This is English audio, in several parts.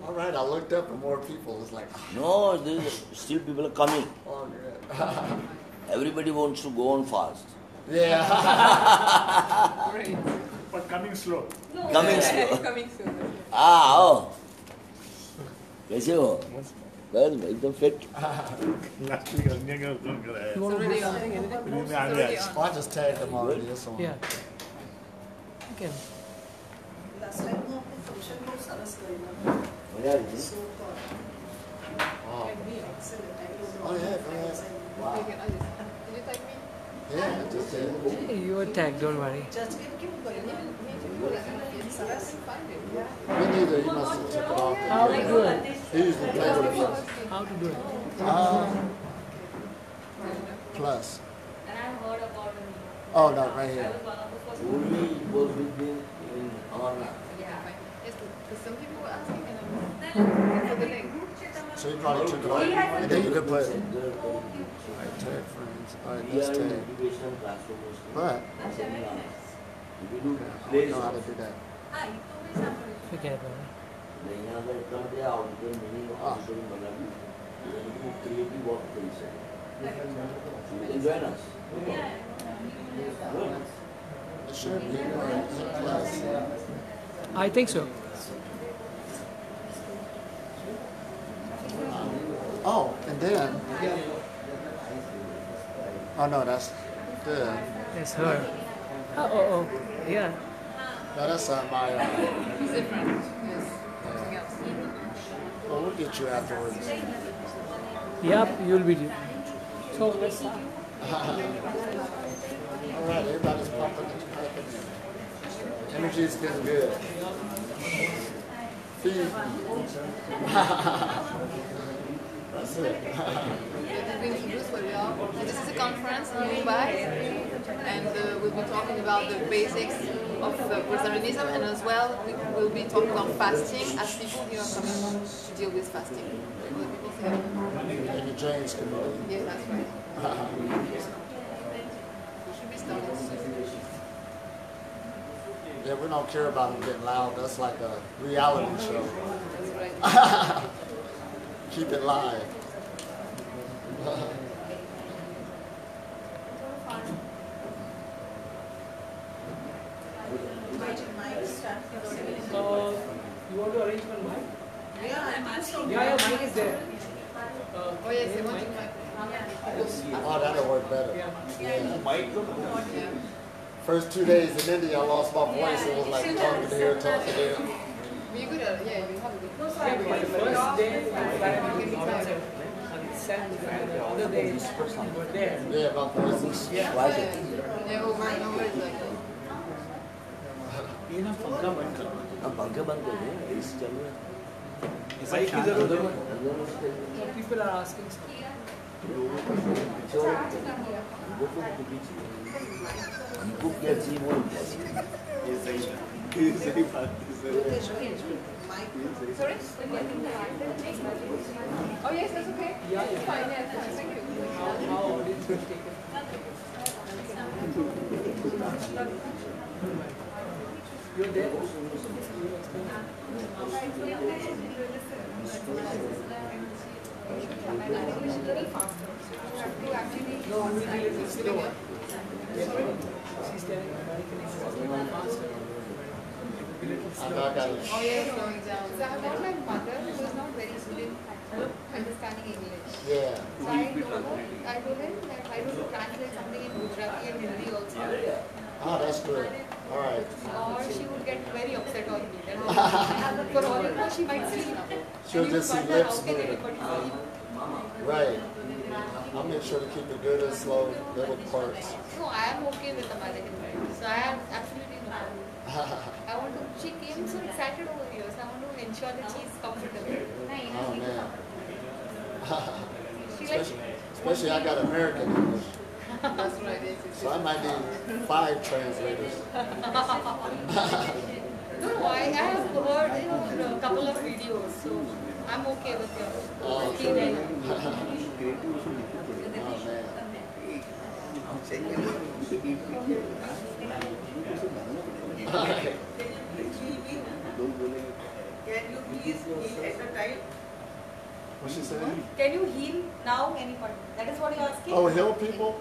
All right, I looked up and more people. It's like, no, still people are coming. Oh, yeah. Everybody wants to go on fast. Yeah. Great. But coming slow. No, coming slow. Coming soon. Oh. कैसे हो? बस एकदम fit. Last week अन्य का phone कराया. It's already on. I just tagged them already. This one. Yeah. Okay. Last time we function was सरस करेगा. मजा आई थी. Oh. Excellent. Oh yeah, go ahead. Wow. Did you tag me? Yeah, just did. Hey, you are tagged, don't worry. Just क्यों करेगा? Sarah can find it. Me neither. He must have took it off. How to do it? He usually plays it first. How to do it? Plus. And I heard about him. Oh no, right here. I was one of the first. Only was with me in Amarnath. Yeah. Yes, because some people were asking and for the link. So he probably took it off. And then you could put. Alright, tag friends. Alright, We are let's in tag. educational transformation. But If you do I plays, don't know how to do that. Forget about it. नहीं अगर इतना दिया output meaning output बना भी तो creative work कर सकते हैं. Join us. It should be plus. I think so. Oh, and then. Oh no, that's good. That's her. Oh. Yeah. No, that's my. It's different. Yes. Something else. Well, we'll get you afterwards. Yep, you'll be due. So let's start. All right, everybody's pumping and piping in. Energy is getting good. Feed. That's it. We've been introduced where we are. This is a conference in Mumbai, and we'll be talking about the basics of Breatharianism, and as well we will be talking on fasting as people here are coming to deal with fasting. People here. And the James community. Yeah, that's right. We should be starting soon. Yeah, we don't care about them getting loud. That's like a reality show. That's right. Keep it live. You want to arrange one mic? Yeah, mic is there. Oh yes, I want to Oh, that'll work better. Yeah. yeah. First 2 days in India, I lost my voice. It was like talking to here, talking there. But you could, yeah, you have a good. Yeah, because the first day we fly to the outside. And the other day we were there. Yeah, my voice is. Yeah, over and over it's like. ये ना पंखा बंद करो. हम पंखे बंद कर दें इस चल रहा है. भाई की जरूरत है. So people are asking stuff. हमको क्या चाहिए वो क्या चाहिए. ये सही है. ये सही बात है. Sorry? Oh yes, that's okay. Yeah. Fine, yeah, fine, thank you. How audience will take it. You're there? No, we will be slower. She's telling American is faster. I know I got it. Oh yes, slowing down. So I have got my mother who is not very good in understanding English. Yeah. So I told her that I will translate something in Gujarati and Hindi also. Oh, that's good. All right. Or she would get very upset on me. That for all you know, she might see. She'll And just you see wonder lips how can moving. anybody see? Right. I'll make sure to keep it good and slow, little parts. No, I am okay with American writers. So I have absolutely no problem. I want to. She came so excited over here, so I want to ensure that she is comfortable. Oh man. She like. Especially I got American English. That's right. Yes, So I might need 5 translators. No, I have heard a couple of videos, so I'm okay with your clean Oh man. please heal at a time? What's she saying? Can you heal now anybody? That is what you're asking? Oh, heal people?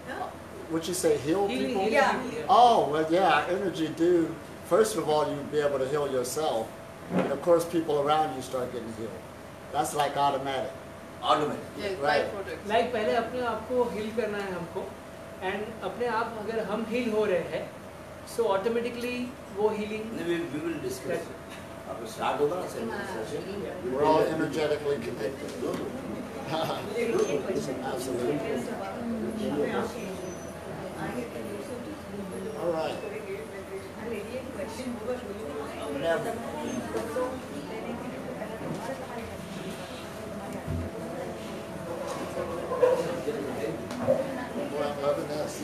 No. Would you say heal Healing, people? healing, Yeah. yeah. Oh, well, yeah, energy do. First of all, you'd be able to heal yourself. And of course, people around you start getting healed. That's like automatic. Automatic. Yeah, it's Right. byproduct. Like पहले अपने आप को heal करना है हमको and अपने आप अगर हम हील हो रहे हैं सो ऑटोमेटिकली वो हीलिंग We will discuss. अब start होगा ना session. We're all energetically connected. Absolutely. All right. Boy, I'm loving this.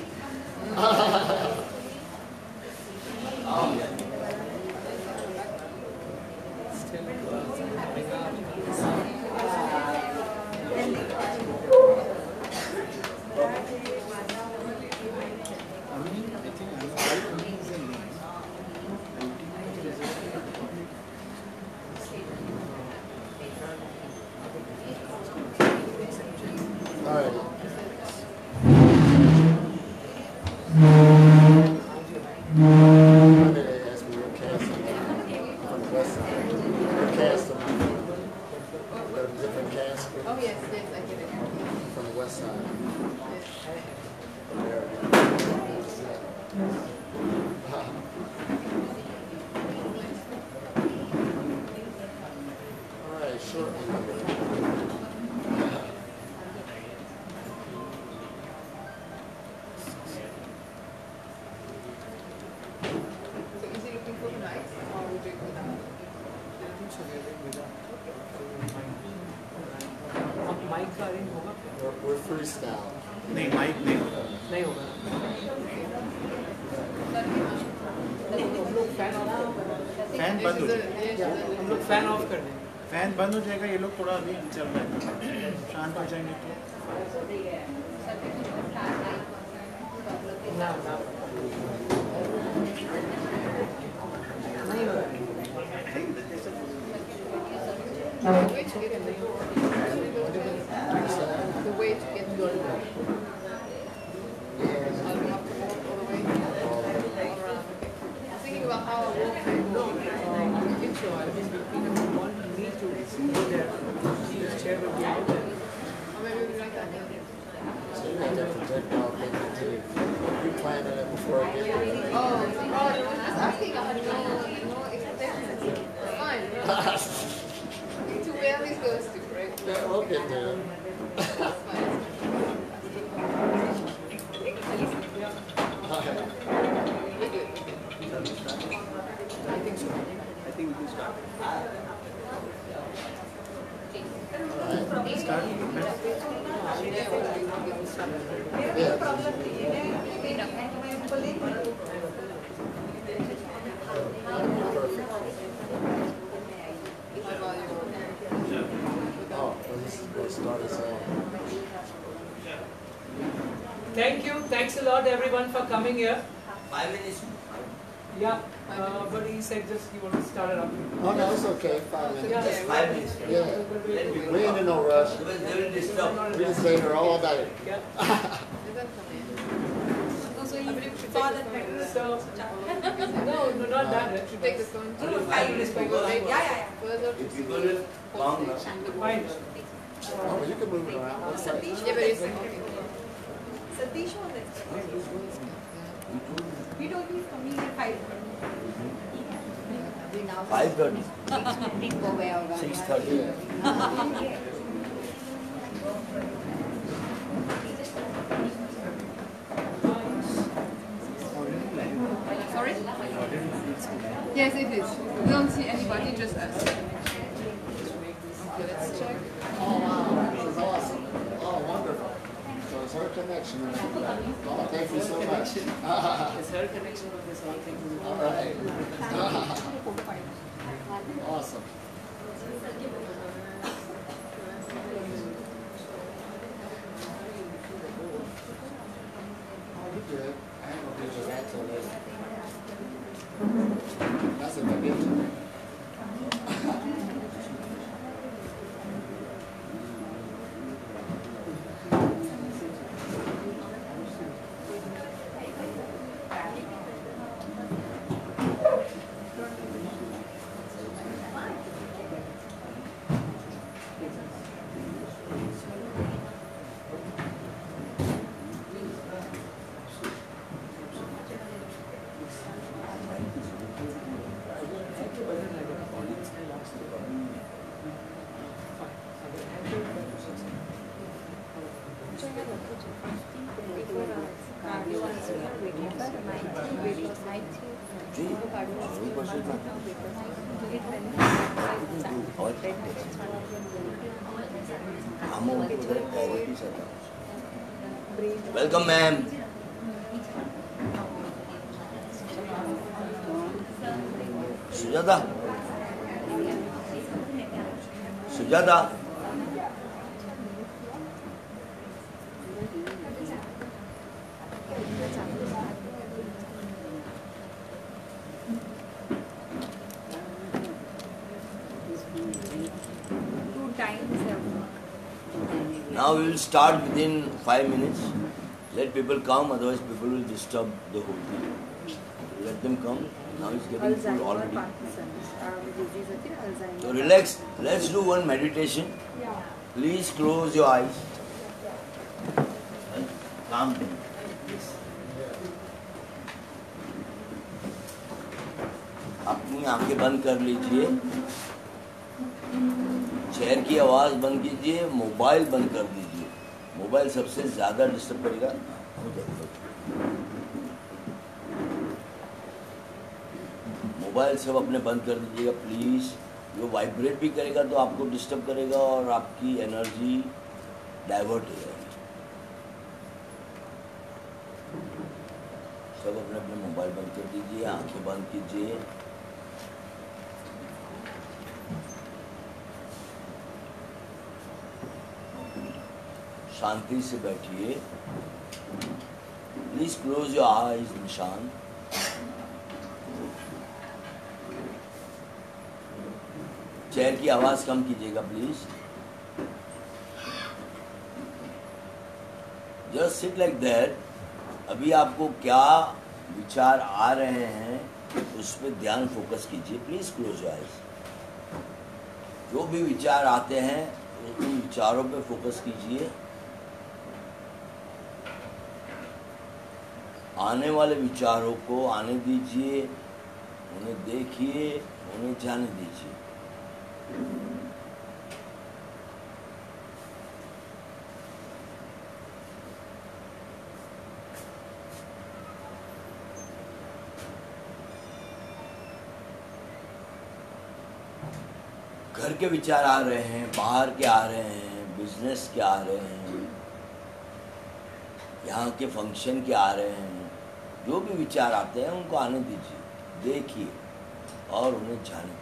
All right. Monday they asked me what cast I'm from the west side. What cast am I from? The different cast Oh yes, yes, I get it. from the west side. All right, sure. So is he looking for tonight or would you go down? अब mic का arrange होगा We're freestyle. नहीं mic नहीं नहीं होगा हम लोग fan of fan बंद हो जाएगा हम लोग फैन ऑफ कर देंगे फैन बंद हो जाएगा ये लोग थोड़ा अभी चल रहा है शांत हो जाएंगे तो ना ना नहीं होगा The way to get in the way to get in the I'll have to walk all the way all around. I'm thinking about how I walk. No, intro. I mean, if you want me to go there, this chair will be out there. Or maybe we like that. So you got that projectile thing too. You planning it before I get there. Oh, I was just asking. I had no expectations. It's fine. To where this goes to, right? Yeah, we'll get there. That's fine. We're good. I think so. I think we can start. Oh, well, this is what started so. Thank you. Thanks a lot, everyone, for coming here. 5 minutes. Yeah, but he said just he wanted to start it up. Oh, no, it's okay. 5 minutes. Yeah, Just 5 minutes. Yeah. We ain't in no rush. Because they will disturb. We just stay here all day. yeah. So you saw that better. So, no, not that. To take the phone to Only 5 minutes because Yeah. further to if see you go to long now. Fine. Oh, well, you can move it around. What's that? Yeah, but it's okay. Satish was expecting. He told me he's coming at 5. 5:30. 6:30. 6:30. Sorry? Yes, it is. We don't see anybody, just us. Okay, let's check. Oh, wow. This is awesome. Oh, wonderful. So it's her connection. Oh, thank you so much. It's her connection with this whole thing. All right. Awesome. Oh, you good. I ain't gonna do that till later. That's if I get to it. जी, 100% welcome ma'am. Sujata, Sujata, now we will start within 5 minutes. Let people come, otherwise people will disturb the whole thing. Let them come. Now it's getting full already. So relax. Let's do one meditation. Please close your eyes. And calm down. अपनी आंखें बंद कर लीजिए, chair की आवाज़ बंद कीजिए, mobile बंद कर दीजिए। मोबाइल सबसे ज़्यादा डिस्टर्ब करेगा। मोबाइल सब अपने बंद कर दीजिएगा प्लीज़। वो वाइब्रेट भी करेगा तो आपको डिस्टर्ब करेगा और आपकी एनर्जी डाइवर्ट हो जाएगी। सब अपने अपने मोबाइल बंद कर दीजिए, आंखें बंद कीजिए। शांति से बैठिए। प्लीज क्लोज योर आईज निशान। चेयर की आवाज कम कीजिएगा please. Just sit like that. अभी आपको क्या विचार आ रहे हैं उस पर ध्यान फोकस कीजिए। Please close your eyes. जो भी विचार आते हैं उन विचारों पे फोकस कीजिए। आने वाले विचारों को आने दीजिए, उन्हें देखिए, उन्हें जाने दीजिए। घर के विचार आ रहे हैं, बाहर के आ रहे हैं, बिजनेस के आ रहे हैं, यहाँ के फंक्शन के आ रहे हैं। जो भी विचार आते हैं उनको आने दीजिए, देखिए और उन्हें जाने दीजिए।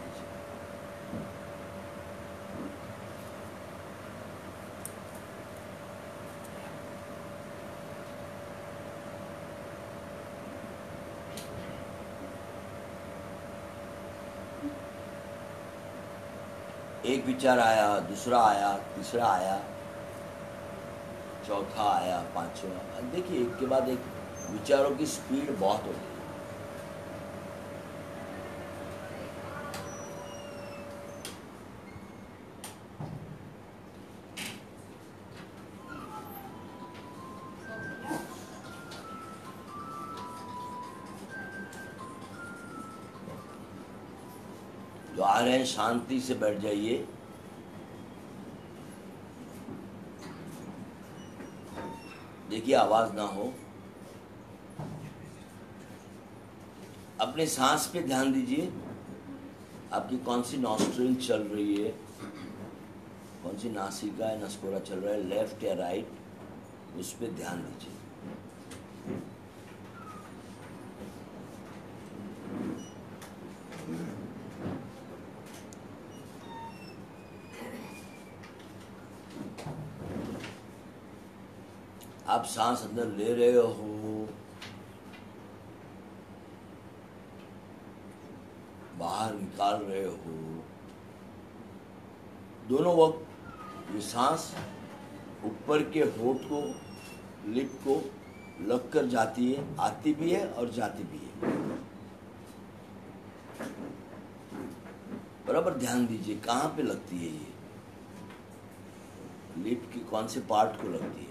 एक विचार आया, दूसरा आया, तीसरा आया, चौथा आया, पांचवा। देखिए एक के बाद एक विचारों की स्पीड बहुत होती है। जो आ रहे हैं शांति से बैठ जाइए। देखिए आवाज ना हो। अपने सांस पे ध्यान दीजिए। आपकी कौन सी नॉस्ट्रिल चल रही है, कौन सी नासिका है, नसकोरा चल रहा है, लेफ्ट या राइट, उस पे ध्यान दीजिए। आप सांस अंदर ले रहे हो, बाहर निकाल रहे हो, दोनों वक्त ये सांस ऊपर के होठ को, लिप को लग कर जाती है, आती भी है और जाती भी है। बराबर ध्यान दीजिए कहाँ पे लगती है ये, लिप की कौन से पार्ट को लगती है।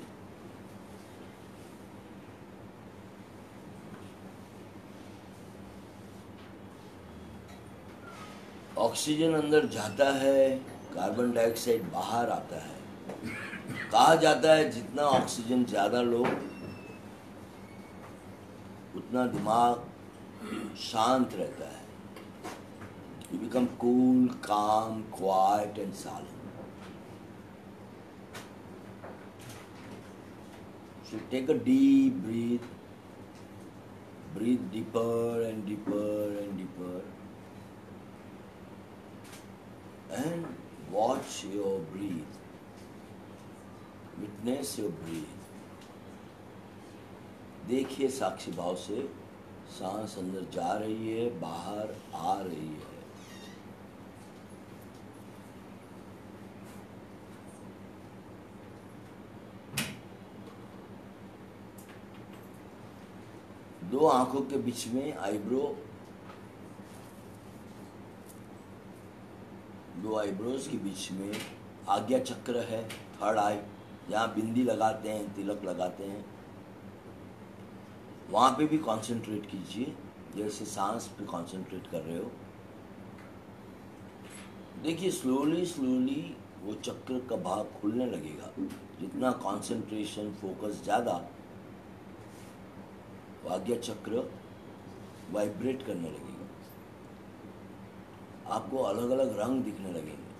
ऑक्सीजन अंदर जाता है, कार्बन डाइऑक्साइड बाहर आता है। कहा जाता है जितना ऑक्सीजन ज़्यादा लो उतना दिमाग शांत रहता है. You become cool, calm, quiet and silent. So take a deep breath. Breathe deeper and deeper and deeper. And watch your breath. Witness your breath. देखिए साक्षी भाव से सांस अंदर जा रही है, बाहर आ रही है. दो आंखों के बीच में आईब्रो, दो आईब्रोज के बीच में आज्ञा चक्र है, थर्ड आई, जहाँ बिंदी लगाते हैं, तिलक लगाते हैं. वहाँ पे भी कंसंट्रेट कीजिए, जैसे सांस पे कंसंट्रेट कर रहे हो. देखिए स्लोली स्लोली वो चक्र का भाग खुलने लगेगा. जितना कंसंट्रेशन, फोकस ज़्यादा, आज्ञा चक्र वाइब्रेट करने लगेगा. आपको अलग अलग रंग दिखने लगेंगे.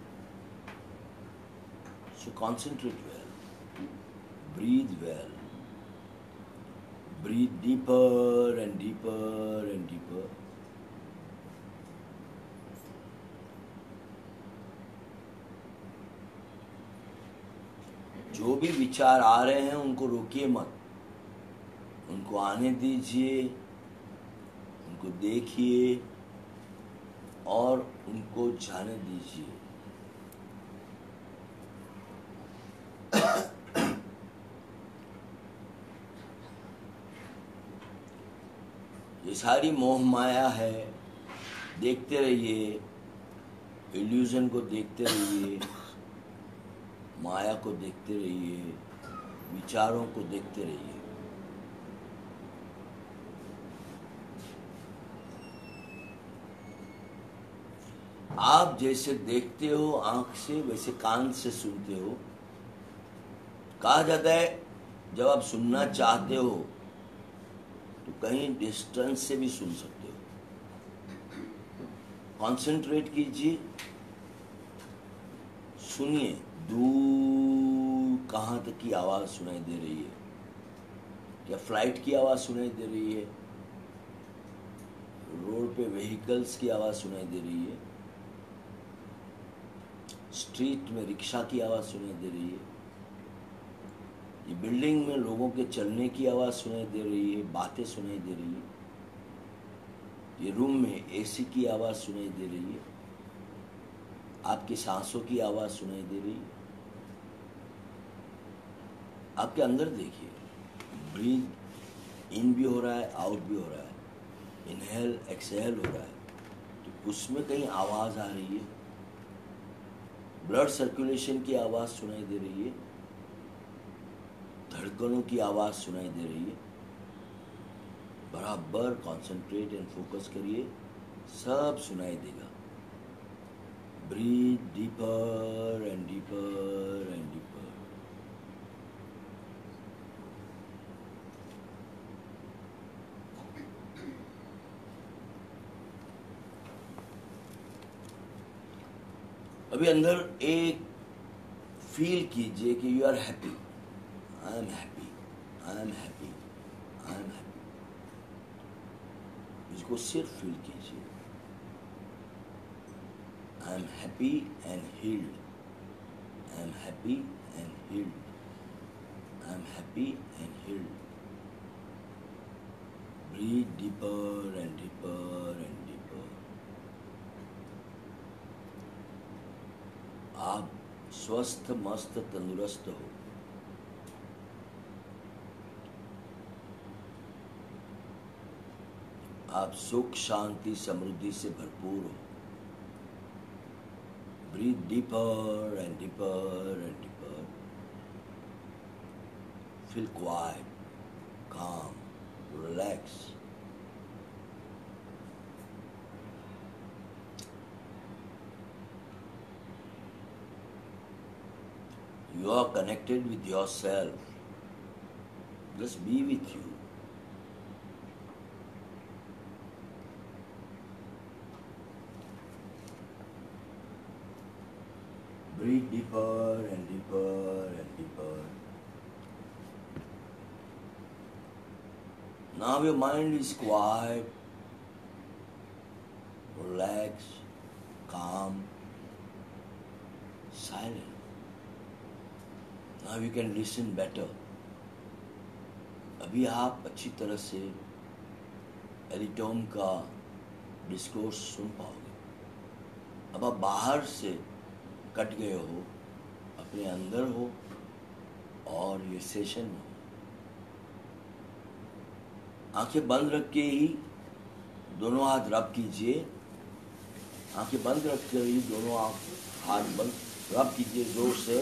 So concentrate well, breathe well, breathe deeper and deeper and deeper. जो भी विचार आ रहे हैं उनको रोकिए मत, उनको आने दीजिए, उनको देखिए और उनको जाने दीजिए. ये सारी मोह माया है, देखते रहिए, इल्यूजन को देखते रहिए, माया को देखते रहिए, विचारों को देखते रहिए. आप जैसे देखते हो आंख से, वैसे कान से सुनते हो. कहा जाता है जब आप सुनना चाहते हो तो कहीं डिस्टेंस से भी सुन सकते हो. कंसंट्रेट कीजिए, सुनिए दूर कहाँ तक की आवाज़ सुनाई दे रही है. क्या फ्लाइट की आवाज़ सुनाई दे रही है? रोड पे व्हीकल्स की आवाज़ सुनाई दे रही है? स्ट्रीट में रिक्शा की आवाज़ सुनाई दे रही है? ये बिल्डिंग में लोगों के चलने की आवाज़ सुनाई दे रही है, बातें सुनाई दे रही है? ये रूम में एसी की आवाज़ सुनाई दे रही है? आपकी सांसों की आवाज़ सुनाई दे रही है? आपके अंदर देखिए, ब्रीथ इन भी हो रहा है, आउट भी हो रहा है, इनहेल एक्सहेल हो रहा है, तो उसमें कहीं आवाज़ आ रही है. ब्लड सर्कुलेशन की आवाज़ सुनाई दे रही है, धड़कनों की आवाज़ सुनाई दे रही है. बराबर कंसंट्रेट एंड फोकस करिए, सब सुनाई देगा. Breathe deeper and deeper and deeper. अभी अंदर एक फील कीजिए कि you are happy. I am happy, I am happy, I am happy. इसको सिर्फ फील कीजिए. I am happy and healed. I am happy and healed. I am happy and healed. Breathe deeper and deeper and deeper. आप स्वस्थ, मस्त, तंदुरुस्त हो. आप सुख, शांति, समृद्धि से भरपूर हो. Breathe deeper and deeper and deeper. Feel quite, calm, relax. You are connected with yourself. Just be with you. Breathe deeper and deeper and deeper. Now your mind is quiet, relaxed, calm, silent. Now you can listen better. अभी आप अच्छी तरह से एलिटोम का discourse सुन पाओगे. अब आप बाहर से कट गए हो, अपने अंदर हो और ये सेशन में हो. आंखें बंद रख के ही दोनों हाथ रब कीजिए. आंखें बंद रख कर ही दोनों हाथ बंद रब कीजिए. जोर से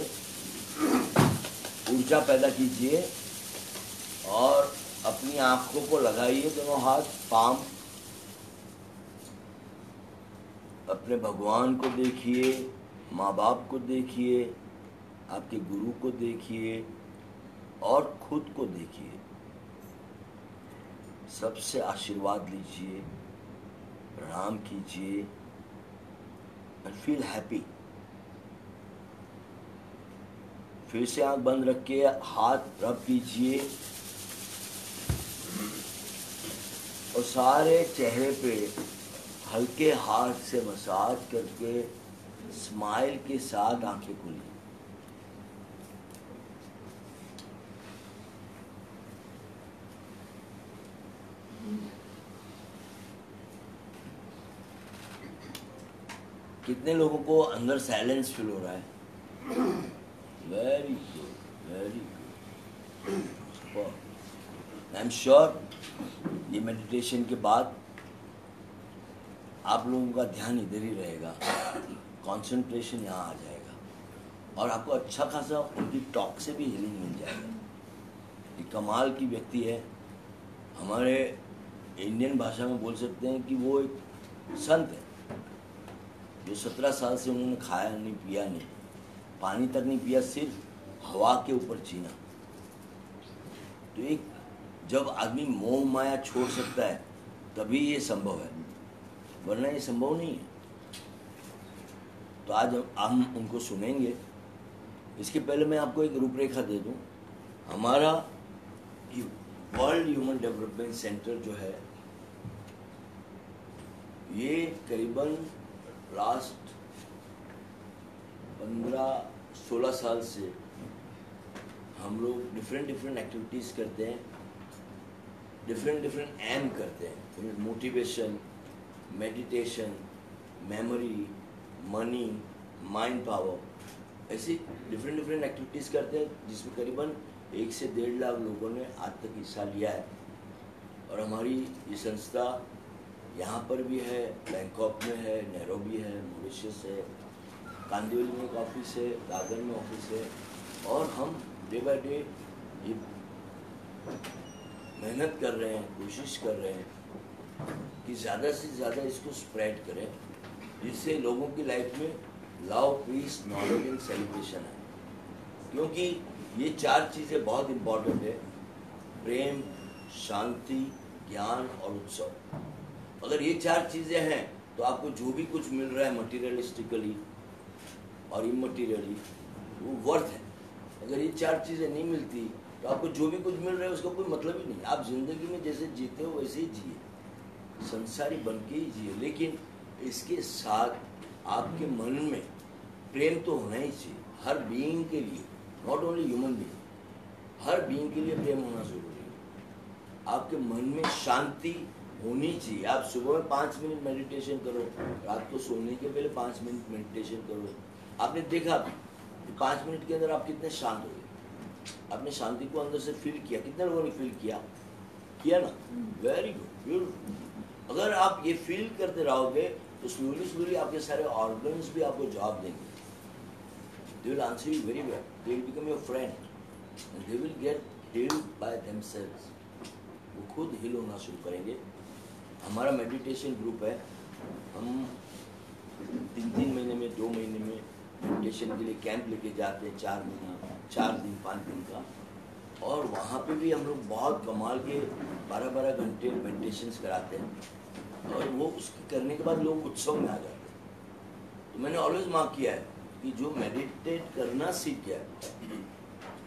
ऊर्जा पैदा कीजिए और अपनी आंखों को लगाइए. दोनों हाथ पाम. अपने भगवान को देखिए, माँ बाप को देखिए, आपके गुरु को देखिए और खुद को देखिए. सबसे आशीर्वाद लीजिए, प्रणाम कीजिए and feel happy. फिर से आंख बंद रख के हाथ रब कीजिए और सारे चेहरे पे हल्के हाथ से मसाज करके स्माइल के साथ आंखें खोलिए. कितने लोगों को अंदर साइलेंस फील हो रहा है? Very good, very good. I am sure ये मेडिटेशन के बाद आप लोगों का ध्यान इधर ही रहेगा, कंसंट्रेशन यहाँ आ जाएगा और आपको अच्छा खासा उनकी टॉक से भी हीलिंग मिल जाएगा. ये कमाल की व्यक्ति है. हमारे इंडियन भाषा में बोल सकते हैं कि वो एक संत है जो 17 साल से उन्होंने खाया नहीं, पिया नहीं, पानी तक नहीं पिया, सिर्फ हवा के ऊपर जीना. तो एक जब आदमी मोह माया छोड़ सकता है तभी ये संभव है, वरना ये संभव नहीं है. तो आज हम उनको सुनेंगे. इसके पहले मैं आपको एक रूपरेखा दे दूं. हमारा वर्ल्ड ह्यूमन डेवलपमेंट सेंटर जो है ये करीबन लास्ट 15-16 साल से हम लोग डिफरेंट एक्टिविटीज़ करते हैं, डिफरेंट एम करते हैं. Motivation, meditation, memory, money, mind power, ऐसी डिफरेंट एक्टिविटीज़ करते हैं जिसमें करीबन 1 से 1.5 लाख लोगों ने आज तक हिस्सा लिया है. और हमारी ये संस्था यहाँ पर भी है, बैंकॉक में है, नैरोबी है, मॉरिशस है, कांदिवली में एक ऑफिस है, दादर में ऑफिस है. और हम डे बाय डे ये मेहनत कर रहे हैं, कोशिश कर रहे हैं कि ज़्यादा से ज़्यादा इसको स्प्रेड करें, जिससे लोगों की लाइफ में love, peace, knowledge and celebration है. क्योंकि ये 4 चीज़ें बहुत इम्पॉर्टेंट है: प्रेम, शांति, ज्ञान और उत्सव. अगर ये 4 चीज़ें हैं तो आपको जो भी कुछ मिल रहा है मटीरियलिस्टिकली और इमटीरियली वो वर्थ है. अगर ये 4 चीज़ें नहीं मिलती तो आपको जो भी कुछ मिल रहा है उसका कोई मतलब ही नहीं. आप जिंदगी में जैसे जीते हो वैसे ही जिए, संसारी बन के ही जिए, लेकिन इसके साथ आपके मन में प्रेम तो होना ही चाहिए. हर बीइंग के लिए, not only human being, her being के लिए प्रेम होना ज़रूरी है. आपके मन में शांति होनी चाहिए. आप सुबह में 5 मिनट मेडिटेशन करो, रात को सोने के पहले 5 मिनट मेडिटेशन करो. आपने देखा कि 5 मिनट के अंदर आप कितने शांत हो गए. आपने शांति को अंदर से फील किया. कितने लोगों ने फील किया ना? Very good, beautiful. अगर आप ये फील करते रहोगे तो स्लोली आपके सारे ऑर्गन्स भी आपको जवाब देंगे. They will answer you very well. They will become your friend and they will get heeled by themselves. वो खुद हील होना शुरू करेंगे. हमारा मेडिटेशन ग्रुप है. हम 3 महीने में, 2 महीने में मेडिटेशन के लिए कैंप लेके जाते हैं. 4 महीना, 4 दिन, 5 दिन का. और वहाँ पे भी हम लोग बहुत कमाल के 12-12 घंटे मेडिटेशंस कराते हैं. और वो उसके करने के बाद लोग उत्सव में आ जाते हैं. तो मैंने ऑलवेज मार्क किया है कि जो मेडिटेट करना सीख गया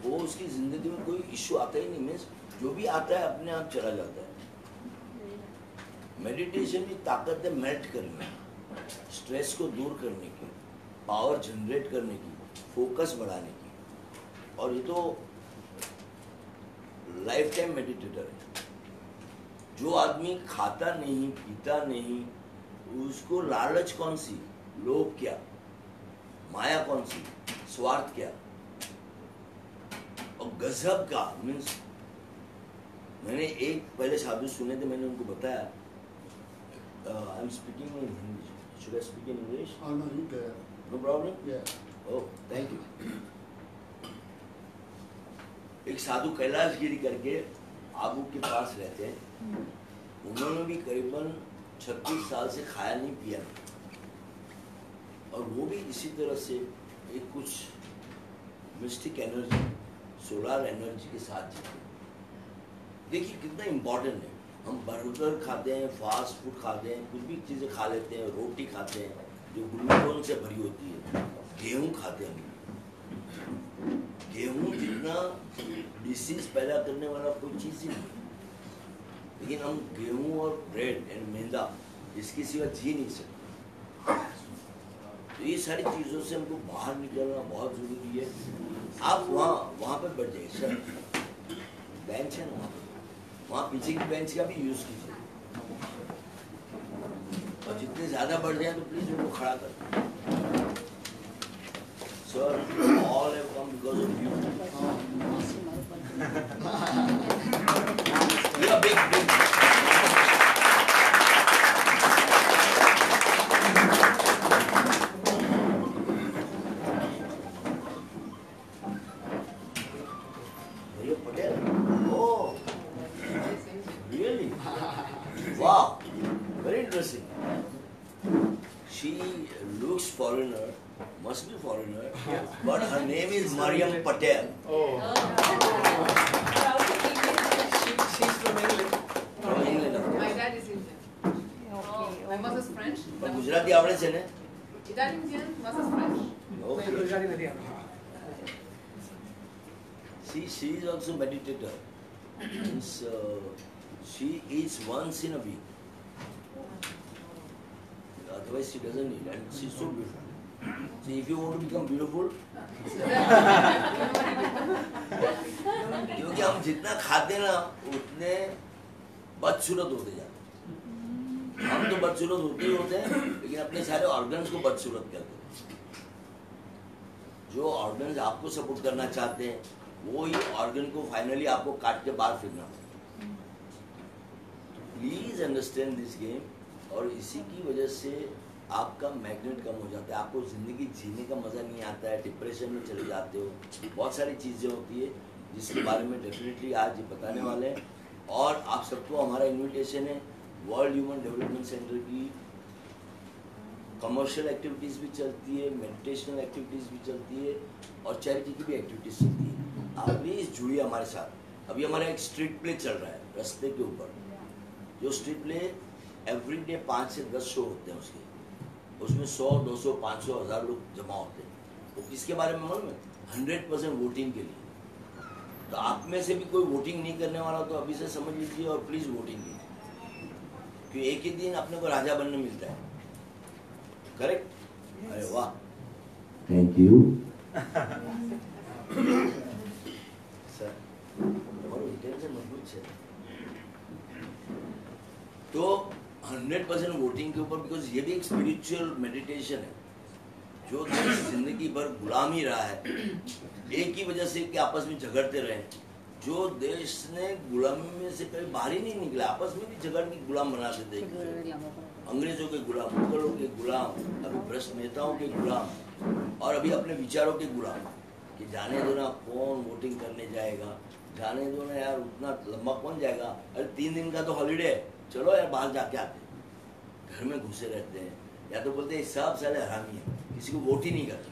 वो उसकी ज़िंदगी में कोई इश्यू आता ही नहीं, मीन्स जो भी आता है अपने आप चला जाता है। मेडिटेशन की ताकत है मेल्ट करने, स्ट्रेस को दूर करने की, पावर जनरेट करने की, फोकस बढ़ाने की। और ये तो लाइफ टाइम मेडिटेटर है। जो आदमी खाता नहीं पीता नहीं, उसको लालच कौन सी, लोभ क्या, माया कौन सी, स्वार्थ क्या, और गजब का मीन्स मैंने एक पहले साधु सुने थे, मैंने उनको बताया I am speaking in Hindi, should I speak in English? Oh no, you good. No problem? Yeah. Oh thank you. एक साधु कैलाशगिरी करके आबू के पास रहते हैं, उन्होंने भी करीबन 36 साल से खाया नहीं पिया नहीं, और वो भी इसी तरह से एक कुछ मिस्टिक एनर्जी, सोलर एनर्जी के साथ जीते। देखिए कितना इम्पोर्टेंट है। हम बर्गर खाते हैं, फास्ट फूड खाते हैं, कुछ भी चीज़ें खा लेते हैं, रोटी खाते हैं जो ग्लूकोन से भरी होती है, गेहूँ खाते हैं। गेहूँ जितना डिसीज पैदा करने वाला कोई चीज़ ही नहीं, लेकिन हम गेहूँ और ब्रेड एंड मैदा इसके सिवा जी नहीं सकते। तो ये सारी चीज़ों से हमको बाहर निकलना बहुत ज़रूरी है। आप वहाँ पर बैठ जाइए सर, बेंच है ना वहाँ पीछे की बेंच का भी यूज़ कीजिए, और जितने ज़्यादा बढ़ जाए तो प्लीज़ उनको खड़ा कर दो। Sir, all have come because of you. You are big. Patel. Oh, really? Wow, very interesting. She looks foreigner. Must be foreigner, but her name is MaryAm Petal. She's from England. From England. My dad is Indian. My mother's French. But Gujarati आवड़े से ने? Dad Indian, mother's French. Okay. Gujarati नहीं आती। She is also meditator. Means she eats once in a week. Otherwise she doesn't eat, and she's so beautiful. So if you want to become beautiful, क्योंकि हम जितना खाते ना उतने बदसूरत होते जाते हैं। हम तो बदसूरत होते ही होते हैं, लेकिन अपने सारे ऑर्गन्स को बदसूरत करते हैं। जो ऑर्गन्स आपको सपोर्ट करना चाहते हैं वो ही ऑर्गन को फाइनली आपको काट के बाहर फेंकना। Please understand this game. और इसी की वजह से आपका मैग्नेट कम हो जाता है, आपको ज़िंदगी जीने का मज़ा नहीं आता है, डिप्रेशन में चले जाते हो, बहुत सारी चीज़ें होती है जिसके बारे में डेफिनेटली आज ये बताने वाले हैं। और आप सबको हमारा इन्विटेशन है, वर्ल्ड ह्यूमन डेवलपमेंट सेंटर की कमर्शियल एक्टिविटीज़ भी चलती है, मेडिटेशनल एक्टिविटीज़ भी चलती है, और चैरिटी की भी एक्टिविटीज़ चलती है। आप प्लीज़ जुड़िए हमारे साथ। अभी हमारा एक स्ट्रीट प्ले चल रहा है रास्ते के ऊपर, जो स्ट्रीट प्ले एवरी डे 5 से 10 शो होते हैं उसमें 100, 200, 500, 1000 लोग जमा होते हैं। तो किसके बारे में मालूम है? 100% वोटिंग के लिए। तो आप में से भी कोई वोटिंग नहीं करने वाला तो अभी से समझ लीजिए और प्लीज़ वोटिंग कीजिए, क्योंकि एक ही दिन अपने को राजा बनने मिलता है। करेक्ट? अरे वाह, थैंक यू सर, और इंटेंशन मजबूत है। तो 100% वोटिंग के ऊपर, बिकॉज ये भी एक स्पिरिचुअल मेडिटेशन है। जो देश जिंदगी भर गुलाम ही रहा है, एक ही वजह से कि आपस में झगड़ते रहे, जो देश ने गुलामी में से कभी बाहर ही नहीं निकला, आपस में भी झगड़ के गुलाम बना देते हैं। अंग्रेजों के गुलाम, मुगलों के गुलाम, अभी भ्रष्ट नेताओं के गुलाम, और अभी अपने विचारों के गुलाम। कि जाने दो ना, कौन वोटिंग करने जाएगा, जाने दो ना यार, उतना लंबा कौन जाएगा, अरे 3 दिन का तो हॉलीडे है, चलो यार बाहर जाके आते हैं। घर में घुसे रहते हैं, या तो बोलते हैं सब साले हरामी है, किसी को वोट ही नहीं करते।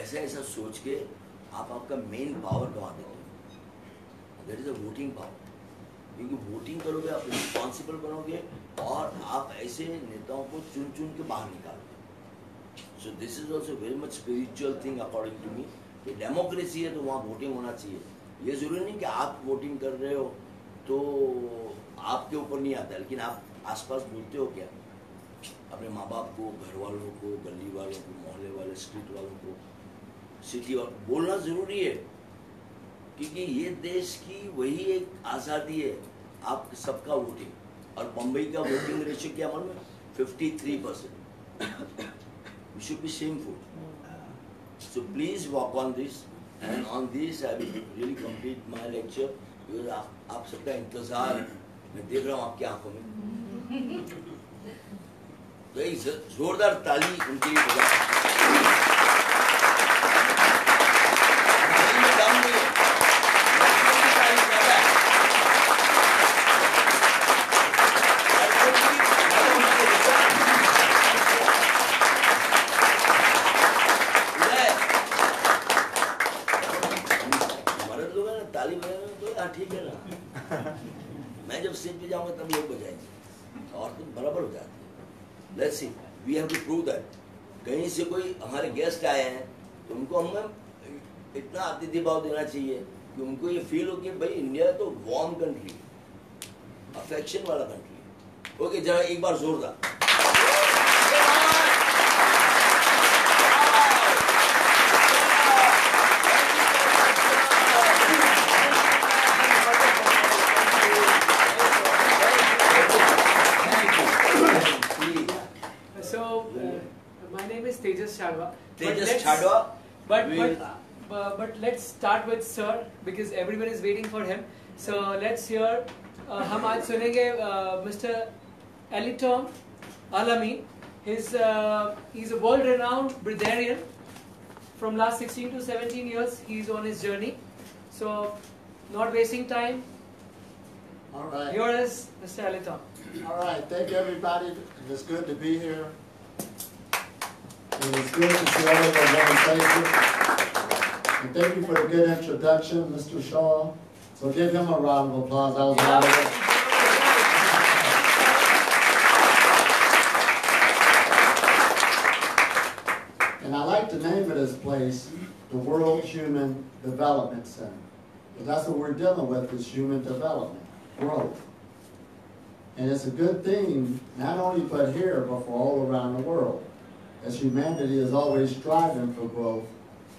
ऐसा सोच के आप आपका मेन पावर गंवा देते हो। That is a voting power. क्योंकि वोटिंग करोगे आप रिस्पॉन्सिबल बनोगे, और आप ऐसे नेताओं को चुन चुन के बाहर निकालोगे। So this is also very much spiritual thing according to me. कि डेमोक्रेसी है तो वहाँ वोटिंग होना चाहिए. ये जरूरी नहीं कि आप वोटिंग कर रहे हो तो आपके ऊपर नहीं आता, लेकिन आप आसपास बोलते हो क्या अपने माँ बाप को, घर वालों को, गली वालों को, मोहल्ले वाले, स्ट्रीट वालों को, सिटी वालों को बोलना जरूरी है, क्योंकि ये देश की वही एक आज़ादी है, आप सबका वोटिंग. और बम्बई का वोटिंग रेशियो क्या मालूम है? 53%. We should be shameful. So please work on this, and on this I will really complete my lecture because आप सबका इंतजार मैं देख रहा हूँ आपकी आंखों में. तो एक जोरदार ताली उनके लिए बजाएं. ठीक है ना. मैं जब स्टेज पे जाऊंगा तब लोग बजाएंगे और तुम बराबर हो जाते हैं. Let's see, we have to prove that. कहीं से कोई हमारे गेस्ट आए हैं तो उनको हम इतना अतिथि भाव देना चाहिए कि उनको ये फील हो कि भाई इंडिया तो वार्म कंट्री, अफेक्शन वाला कंट्री. ओके, जरा एक बार जोरदार. But let's start with sir because everyone is waiting for him. So let's hear. हम आज सुनेंगे Mr. Elitom, El-Amin. He's a world-renowned breatharian. From last 16 to 17 years, he's on his journey. So, not wasting time. All right. Here is Mr. Elitom. All right. Thank you, everybody. It's good to be here. And it's good to see all of your lovely faces. And thank you for the good introduction, Mr. Shaw. So give him a round of applause. That was wonderful. And I like to name of this place the World Human Development Center. Because that's what we're dealing with, is human development, growth. And it's a good thing, not only but here, but for all around the world. As humanity is always striving for growth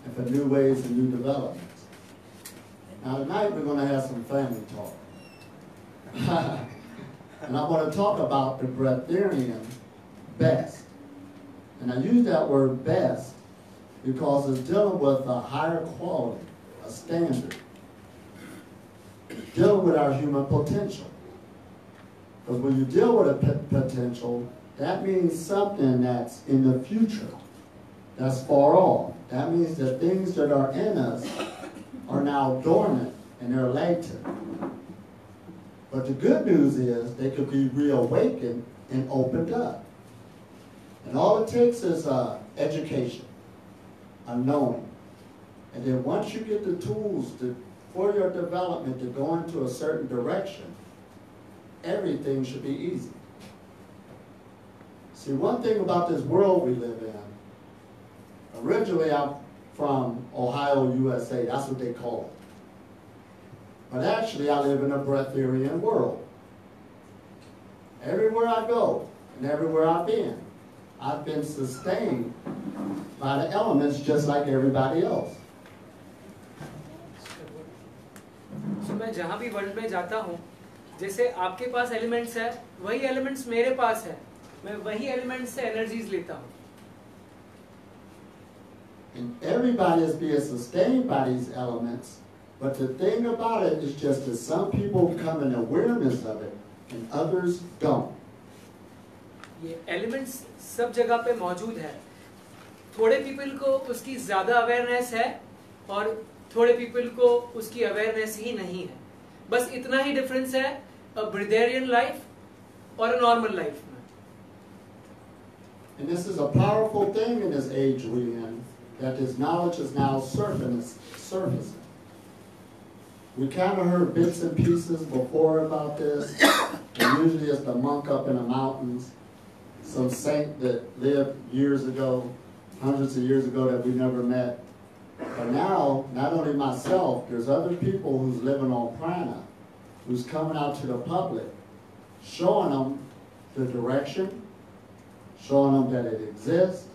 and for new ways and new developments. Now tonight we're going to have some family talk. And I want to talk about the Breatharian best. And I use that word best because it's dealing with a higher quality, a standard. Dealing with our human potential. Because when you deal with a potential, that means something that's in the future, that's far off. That means that things that are in us are now dormant and they're latent. But the good news is they could be reawakened and opened up. And all it takes is education, a knowing. And then once you get the tools for your development to go into a certain direction, everything should be easy. See, one thing about this world we live in, originally I'm from Ohio, USA. That's what they call it. But actually, I live in a breatharian world. Everywhere I go and everywhere I've been sustained by the elements just like everybody else. So मैं जहाँ भी world में जाता हूँ, जैसे आपके पास elements है, वही एलिमेंट्स मेरे पास है. मैं वही एलिमेंट्स से एनर्जीज लेता हूँ. And everybody is being sustained by these elements, but the thing about it is just that some people come in awareness of it and others don't. ये एलिमेंट्स सब जगह पे मौजूद है. थोड़े पीपल को उसकी ज़्यादा अवेयरनेस है और थोड़े पीपल को उसकी अवेयरनेस ही नहीं है. बस इतना ही डिफरेंस है अ ब्रीथेरियन लाइफ और अ नॉर्मल लाइफ में. And this is a powerful thing in this age we're in, that this knowledge is now surfacing. We kind of heard bits and pieces before about this. And usually it's the monk up in the mountains, some saint that lived years ago. hundreds of years ago that we never met. But now, not only myself, there's other people who's living on prana, who's coming out to the public, showing them the direction, showing them that it exists,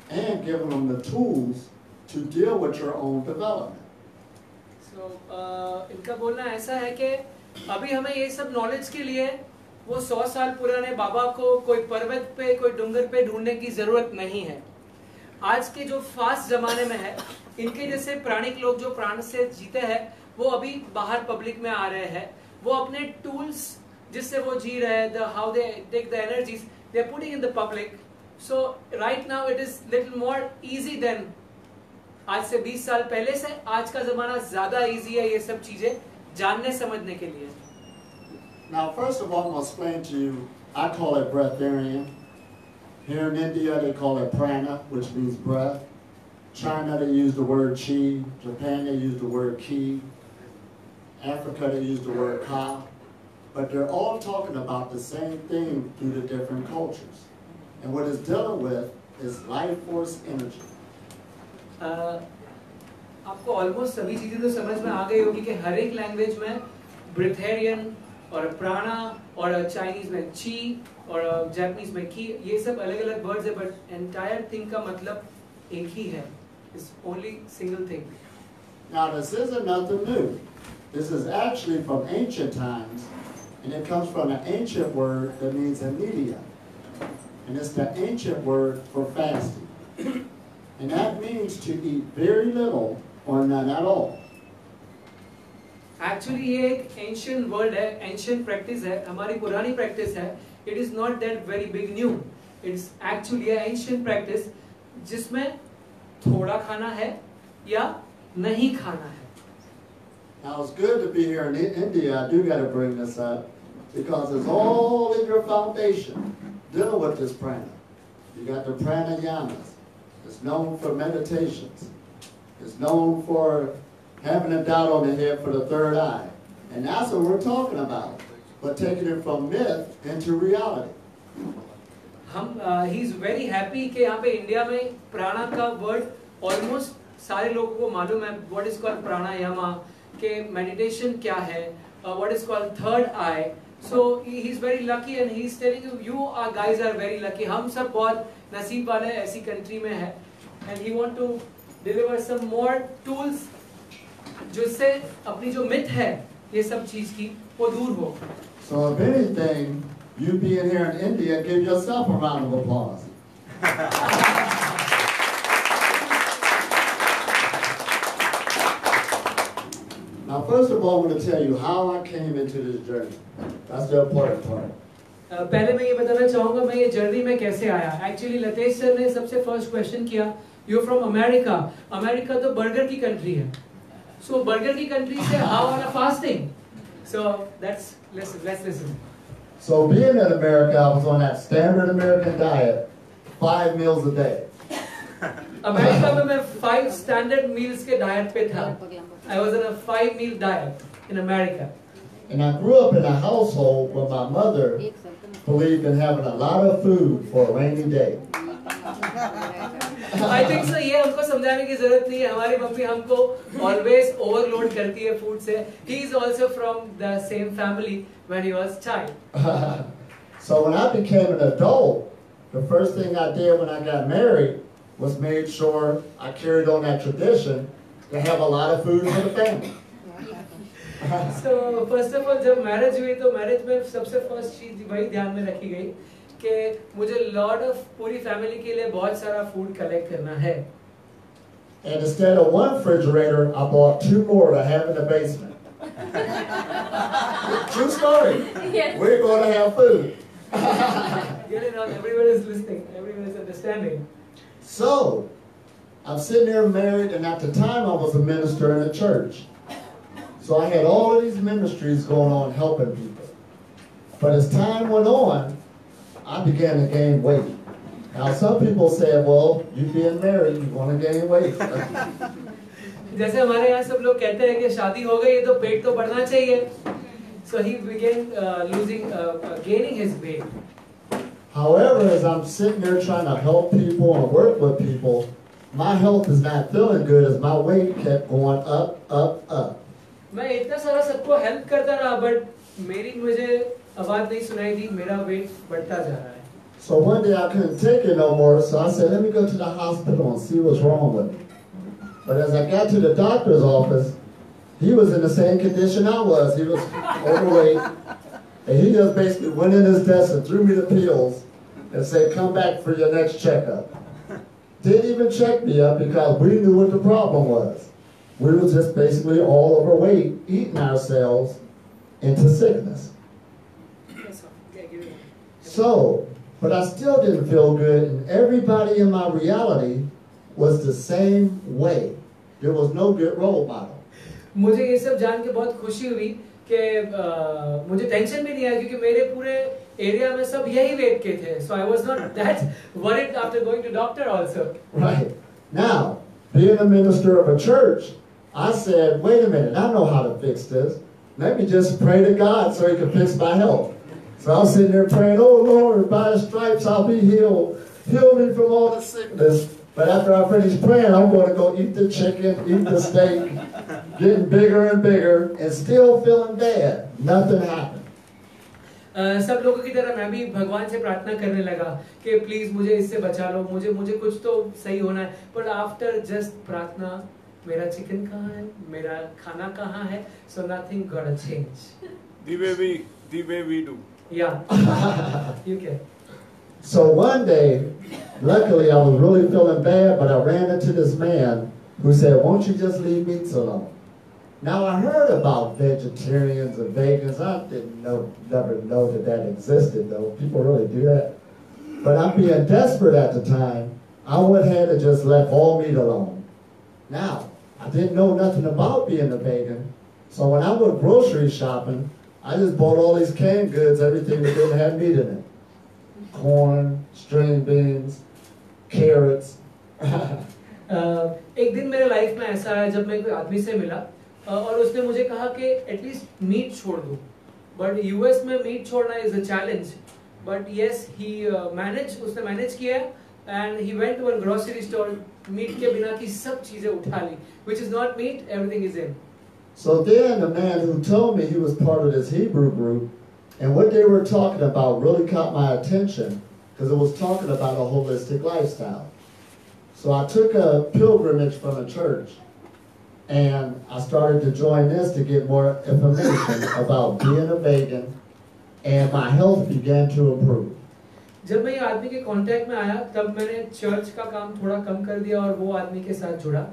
and giving them the tools to deal with your own development. So, इनका बोलना ऐसा है कि अभी हमें ये सब knowledge के लिए वो 100 साल पुराने बाबा को कोई पर्वत पे कोई डूंगर पे ढूंढने की जरूरत नहीं है। आज के जो फास्ट जमाने में है, इनके जैसे प्राणिक लोग जो प्राण से जीते हैं, वो अभी बाहर पब्लिक में आ रहे हैं। वो अपने टूल्स जिससे वो जी रहे हैं, how they take the energies, they are putting in the public. So right now it is little more easy than आज से 20 साल पहले से आज का जमाना ज्यादा इजी है ये सब चीजें जानने समझने के लिए। Now, first of all, I'm going to explain to you, I call it Breatharian. Here in India, they call it prana, which means breath. China, they use the word chi. Japan, they use the word ki. Africa, they use the word ka. But they're all talking about the same thing through the different cultures. And what it's dealing with is life force energy. आपको almost सभी चीजें तो समझ में आ गई होगी कि हर एक लैंग्वेज में ब्रिथेरियन और प्राणा और चाइनीज में ची और जापानीज में की, ये सब अलग अलग वर्ड्स है, बट एंटायर थिंग का मतलब एक ही है। It's only single thing. Now, this isn't nothing new. This is actually from ancient times, and it comes from an ancient word that means immediate. And it's the ancient word for fasting. And that means to eat very little or none at all. Actually ये एक ancient word है, ancient practice है, हमारी पुरानी practice है। It is not that very big new. It's actually an ancient practice जिसमें थोड़ा खाना है या नहीं खाना है। Now, it's good to be here in India. I do got to bring this up because it's all in your foundation dealing with this prana. You got the pranayamas. It's known for meditations. It's known for having a dot on the head for the third eye. And that's what we're talking about. But taking it from myth into reality. He is very happy कि यहाँ पे India में प्राणा का word almost सारे लोगों को मालूम है। What is called प्राणायामा, के मेडिटेशन क्या है, what is called third eye. So he is very lucky and he is telling you are guys are very lucky. हम सब बहुत नसीब वाले ऐसी कंट्री में है। And he want to deliver some more tools जिससे अपनी जो मिथ है ये सब चीज की वो दूर हो। So if anything, you being here in India, give yourself a round of applause. Now, first of all, I'm going to tell you how I came into this journey. That's the important part. पहले मैं ये बताना चाहूँगा मैं ये journey में कैसे आया। Actually लतेश सर ने सबसे फर्स्ट क्वेश्चन किया, you're from America. अमेरिका तो बर्गर की कंट्री है। So बर्गर की कंट्री से how on a fasting? So let's listen. So being in America, I was on that standard American diet, 5 meals a day. America में मैं 5 standard meals के diet पे था। I was on a 5-meal diet in America. And I grew up in a household where my mother believed in having a lot of food for a rainy day. I think so. ये हमको समझाने की जरूरत नहीं है। हमारी mummy हमको always overload करती है food से। He is also from the same family when he was child. So when I became an adult, the first thing I did when I got married was made sure I carried on that tradition to have a lot of food for the family. So first of all जब marriage हुई तो marriage में सबसे first चीज वही ध्यान में रखी गई कि मुझे लॉट ऑफ पूरी फैमिली के लिए बहुत सारा फूड कलेक्ट करना है। And instead of one refrigerator, I bought 2 more to have in the basement. True story. Yes. We're going to have food. Get it on? Everyone is listening. Everyone is understanding. So I'm sitting there married, and at the time I was a minister in a church. So I had all of these ministries going on helping people. But as time went on, I began to gain weight. Now some people say, well, you being married, you want to gain weight. जैसे हमारे यहाँ सब लोग कहते हैं कि शादी हो गई है तो पेट तो बढ़ना चाहिए। So he began gaining his weight. However, as I'm sitting there trying to help people and work with people, my health is not feeling good as my weight kept going up, up, up. मैं इतना सारा सबको help करता रहा, but मेरी मुझे आवाज नहीं सुनाई दी, मेरा वेट बढ़ता जा रहा है. So one day I couldn't take it no more, so I said, let me go to the hospital and see what's wrong with me. But as I got to the doctor's office, he was in the same condition I was. He was overweight. And he just basically went in his desk and threw me the pills and said, come back for your next checkup. Didn't even check me up because we knew what the problem was. We were just basically all overweight, eating ourselves into sickness. So, but I still didn't feel good, and everybody in my reality was the same way. There was no good role model. मुझे ये सब जान के बहुत खुशी हुई कि मुझे टेंशन भी नहीं आया क्योंकि मेरे पूरे एरिया में सब यही वेट के थे. So I was not that worried after going to doctor also. Right. Now, being a minister of a church, I said, wait a minute, I know how to fix this. Let me just pray to God so he can fix my health. So I was sitting there praying, oh Lord, by his stripes I'll be healed. Heal me from all the sickness. But after I finish praying, I'm going to go eat the chicken, eat the steak, getting bigger and bigger, and still feeling bad. Nothing happened. सब लोगों की तरह मैं भी भगवान से प्रार्थना करने लगा कि प्लीज मुझे इससे बचा लो, मुझे कुछ तो सही होना है. But after just प्रार्थना, मेरा चिकन कहाँ है, मेरा खाना कहाँ है, so nothing gonna change. The way we do. Yeah, you can. So one day, luckily I was really feeling bad, but I ran into this man who said, won't you just leave meats alone? Now I heard about vegetarians and vegans. I didn't never know that existed though. People really do that. But I'm being desperate at the time. I went ahead and just left all meat alone. Now, I didn't know nothing about being a vegan. So when I went grocery shopping, I just bought all these canned goods, everything that didn't have meat in it. Corn, string beans, carrots. एक दिन मेरे life में ऐसा है जब मैं कोई आदमी से मिला और उसने मुझे कहा कि एटलीस्ट मीट छोड़ दो. बट यूएस में मीट छोड़ना is a challenge. But yes उसने मैनेज किया and he went to one grocery store. Meat के बिना की सब चीजें उठा ली, which is not meat, everything is in. So then the man who told me he was part of this Hebrew group, and what they were talking about really caught my attention because it was talking about a holistic lifestyle. So I took a pilgrimage from a church and I started to join this to get more information about being a vegan, and my health began to improve. जब मैं ये आदमी के contact में आया तब मैंने church का काम थोड़ा कम कर दिया और वो आदमी के साथ जुड़ा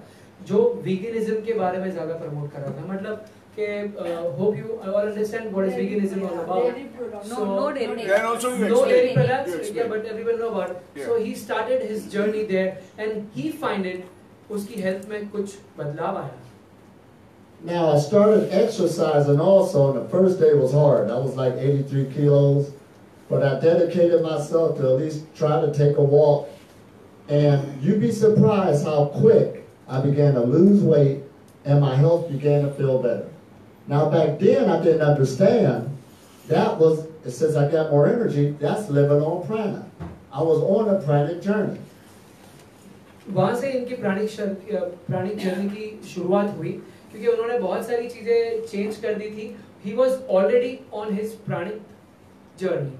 जो वीगनिज्म के बारे में ज्यादा प्रमोट कर रहा था. मतलब कि hope you all understand what is veganism all about. No dairy. And also you No dairy explain. products, yeah, but everyone know about it. Yeah. So he started his journey there and he find it उसकी health में कुछ बदलाव आया. Now I started exercising also, and the first day was hard. I was like 83 kilos, but I dedicated myself to at least try to take a walk. And you'd be surprised how quick I began to lose weight and my health began to feel better. Now back then I didn't understand. That was, since I got more energy, that's living on prana. I was on a pranic journey. वहाँ से इनकी प्राणिक journey की शुरुआत हुई क्योंकि उन्होंने बहुत सारी चीजें चेंज कर दी थी. He was already on his pranic journey.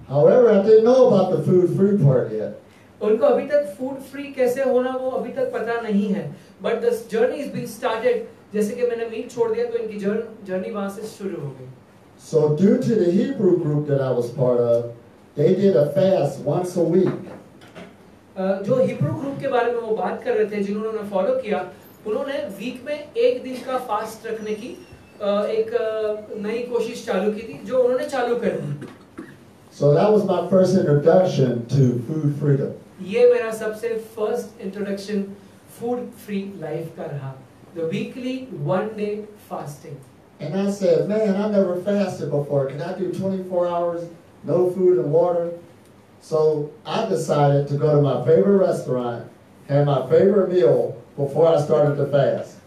However, I didn't know about the food-free part yet. उनको अभी तक फूड फ्री कैसे होना वो अभी तक पता नहीं है. But the journey is being started. जैसे कि मैंने मीट छोड़ दिया तो इनकी जर्नी वहाँ से शुरू हो गई. So due to the Hebrew group that I was part of, they did a fast once a week. जो हिब्रू ग्रुप के बारे में वो बात कर रहे थे जिन्होंने फॉलो किया, उन्होंने वीक में एक दिन का फास्ट रखने की एक नई कोशिश चालू की थी जो उन्होंने चालू कर दी. So that was my first introduction to food freedom. ये मेरा सबसे first introduction food free life का रहा. The weekly 1 day fasting. And I said, man, I never fasted before. Can I do 24 hours, no food and water? So I decided to go to my favorite restaurant, have my favorite meal before I started to fast.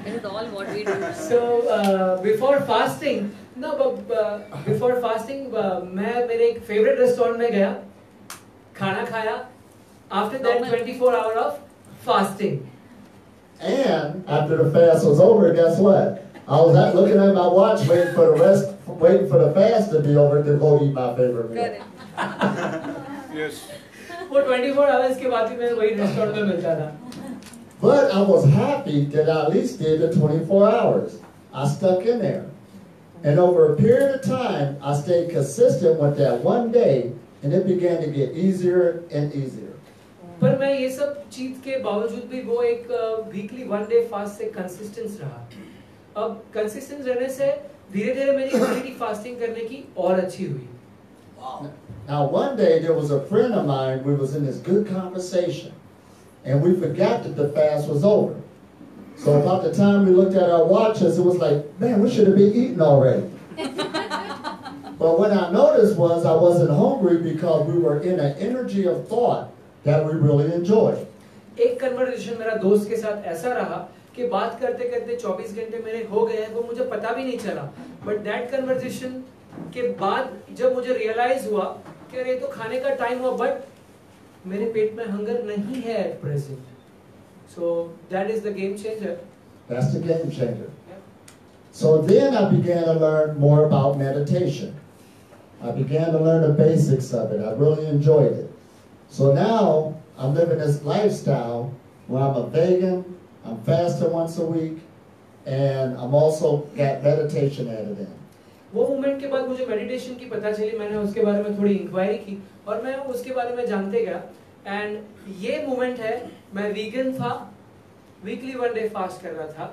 This is all what we do. So before fasting, No, but before fasting, मैं मेरे एक favorite restaurant में गया, खाना खाया. After that, 24 hours of fasting. And after the fast was over, guess what? I was out looking at my watch, waiting for the fast to be over to go eat my favorite meal. Yes. वो 24 hours के बाद भी मैं वही restaurant में मिलता था. But I was happy that I at least did the 24 hours. I stuck in there. And over a period of time, I stayed consistent with that one day, and it began to get easier and easier. पर मैं ये सब चीज के बावजूद भी वो एक वीकली 1 day फास्ट से कंसिस्टेंस रहा. अब कंसिस्टेंस रहने से धीरे-धीरे मेरी एबिलिटी फास्टिंग करने की और अच्छी हुई. Now one day there was a friend of mine, we was in this good conversation, and we forgot that the fast was over. So about the time we looked at our watches, it was like, man, we should have been eating already. But what I noticed was I wasn't hungry because we were in an energy of thought that we really enjoyed. एक conversation मेरा दोस्त के साथ ऐसा रहा कि बात करते करते 24 घंटे मेरे हो गए हैं, वो मुझे पता भी नहीं चला. बट दैट कन्वर्सेशन के बाद जब मुझे रियलाइज हुआ कि अरे तो खाने का टाइम हुआ, बट मेरे पेट में हंगर नहीं है at present. So that is the game changer. That's the game changer. So then I began to learn more about meditation. I began to learn the basics of it. I really enjoyed it. So now I'm living this lifestyle where I'm a vegan, I'm fasting once a week, and I'm also got meditation added in. वो moment के बाद मुझे meditation की पता चली, मैंने उसके बारे में थोड़ी इंक्वायरी की और मैं उसके बारे में जानते गया. एंड ये मोमेंट है, मैं वीगन था, वीकली 1 day फास्ट कर रहा था,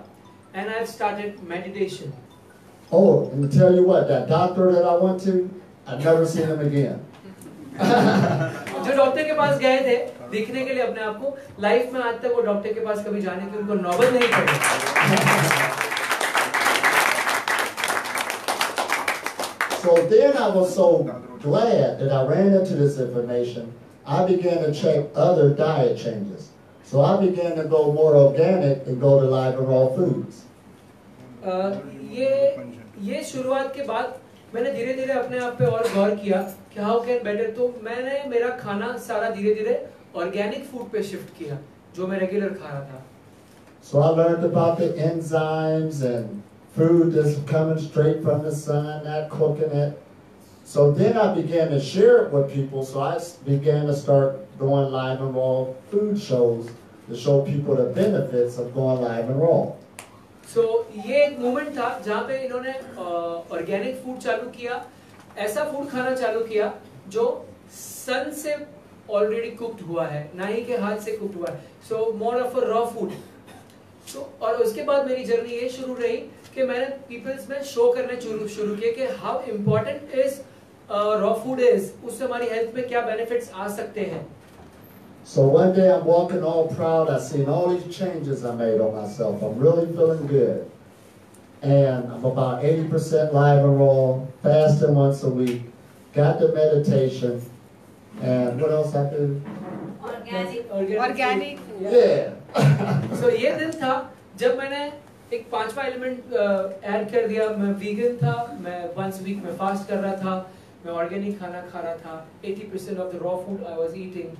and I've started meditation. Oh, and to tell you what, that doctor that I went to, I've never seen him again. जो डॉक्टर के पास गए थे दिखने के लिए अपने आप को, लाइफ में आज तक वो डॉक्टर के पास कभी जाने की उनको नौबत नहीं पड़ी. So then I was so glad that I ran into this information, I began to check other diet changes. So I began to go more organic and go to live and raw foods. ये शुरुआत के बाद मैंने धीरे-धीरे अपने आप पे और गौर किया कि हाउ कैन बेटर. तो मैंने मेरा खाना सारा धीरे-धीरे ऑर्गेनिक फूड पे शिफ्ट किया जो मैं रेगुलर खा रहा था. So I learned about the enzymes and food that's coming straight from the sun, not cooking it. So then I began to share it with people. So I began to start going live and raw food shows to show people the benefits of going live and raw. So ये एक moment था जहाँ पे इन्होंने organic food चालू किया, ऐसा food खाना चालू किया जो सन से ऑलरेडी कुक्ड हुआ है, ना ही के हाथ से कुक्ड हुआ है. So more of a raw food. तो और उसके बाद मेरी जर्नी ये शुरू रही कि मैंने पीपल्स में शो करने शुरू किए कि how important is raw food is, उससे हमारी हेल्थ में क्या बेनिफिट्स आ सकते हैं. So one day I'm walking all proud. I seen all these changes I made on myself. I'm really feeling good. And I'm about 80% live and raw, fasting once a week, got the meditation, and what else I do? Organic food. Yeah. So ये दिन था जब मैंने एक 5वां element add कर दिया. मैं वीगन था, मैं once a week में फास्ट कर रहा था, मैं ऑर्गेनिक खाना खा रहा था, 80% of the raw food I was eating,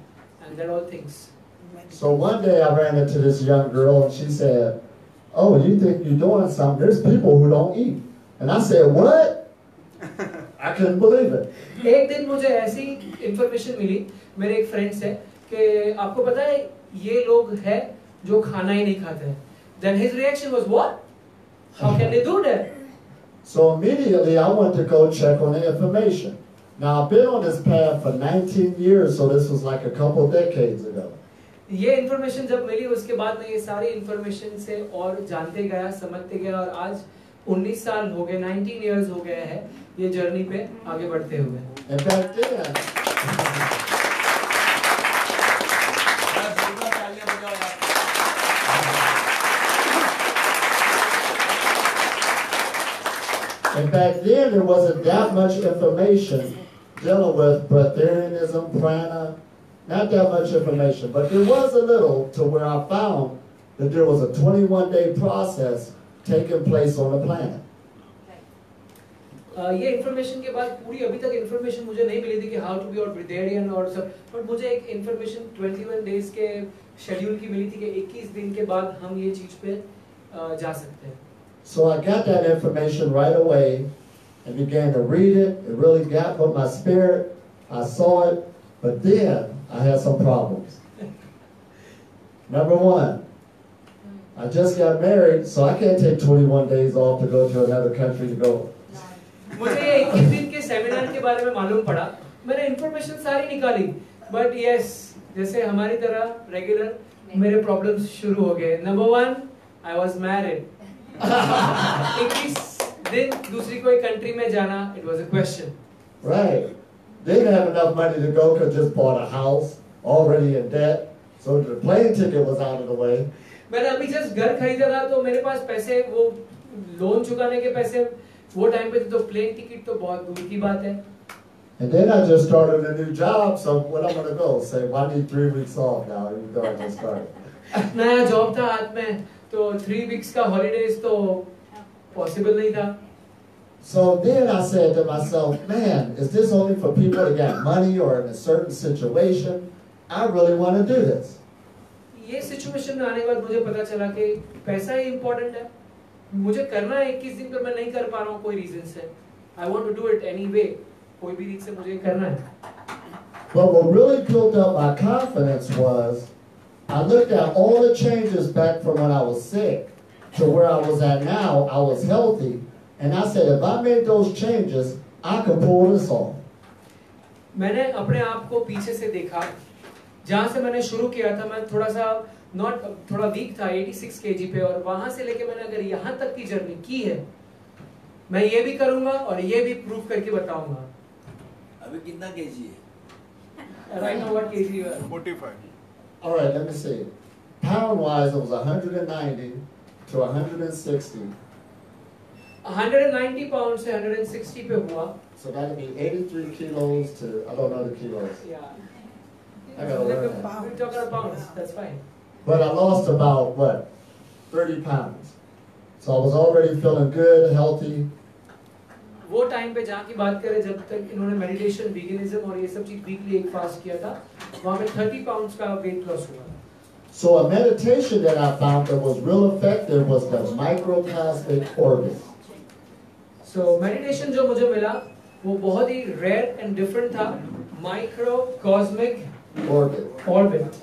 and they're all things. So one day I ran into this young girl and she said, "Oh, you think you're doing something? There's people who don't eat." And I said, "What?" I couldn't believe it. एक दिन मुझे ऐसी information मिली मेरे एक friend से कि आपको पता है ये लोग हैं जो खाना ही नहीं खाते हैं. Then his reaction was, what? How can they do that? So immediately I went to go check on the information. Now I've been on this path for 19 years, so this was like a couple decades ago. ये information जब मिली उसके बाद मैं ये सारी information से और जानते गया, समझते गया, और आज 19 साल हो गए, 19 years हो गए हैं ये जर्नी पे आगे बढ़ते हुए. And back then, there wasn't that much information dealing with Breatharianism, prana, not that much information, but there was a little to where I found that there was a 21-day process taking place on the planet. ये information के बाद पूरी अभी तक information मुझे नहीं मिली थी कि हाउ टू बी और ब्रिथेरियन और सब, बट मुझे एक इन्फॉर्मेशन 21 डेज के शेड्यूल की मिली थी कि 21 दिन के बाद हम ये चीज पे जा सकते हैं. So I got that information right away and began to read it. It really got with my spirit. I saw it, but then I had some problems. Number one, I just got married, so I can't take 21 days off to go to another country to go. मुझे 21 दिन के seminar के बारे में मालूम पड़ा. मैंने information सारी निकाली, बट यस, जैसे हमारी तरह रेगुलर मेरे प्रॉब्लम्स शुरू हो गए. Number 1, I was married. 21 दिन दूसरी कोई कंट्री में जाना, it was a question. Right. They didn't have enough money to go because just bought a house, already in debt. So the plane ticket was out of the way. मैंने अभी just घर खरीदा था, तो मेरे पास पैसे, वो लोन चुकाने के पैसे वो टाइम पे थे, तो प्लेन टिकट तो बहुत दूर की बात है. And then I just started a new job, so when I'm going to go? Say, well, I need 3 weeks off now, even though I just started. नया जॉब था हाथ में, तो 3 weeks का हॉलीडेज तो पॉसिबल नहीं था. So then I said to myself, man, is this only for people that got money or in a certain situation? I really want to do this. ये सिचुएशन में आने के बाद मुझे पता चला कि पैसा ही इम्पोर्टेंट है. मुझे करना है 21 दिन, पर मैं नहीं कर पा रहा हूँ कोई रीजन से. I want to do it anyway. कोई भी रीजन से मुझे करना है. But what really built up my confidence was I looked at all the changes back from when I was sick to where I was at now. I was healthy, and I said, if I made those changes, I could pull this off. मैंने अपने आप को पीछे से देखा. जहाँ से मैंने शुरू किया था, मैं थोड़ा वीक था, 86 kg पे, और वहां से लेके मैंने अगर यहाँ तक की जर्नी की है, मैं ये भी करूंगा और ये भी प्रूव करके बताऊंगा. अभी कितना केजी है? Right now what kg you are? 45. All right, let me see. Pound-wise, it was 190 to 160. 190 pounds से 160 पे हुआ. So that would be 83 kilos to, I don't know the kilos. Yeah. I gotta learn that. We're talking about pounds. That's fine. But I lost about, what, 30 pounds. So I was already feeling good, healthy. वो time पे जहाँ की बात करें, जब तक इन्होंने meditation, veganism और ये सब चीज वीकली एक फास्ट किया था, वहाँ पे 30 pounds का वेट लॉस हुआ. So a meditation that I found that was real effective was the microcosmic orbit. So meditation जो मुझे मिला, वो बहुत ही rare and different था. Microcosmic orbit.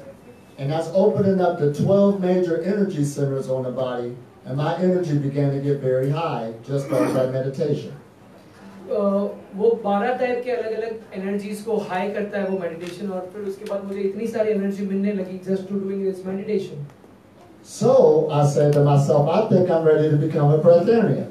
And that's opening up the 12 major energy centers on the body, and my energy began to get very high just by that meditation. वो 12 type के अलग-अलग energies को हाई करता है वो meditation, और फिर उसके बाद मुझे इतनी सारी एनर्जी मिलने लगी just to doing this meditation. So I said to myself, I think I'm ready to become a Breatharian.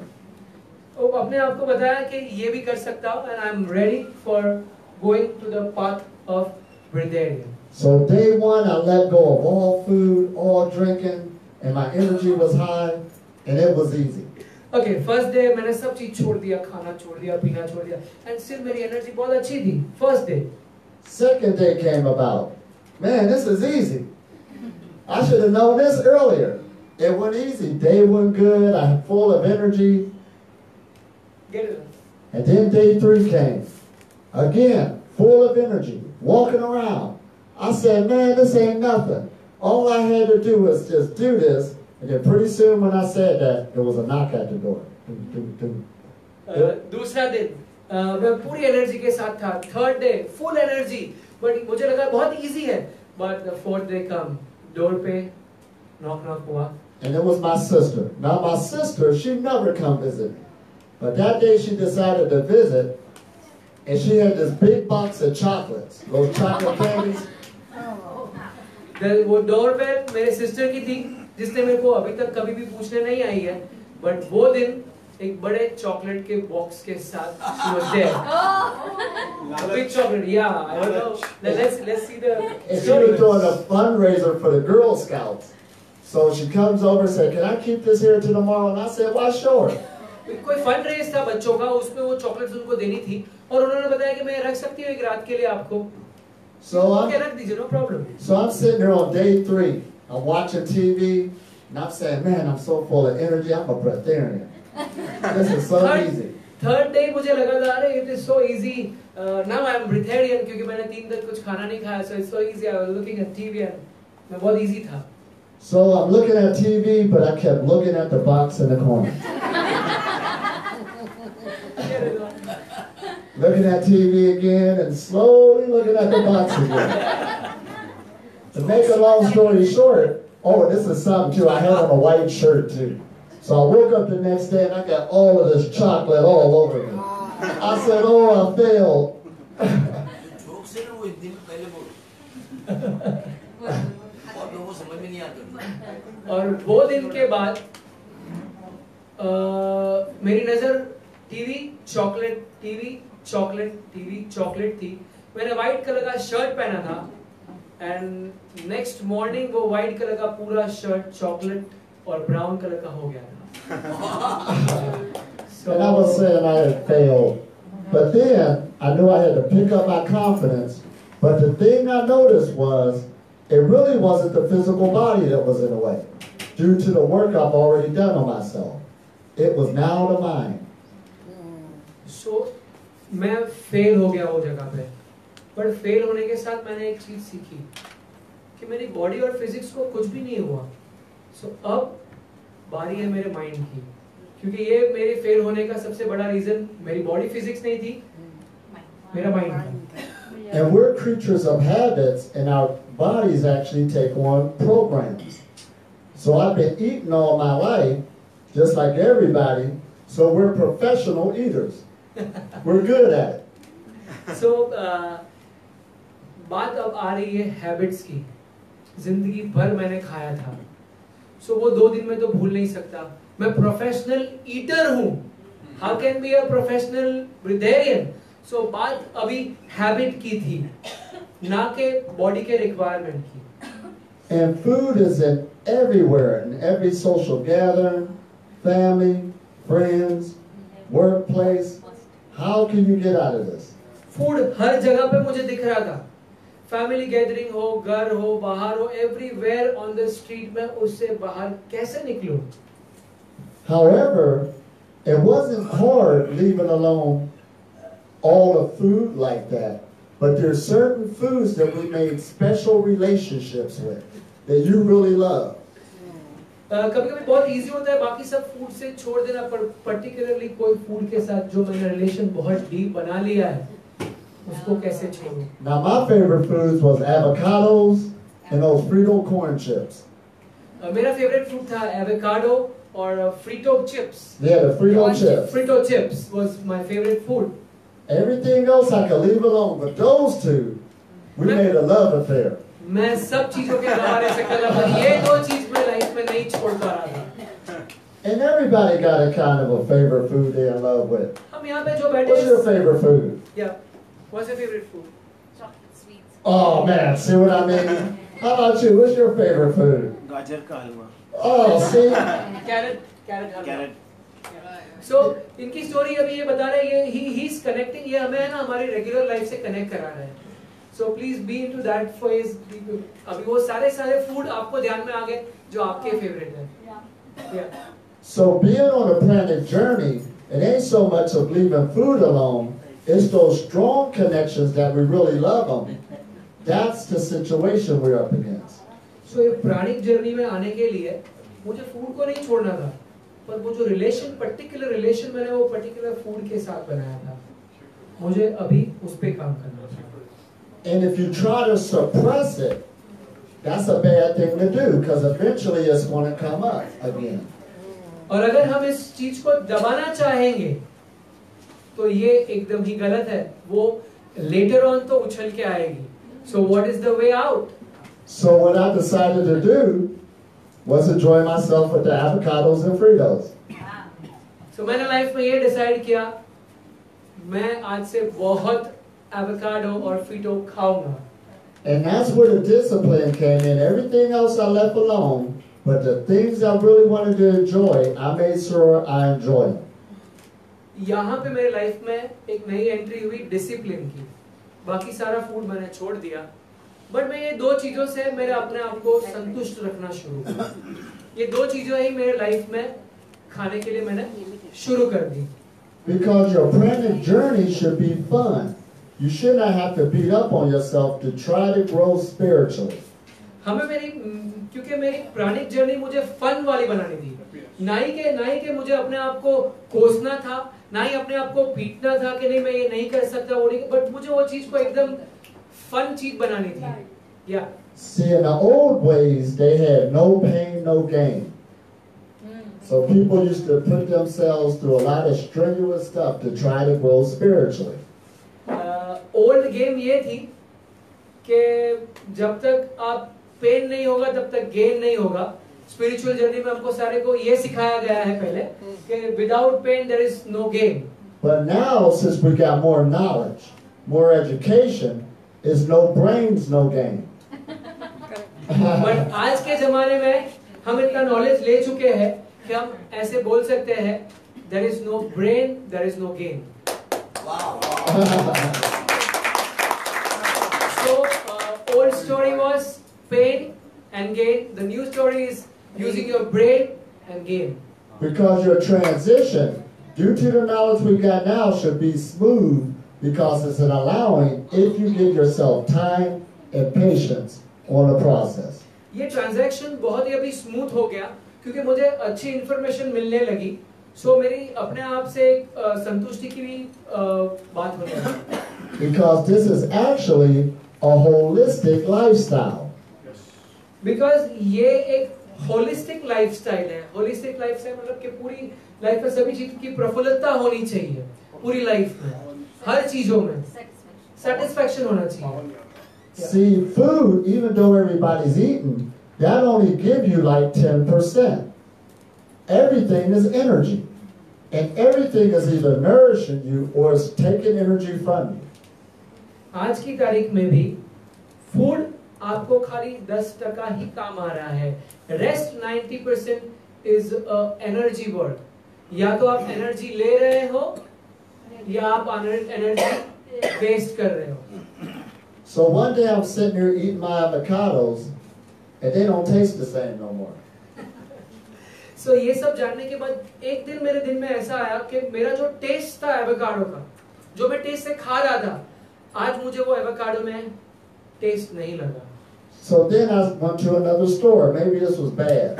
तो अपने आप को बताया कि ये भी कर सकता हूँ, and I'm ready for going to the path of Breatharian. So day one, I let go of all food, all drinking, and my energy was high, and it was easy. Okay, first day मैंने सब चीज छोड़ दिया, खाना छोड़ दिया, पीना छोड़ दिया, and still मेरी एनर्जी बहुत अच्छी थी. First day. Second day came about. Man, this is easy. I should have known this earlier. It went easy. Day went good. I'm full of energy. Get it. And then day 3 came. Again, full of energy, walking around. I said, man, this ain't nothing. All I had to do was just do this. And then pretty soon when I said that, there was a knock at the door. दूसरा दिन मैं पूरी energy के साथ था. Third day, full energy. But मुझे लगा बहुत easy है. But the fourth day come, door पे knock हुआ. And it was my sister. Now my sister, she never come visit me. But that day she decided to visit, and she had this big box of chocolates, those chocolate candies. वो doorbell मेरे sister की थी, जिसने मेरे को अभी तक कभी भी पूछने नहीं आई है, बट वो दिन एक बड़े चॉकलेट के बॉक्स के साथ she was there. A big chocolate, yeah. I don't know. Let's see the And she was doing a fundraiser for the Girl Scouts. So she comes over and said, can I keep this here till tomorrow? And I said, why, sure. कोई fund raise था बच्चों का, उसमें वो chocolates उनको देनी थी, और उन्होंने बताया कि मैं रख सकती हूँ एक रात के लिए आपको. So रख दीजिए, no problem. So I'm sitting there on day 3. I'm watching TV, and I'm saying, man, I'm so full of energy. I'm a Breatharian. This is so easy. Third day मुझे लगा था अरे it is so easy, now I am breatharian, क्योंकि मैंने 3 दिन कुछ खाना नहीं खाया, so it's so easy, I was looking at TV and मैं बहुत इजी था. So I'm looking at TV, but I kept looking at the box in the corner. Looking at TV again and slowly looking at the box again. To make a long story short, oh, this is something too. I had on a white shirt too. So I woke up the next day and I got all of this chocolate all over me. I said, oh, I failed. और वो दिन के बाद मेरी नजर TV chocolate थी. मैंने white colour का शर्ट पहना था एंड नेक्स्ट मॉर्निंग वो व्हाइट कलर का पूरा शर्ट चॉकलेट और ब्राउन कलर का हो गया था. And I was saying I had failed, but then I knew I had to pick up my confidence. But the thing I noticed was it really wasn't the physical body that was in the way, due to the work I've already done on myself. It was now the mind. So मैं fail हो गया वो जगह पे, पर fail होने के साथ मैंने एक चीज सीखी कि मेरी बॉडी और फिजिक्स को कुछ भी नहीं हुआ. सो अब बारी है मेरे माइंड की, क्योंकि ये मेरे फेल होने का सबसे बड़ा रीजन मेरी बॉडी फिजिक्स नहीं थी, मेरा माइंड था. And we're creatures of habits, and our bodies actually take on programs. So I've been eating all my life, just like everybody, so we're professional eaters. We're good at it. So, बात अब आ रही है habits की. जिंदगी भर मैंने खाया था, सो वो 2 दिन में तो भूल नहीं सकता. मैं प्रोफेशनल ईटर हूँ. How can be a professional breatharian? So बात अभी हैबिट की थी, ना के बॉडी के रिक्वायरमेंट की. And food is in everywhere, in every social gathering, family, friends, workplace. How can you get out of this? Food हर जगह पे मुझे दिख रहा था. फैमिली गैदरिंग हो, घर हो, बाहर हो, एवरीवेयर ऑन द स्ट्रीट में उससे बाहर कैसे निकलूं? However, it wasn't hard leaving alone all the food like that, but there's certain foods that we made special relationships with that you really love. कभी-कभी बहुत इजी होता है बाकी सब फूड से छोड़ देना, पर पर्टिकुलरली कोई फूड के साथ जो मैंने रिलेशन बहुत डीप बना लिया है उसको कैसे छोड़ूं? Now my favorite foods was avocados and those Frito corn chips. मेरा फेवरेट फूड था एवोकाडो और Frito chips. Yeah, the Frito chips. Frito chips was my favorite food. Everything else I could leave alone, but those two, we made a love affair. मैं सब चीजों के अलावा रह सकता था, पर ये 2 चीज मैं लाइफ में नहीं छोड़ पा रहा था. And everybody got a kind of a favorite food they're in love with. हम यहाँ पे जो बैठे What's your favorite food? Yeah. What's your favorite food? Chocolate sweets. Oh man, see what I mean? How about you? What's your favorite food? गाजर का हलवा. Oh, see? Carrot हलवा. Carat. So इनकी story अभी ये बता रहे हैं, he is connecting, ये हमें है ना हमारी रेगुलर लाइफ से कनेक्ट करा रहा है. So please be into that phase. अभी वो सारे फूड आपको ध्यान में आ गए जो आपके फेवरेट है. Yeah. So being on a planet journey, it ain't so much of leaving food alone, it's those strong connections that we really love them. That's the situation we're up against. So ये प्राणिक journey में आने के लिए मुझे food को नहीं छोड़ना था, पर वो जो रिलेशन, पर्टिकुलर रिलेशन मैंने वो पर्टिकुलर फूड के साथ बनाया था, मुझे अभी उस पे काम करना था. And if you try to suppress it, that's a bad thing to do, because eventually it's going to come up again. और अगर हम इस चीज को दबाना चाहेंगे तो ये एकदम ही गलत है. वो later on तो उछल के आएगी. So what is the way out? So what I decided to do was enjoy myself with the avocados and Fritos. So मैंने लाइफ में ये डिसाइड किया, मैं आज से बहुत एवोकाडो और फ्रीटो खाऊंगा. And that's where the discipline came in. Everything else I left alone, but the things I really wanted to enjoy, I made sure I enjoyed them. यहाँ पे मेरे लाइफ में एक नई एंट्री हुई डिसिप्लिन की. बाकी सारा फूड मैंने छोड़ दिया, बट मैं ये 2 चीजों से मेरे अपने आप को संतुष्ट रखना शुरू किया. ये 2 चीजें ही मेरे लाइफ में खाने के लिए मैंने शुरू कर दी. Because your pranic journey should be fun. You should not have to beat up on yourself to try to grow spiritually. क्योंकि मेरी प्राणिक जर्नी मुझे फन वाली बनानी थी, ना ही के मुझे अपने आप को कोसना था, ना ही अपने आप को पीटना था कि नहीं मैं ये नहीं कर सकता, वो नहीं, बट मुझे वो चीज को एकदम फन चीज बनानी थी. Yeah. See, in the old ways, they had no pain, no gain. So people used to put themselves through a lot of strenuous stuff to try to grow spiritually. Old game ये थी कि जब तक आप pen नहीं होगा तब तक गेन नहीं होगा. स्पिरिचुअल जर्नी में हमको सारे को ये सिखाया गया है पहले कि without pain there is no gain. But now, since we got more knowledge, more education, is no brains, no gain. But आज के जमाने में हम इतना नॉलेज ले चुके हैं कि हम ऐसे बोल सकते हैं there is no brain there is no gain. So old story was pain and gain. The new story is using your brain and gain. Because your transition, due to the knowledge we got now, should be smooth because it's an allowing if you give yourself time and patience on the process. ये transaction बहुत ही अभी smooth हो गया क्योंकि मुझे अच्छी information मिलने लगी. सो मेरी अपने आप से संतुष्टि की भी बात होने लगी. Because this is actually a holistic lifestyle. Because ये एक होलिस्टिक लाइफस्टाइल है. होलिस्टिक लाइफस्टाइल मतलब कि पूरी लाइफ में सभी चीज की प्रफुल्लता होनी चाहिए. पूरी लाइफ में हर चीजों में सेटिस्फैक्शन होना चाहिए. See, food, even though everybody's eating, that only give you like 10%. Everything is energy. And everything is either nourishing you or is taking energy from you. आज की तारीख में भी फूड आपको खाली 10% ही काम आ रहा है. Rest 90% is energy work. या तो आप एनर्जी ले रहे हो या आप एनर्जी वेस्ट कर रहे हो. So one day I'm sitting here eating my avocados and they don't taste the same no more. So ये सब जानने के बाद एक दिन मेरे दिन में ऐसा आया कि मेरा जो टेस्ट था एवोकाडो का, जो मैं टेस्ट से खा रहा था, आज मुझे वो एवोकाडो में टेस्ट नहीं लगा. So then I went to another store. Maybe this was bad.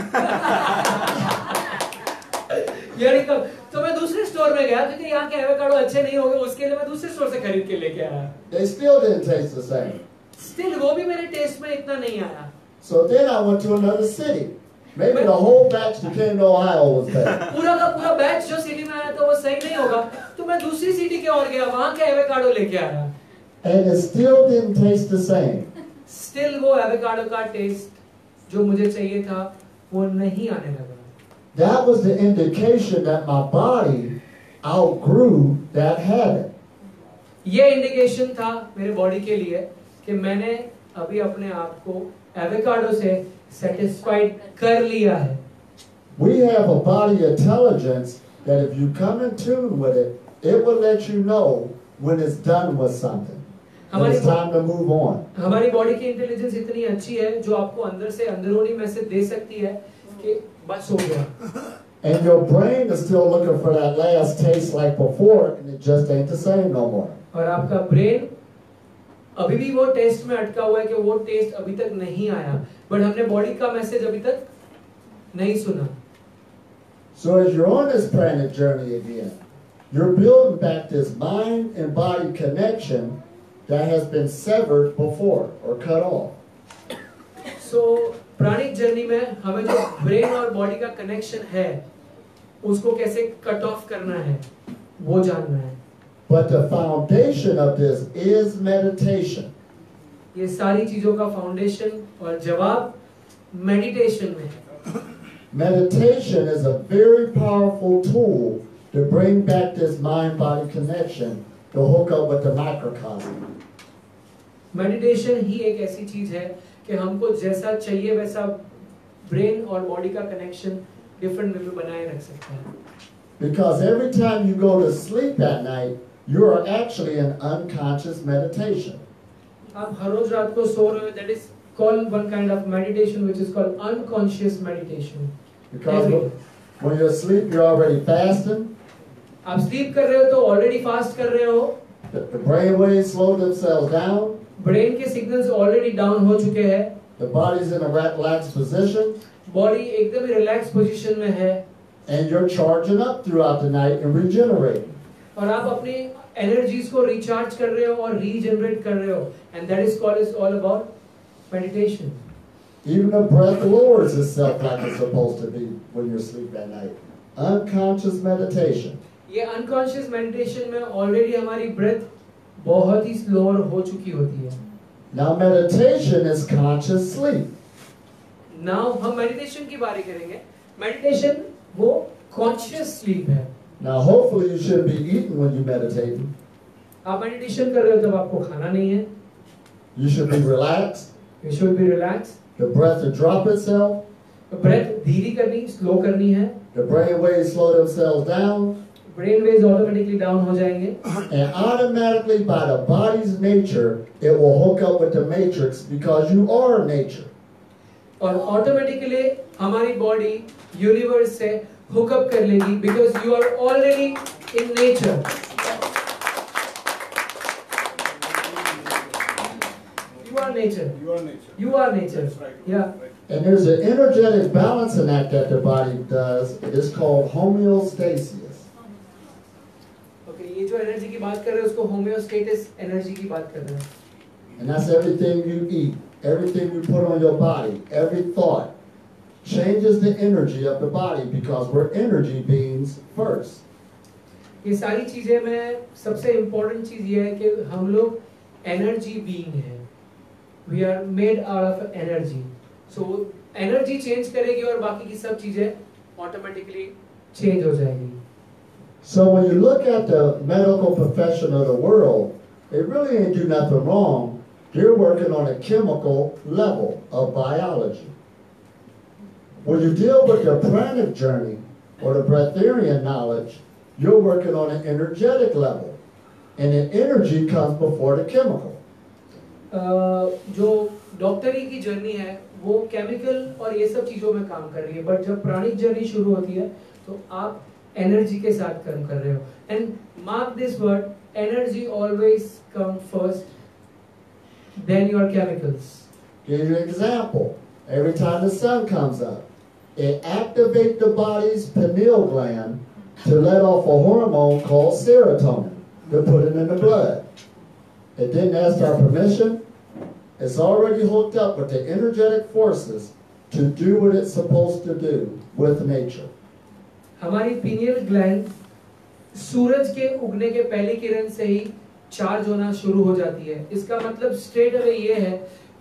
यानी कब तो मैं दूसरे स्टोर में गया क्योंकि यहाँ के एवोकाडो अच्छे नहीं होंगे, उसके लिए मैं दूसरे स्टोर से खरीद के लेके आया. They still didn't taste the same. Still वो भी मेरे टेस्ट में इतना नहीं आया. So then I went to another city. Maybe the whole batch that came to Ohio was bad. पूरा का पूरा बैच जो सिटी में आया था वो सही नहीं होगा, तो मैं दूसरी सिटी के और गया, वहाँ के एवोकाडो लेके आया. And it still didn't taste the same. Still वो एवोकाडो का टेस्ट जो मुझे चाहिए था वो नहीं आने लगा. That was the indication that my body outgrew that habit. ये इंडिकेशन था मेरे बॉडी के लिए कि मैंने अभी अपने आप को एवोकाडो से satisfied कर लिया है. We have a body intelligence that if you come in tune with it, it will let you know when it's done with something. And it's time to move on. हमारी body की intelligence इतनी अच्छी है जो आपको अंदर से अंदरूनी मैसेज दे सकती है कि बस हो गया. And your brain is still looking for that last taste like before, and it just ain't the same no more. और आपका ब्रेन अभी भी वो टेस्ट में अटका हुआ है कि वो टेस्ट अभी तक नहीं आया, बट हमने बॉडी का मैसेज अभी तक नहीं सुना. So as you're on this pranic journey again, you're building back this mind and body connection that has been severed before or cut off. So pranic journey में हमें जो ब्रेन और बॉडी का कनेक्शन है उसको कैसे कट ऑफ करना है वो जानना है. But the foundation of this is meditation. ये सारी चीजों का फाउंडेशन और जवाब मेडिटेशन में है. Meditation is a very powerful tool to bring back this mind-body connection to hook up with the microcosm. Meditation ही एक ऐसी चीज है कि हमको जैसा चाहिए वैसा ब्रेन और बॉडी का कनेक्शन डिफरेंट वे में बनाए रख सकता है. Because every time you go to sleep at night, you are actually in unconscious meditation. आप हर रोज रात को सो रहे हो, that is called one kind of meditation which is called unconscious meditation. Because when you're asleep, you're already fasting. आप sleep कर रहे हो तो ऑलरेडी फास्ट कर रहे हो. The brain waves slow themselves down. Brain के सिग्नल्स ऑलरेडी डाउन हो चुके हैं. The body's in a relaxed position. Body एकदम ही रिलैक्स पोजीशन में है. And you're charging up throughout the night and regenerating. और आप अपनी एनर्जीज को रिचार्ज कर रहे हो और रीजनरेट कर रहे हो. And that is called is all about meditation. Even the breath lowers itself like it's supposed to be when you're asleep at night. Unconscious meditation. ये अनकॉन्शियस मेडिटेशन में ऑलरेडी हमारी ब्रेथ बहुत ही स्लोअर हो चुकी होती है. Now meditation is conscious sleep. Now हम meditation की बात करेंगे. मेडिटेशन वो कॉन्शियस स्लीप है. Now hopefully you should be eating when you meditate. आप मेडिटेशन कर रहे हो तब आपको खाना नहीं है. You should be relaxed. You should be relaxed. The breath to drop itself. Breath धीरे करनी, स्लो करनी है. The brain waves slow themselves down. Brain waves automatically down हो जाएंगे. And automatically by the body's nature, it will hook up with the matrix because you are nature. और automatically हमारी body universe से hook up कर लेगी because you are already in nature. You are nature. You are nature. You are nature. That's right. Yeah. And there's an energetic balancing act that the body does. It is called homeostasis. Okay, ये जो energy की बात कर रहे हैं उसको होमियोस्टेटिस energy की बात कर रहे हैं. And that's everything you eat, everything you put on your body, every thought changes the energy of the body because we're energy beings first. ये सारी चीजें में सबसे इम्पोर्टेंट चीज ये है कि हम लोग एनर्जी बीइंग हैं. We are made out of energy. So energy change करेगी और बाकी की सब चीजें ऑटोमेटिकली चेंज हो जाएगी. So when you look at the medical profession of the world, they really ain't do nothing wrong. They're working on a chemical level of biology. When you deal with the pranic journey or the breatharian knowledge, you're working on an energetic level. And the energy comes before the chemical. जो डॉक्टरी की journey है वो chemical और ये सब चीजों में काम कर रही है. बट जब प्राणिक जर्नी शुरू होती है तो आप एनर्जी के साथ काम कर रहे हो. And mark this word, energy always come first than your chemicals. Give you an example. Every time the sun comes up, it activates the body's pineal gland to let off a hormone called serotonin to put it in the blood. It didn't ask our permission. It's already hooked up with the energetic forces to do what it's supposed to do with nature. हमारी pineal gland सूरज के उगने के पहली किरण से ही charge होना शुरू हो जाती है. इसका मतलब स्ट्रेट अवे ये है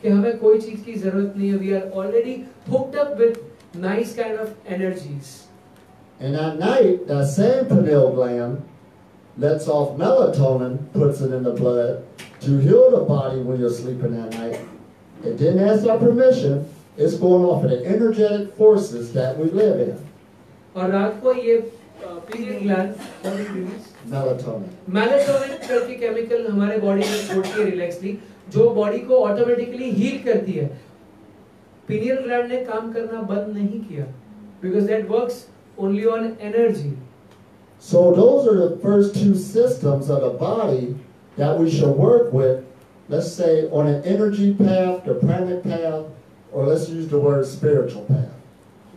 कि हमें कोई चीज की जरूरत नहीं है. We are already hooked up with nice kind of energies. And at night, that same pineal gland lets off melatonin, puts it in the blood to heal the body when you're sleeping at night. It didn't ask our permission. It's going off of the energetic forces that we live in. और रात को ये pineal gland melatonin करके chemical हमारे body में छोड़ती है relaxly, जो बॉडी को ऑटोमेटिकली हील करती है. पिनियल ग्लैंड ने काम करना बंद नहीं किया because that works only on energy. So those are the first two systems of the body that we should work with, let's say on an energy path, the pranic path, or let's use the word spiritual path.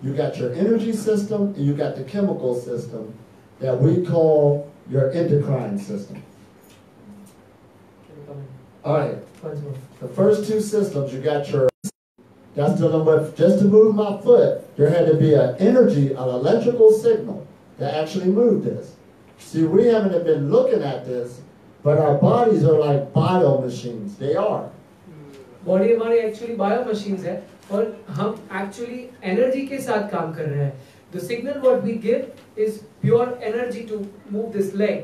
You got your energy system and you got the chemical system that we call your endocrine system. All right. The first two systems, you got your, that's dealing with, just to move my foot, there had to be an energy, an electrical signal that actually moved this. See, we haven't been looking at this, but our bodies are like bio machines. They are. Body हमारी actually bio machines है और हम actually energy के साथ काम कर रहे हैं. The signal what we give is pure energy to move this leg.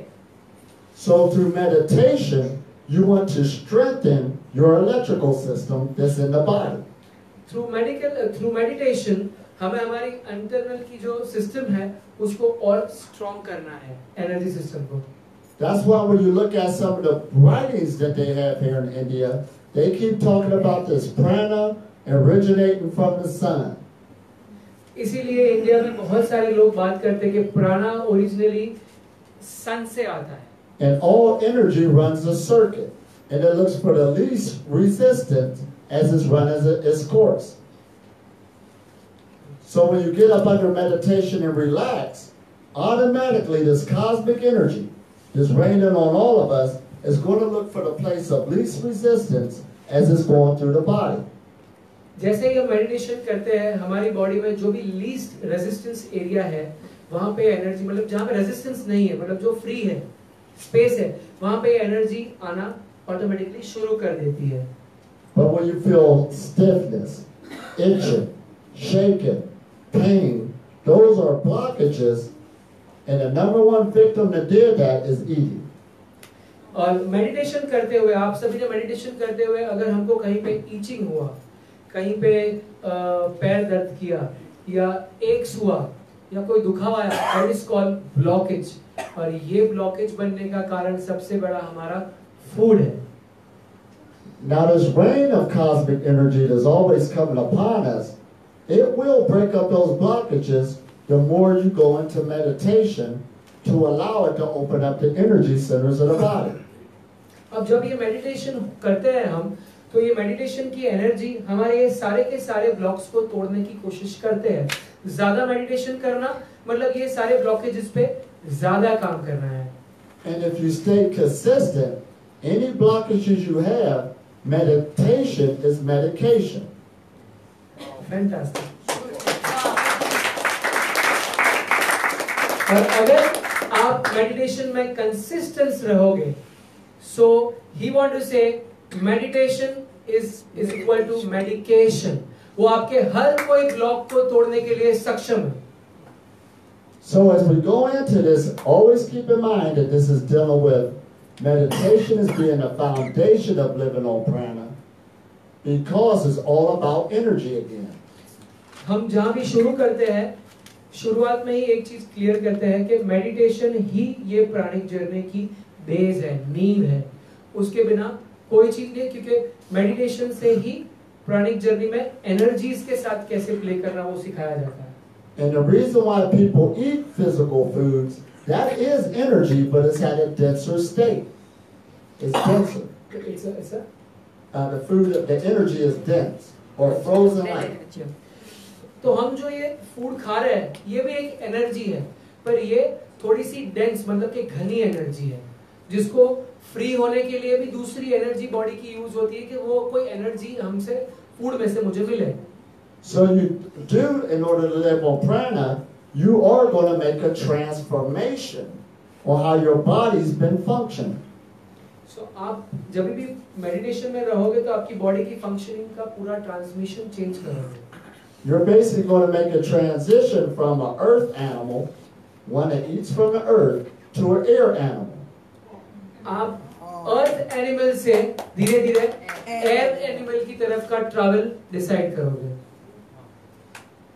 So through meditation, you want to strengthen your electrical system that's in the body. Through meditation हमें हमारी इंटरनल की जो सिस्टम है उसको और स्ट्रॉन्ग करना है, energy system को. That's why when you look at some of the writings that they have here in India, they keep talking about this prana originating from the sun. इसीलिए India में बहुत सारे लोग बात करते हैं कि प्राणा ओरिजिनली सन से आता है. And all energy runs a circuit, and it looks for the least resistance as it's run its course. So when you get up under meditation and relax, automatically this cosmic energy that's raining on all of us is going to look for the place of least resistance as it's going through the body. जैसे ही हम meditation करते हैं, हमारी body में जो भी least resistance area है, वहाँ पे एनर्जी, मतलब जहाँ पे रेजिस्टेंस नहीं है, मतलब जो फ्री है, स्पेस है, वहाँ पे एनर्जी आना ऑटोमेटिकली शुरू कर देती है. But when you feel stiffness, itching, shaking, pain, those are blockages, and the number one victim that did that is eating. और मेडिटेशन करते हुए, आप सभी ने मेडिटेशन करते हुए अगर हमको कहीं पे ईचिंग हुआ, कहीं पे पैर दर्द किया या एक हुआ या कोई दुखावा आया, that is called blockage. और ये ब्लॉकेज बनने का कारण सबसे बड़ा हमारा फूड है. Now this rain of cosmic energy that's always coming upon us, it will break up those blockages the more you go into meditation to allow it to open up the energy centers of the body. अब जब ये meditation करते हैं हम, तो ये meditation की energy हमारे ये सारे के सारे ब्लॉक्स को तोड़ने की कोशिश करते हैं. ज्यादा मेडिटेशन करना मतलब ये सारे ब्लॉकेजेस पे ज्यादा काम करना है. And if you stay consistent, any blockages you have, meditation is medication. Fantastic. और अगर आप मेडिटेशन में कंसिस्टेंस रहोगे, so he want to say meditation is equal to medication. वो आपके हर कोई ब्लॉक को तोड़ने के लिए सक्षम है. So as we go into this, always keep in mind that this is dealing with meditation as being the foundation of living on prana, because it's all about energy again. हम जहाँ भी शुरू करते हैं, शुरुआत में ही एक चीज क्लियर करते हैं कि मेडिटेशन ही ये प्राणिक जर्नी की बेस है, नींव है. उसके बिना कोई चीज नहीं, क्योंकि मेडिटेशन से ही प्राणिक जर्नी में एनर्जीज के साथ कैसे प्ले करना वो सिखाया जाता है. And the reason why people eat physical foods, that is energy, but it's at a denser state. It's denser. The food, the energy is dense or frozen like. तो हम जो ये फूड खा रहे हैं, ये भी एक एनर्जी है, पर ये थोड़ी सी डेंस, मतलब कि घनी एनर्जी है, जिसको फ्री होने के लिए भी दूसरी एनर्जी बॉडी की यूज होती है कि वो कोई एनर्जी हमसे फूड में से मुझे मिले. So you do, in order to live on prana, you are going to make a transformation on how your body's been functioning. So आप जब भी मेडिटेशन में रहोगे तो आपकी बॉडी की फंक्शनिंग का पूरा ट्रांसमिशन चेंज करोगे. You're basically going to make a transition from an earth animal, one that eats from the earth, to an air animal. आप अर्थ एनिमल से धीरे धीरे एयर एनिमल की तरफ का ट्रैवल डिसाइड करोगे.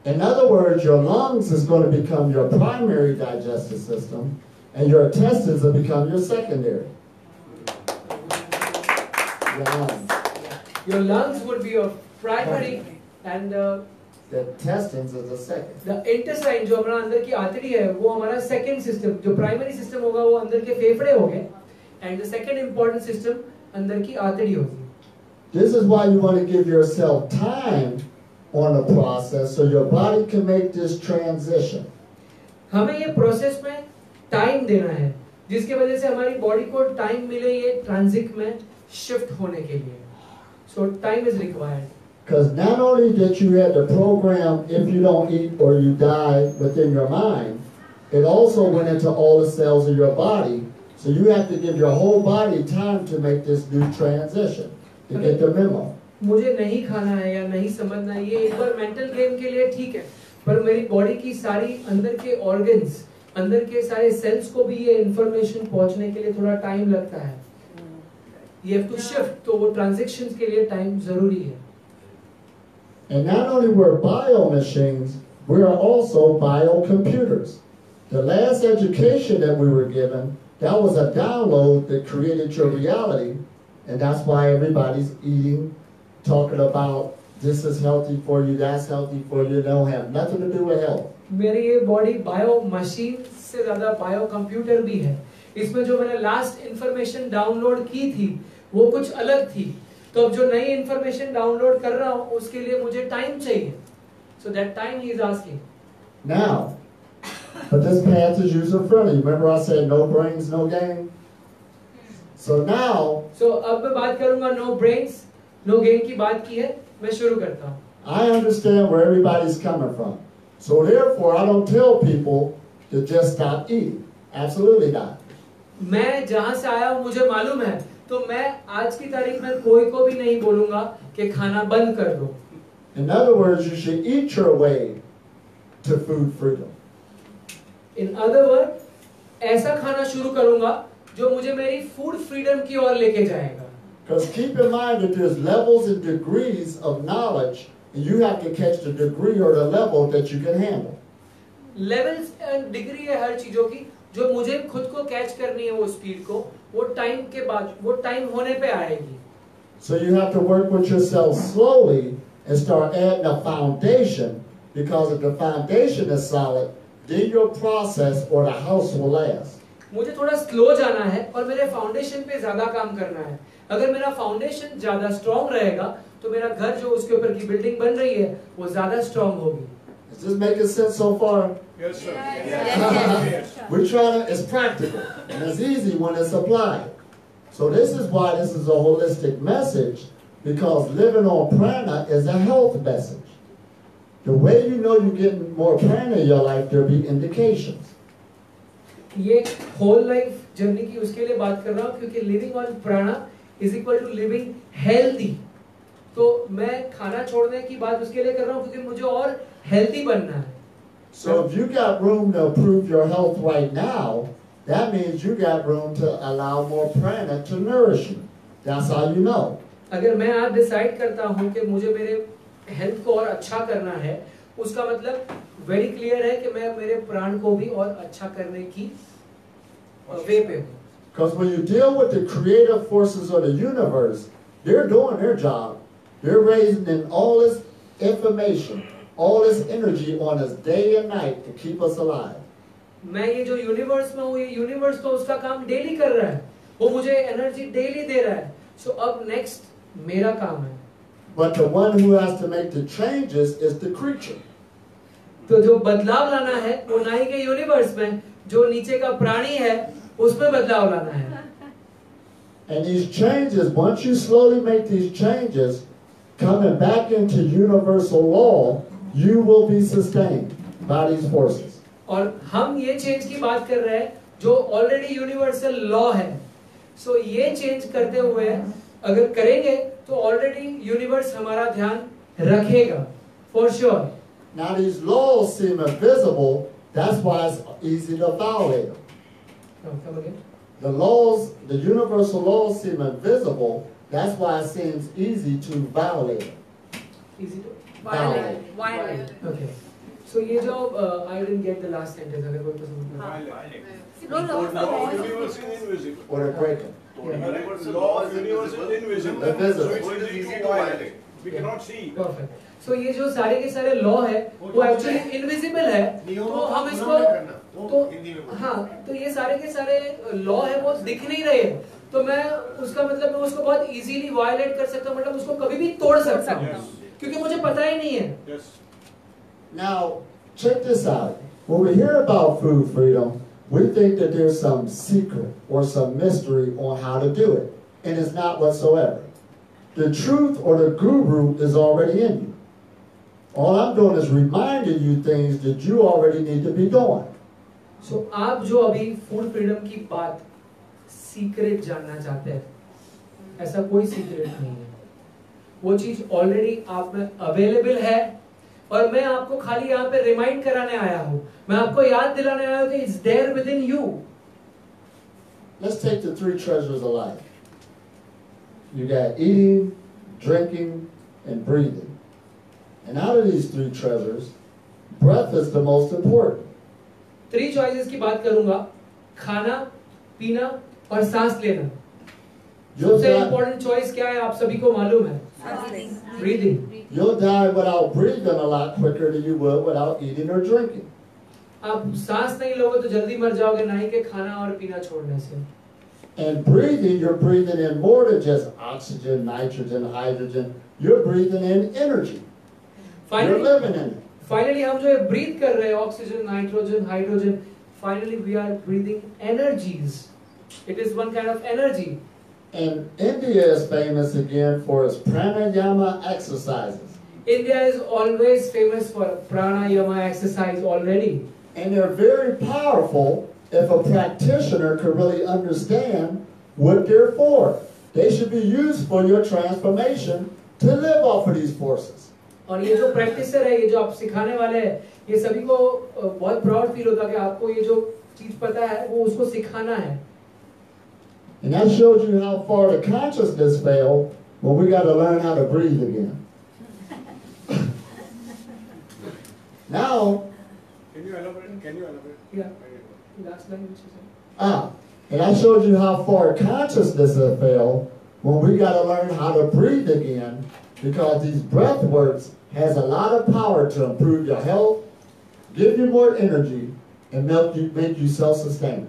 In other words, your lungs is going to become your primary digestive system, and your intestines will become your secondary. Your lungs would be your primary, and the intestines is the second. The intestine जो हमारा अंदर की आंतड़ी है, वो हमारा second system. जो primary system होगा वो अंदर के फेफड़े होंगे, and the second important system अंदर की आंतड़ी होगी. This is why you want to give yourself time on the process so your body can make this transition. हमें ये प्रोसेस में टाइम देना है, जिसके वजह से हमारी बॉडी को टाइम मिले ये ट्रांजिट में शिफ्ट होने के लिए. So time is required. Because not only that you had to program if you don't eat or you die within your mind, it also went into all the cells of your body. So you have to give your whole body time to make this new transition, to get the memo. मुझे नहीं खाना है या नहीं समझना है, ये एक बार मेंटल गेम के लिए ठीक है, पर मेरी बॉडी की सारी अंदर के ऑर्गन्स, अंदर के सारे सेल्स को भी ये इंफॉर्मेशन पहुंचने के लिए थोड़ा टाइम लगता है. You have to shift, तो वो ट्रांजैक्शंस के लिए टाइम जरूरी है. And not only we're bio-machines, we are also biocomputers. The last education that we were given, that was a download that created your reality, and that's why everybody's eating, talking about this is healthy for you, that's healthy for you. They don't have nothing to do with health. मेरी ये body bio machine से ज़्यादा bio computer भी है. इसमें जो मैंने last information download की थी वो कुछ अलग थी. तो अब जो नई इंफॉर्मेशन डाउनलोड कर रहा हूँ उसके लिए मुझे टाइम चाहिए. So that time he is asking. Now, but this path is user friendly. Remember I said no brains, no gain? So now, so अब मैं बात करूँगा no brains, no gain की बात की है. मैं शुरू करता हूँ. I understand where everybody's coming from. So therefore, I don't tell people to just stop eating. Absolutely not. मैं जहाँ से आया हूँ मुझे मालूम है, तो मैं आज की तारीख में कोई को भी नहीं बोलूँगा कि खाना बंद कर दो. In other words, you should eat your way to food freedom. In other words, ऐसा खाना शुरू करूँगा जो मुझे मेरी फूड फ्रीडम की ओर लेके जाएगा. Because keep in mind that there's levels and degrees of knowledge, and you have to catch the degree or the level that you can handle. Levels and degree है हर चीजों की, जो मुझे खुद को कैच करनी है वो स्पीड को, वो टाइम के बाद, वो टाइम होने पे आएगी. So you have to work with yourself slowly and start adding a foundation, because if the foundation is solid, then your process or the house will last. मुझे थोड़ा स्लो जाना है और मेरे फाउंडेशन पे ज्यादा काम करना है. अगर मेरा फाउंडेशन ज्यादा स्ट्रॉन्ग रहेगा तो मेरा घर जो उसके ऊपर की बिल्डिंग बन रही है वो ज्यादा स्ट्रॉन्ग होगी. Is this making sense so far? Yes, sir. Yes. We're trying to, it's practical and it's easy when it's applied. So this is why this is a holistic message, because living on prana is a health message. The way you know you're getting more prana in your life, there'll be indications. ये whole life journey की उसके लिए बात कर रहा हूँ क्योंकि living on prana is equal to living healthy. तो मैं खाना छोड़ने की बात उसके लिए कर रहा हूँ क्योंकि मुझे और हेल्दी बनना है. So if you got room to improve your health right now, that means you got room to allow more prana to nourish you. That's how you know. अगर मैं आज डिसाइड करता हूँ कि मुझे मेरे हेल्थ को और अच्छा करना है, उसका मतलब वेरी क्लियर है कि मैं मेरे प्राण को भी और अच्छा करने की वे पे हूँ. Because when you deal with the creative forces of the universe, they're doing their job. They're raising in all this information, all this energy on us day and night to keep us alive. मैं ये जो universe में हूँ, ये universe तो उसका काम daily कर रहा है, वो मुझे एनर्जी डेली दे रहा है. सो अब नेक्स्ट मेरा काम है. But the one who has to make the changes is the creature. तो जो बदलाव लाना है वो नाई के यूनिवर्स में, जो नीचे का प्राणी है उसमें बदलाव लाना है. And these changes, once you slowly make these changes, coming back into universal law, you will be sustained by these forces. और हम ये चेंज की बात कर रहे हैं जो ऑलरेडी यूनिवर्सल लॉ है. सो ये चेंज करते हुए अगर करेंगे तो ऑलरेडी यूनिवर्स हमारा ध्यान रखेगा for sure. Now these laws seem invisible, that's why it's easy to violate them. Come again. The laws, the universal laws seem invisible, that's why it seems easy to violate them. Easy to Violate. Violent. Okay. So ये जो I didn't get the last sentence, अगर कोई तो समझ में. No, no, Law of universe is invisible. Or to break them. Law of universe is invisible. Invisible. So it is easy to violate. We cannot see. Perfect. So ये जो सारे के सारे लॉ है वो एक्चुअली इनविजिबल है. तो हम इसको तो हाँ, तो ये सारे के सारे लॉ है वो दिख नहीं रहे, तो मैं उसका मतलब मैं उसको बहुत इजीली वायलेट कर सकता हूँ, मतलब उसको कभी भी तोड़ सकता हूँ क्योंकि मुझे पता ही नहीं है. Yes. Now, check this out. When we hear about food freedom, we think that there's some secret or some mystery on how to do it. And it's not whatsoever. The truth or the guru is already in you. All I'm doing is reminding you things that you already need to be doing. So आप जो अभी food freedom की बात secret जानना चाहते हैं, ऐसा कोई सीक्रेट नहीं है. वो चीज ऑलरेडी आप में अवेलेबल है और मैं आपको खाली यहाँ पे रिमाइंड कराने आया हूँ. मैं आपको याद दिलाने आया हूँ कि it's there within you. Let's take the 3 treasures of life. You got eating, drinking, and breathing. And out of these 3 treasures, breath is the most important. 3 choices की बात करूंगा, खाना, पीना और सांस लेना. सबसे इम्पोर्टेंट चॉइस क्या है आप सभी को मालूम है? Breathing. you'll die without breathing a lot quicker than you would without eating or drinking. आप सांस नहीं लोगे तो जल्दी मर जाओगे नहीं के खाना और पीना छोड़ने से. And breathing, you're breathing in more than just oxygen, nitrogen, hydrogen. You're breathing in energy. You're living in it. Finally, हम जो breathe कर रहे हैं oxygen, nitrogen, hydrogen. Finally, we are breathing energies. It is one kind of energy. And India is famous again for its pranayama exercises. India is always famous for pranayama exercise already. And they're very powerful if a practitioner could really understand what they're for. They should be used for your transformation to live off of these forces. और ये जो practitioner है, ये जो आप सिखाने वाले हैं, ये सभी को बहुत proud feel होता है कि आपको ये जो चीज पता है, वो उसको सिखाना है. And that shows you how far the consciousness fell when we got to learn how to breathe again. Now, Can you elaborate? Yeah. Last line which you said. And I showed you how far consciousness has failed when we got to learn how to breathe again, because these breath works has a lot of power to improve your health, give you more energy, and make you self-sustaining.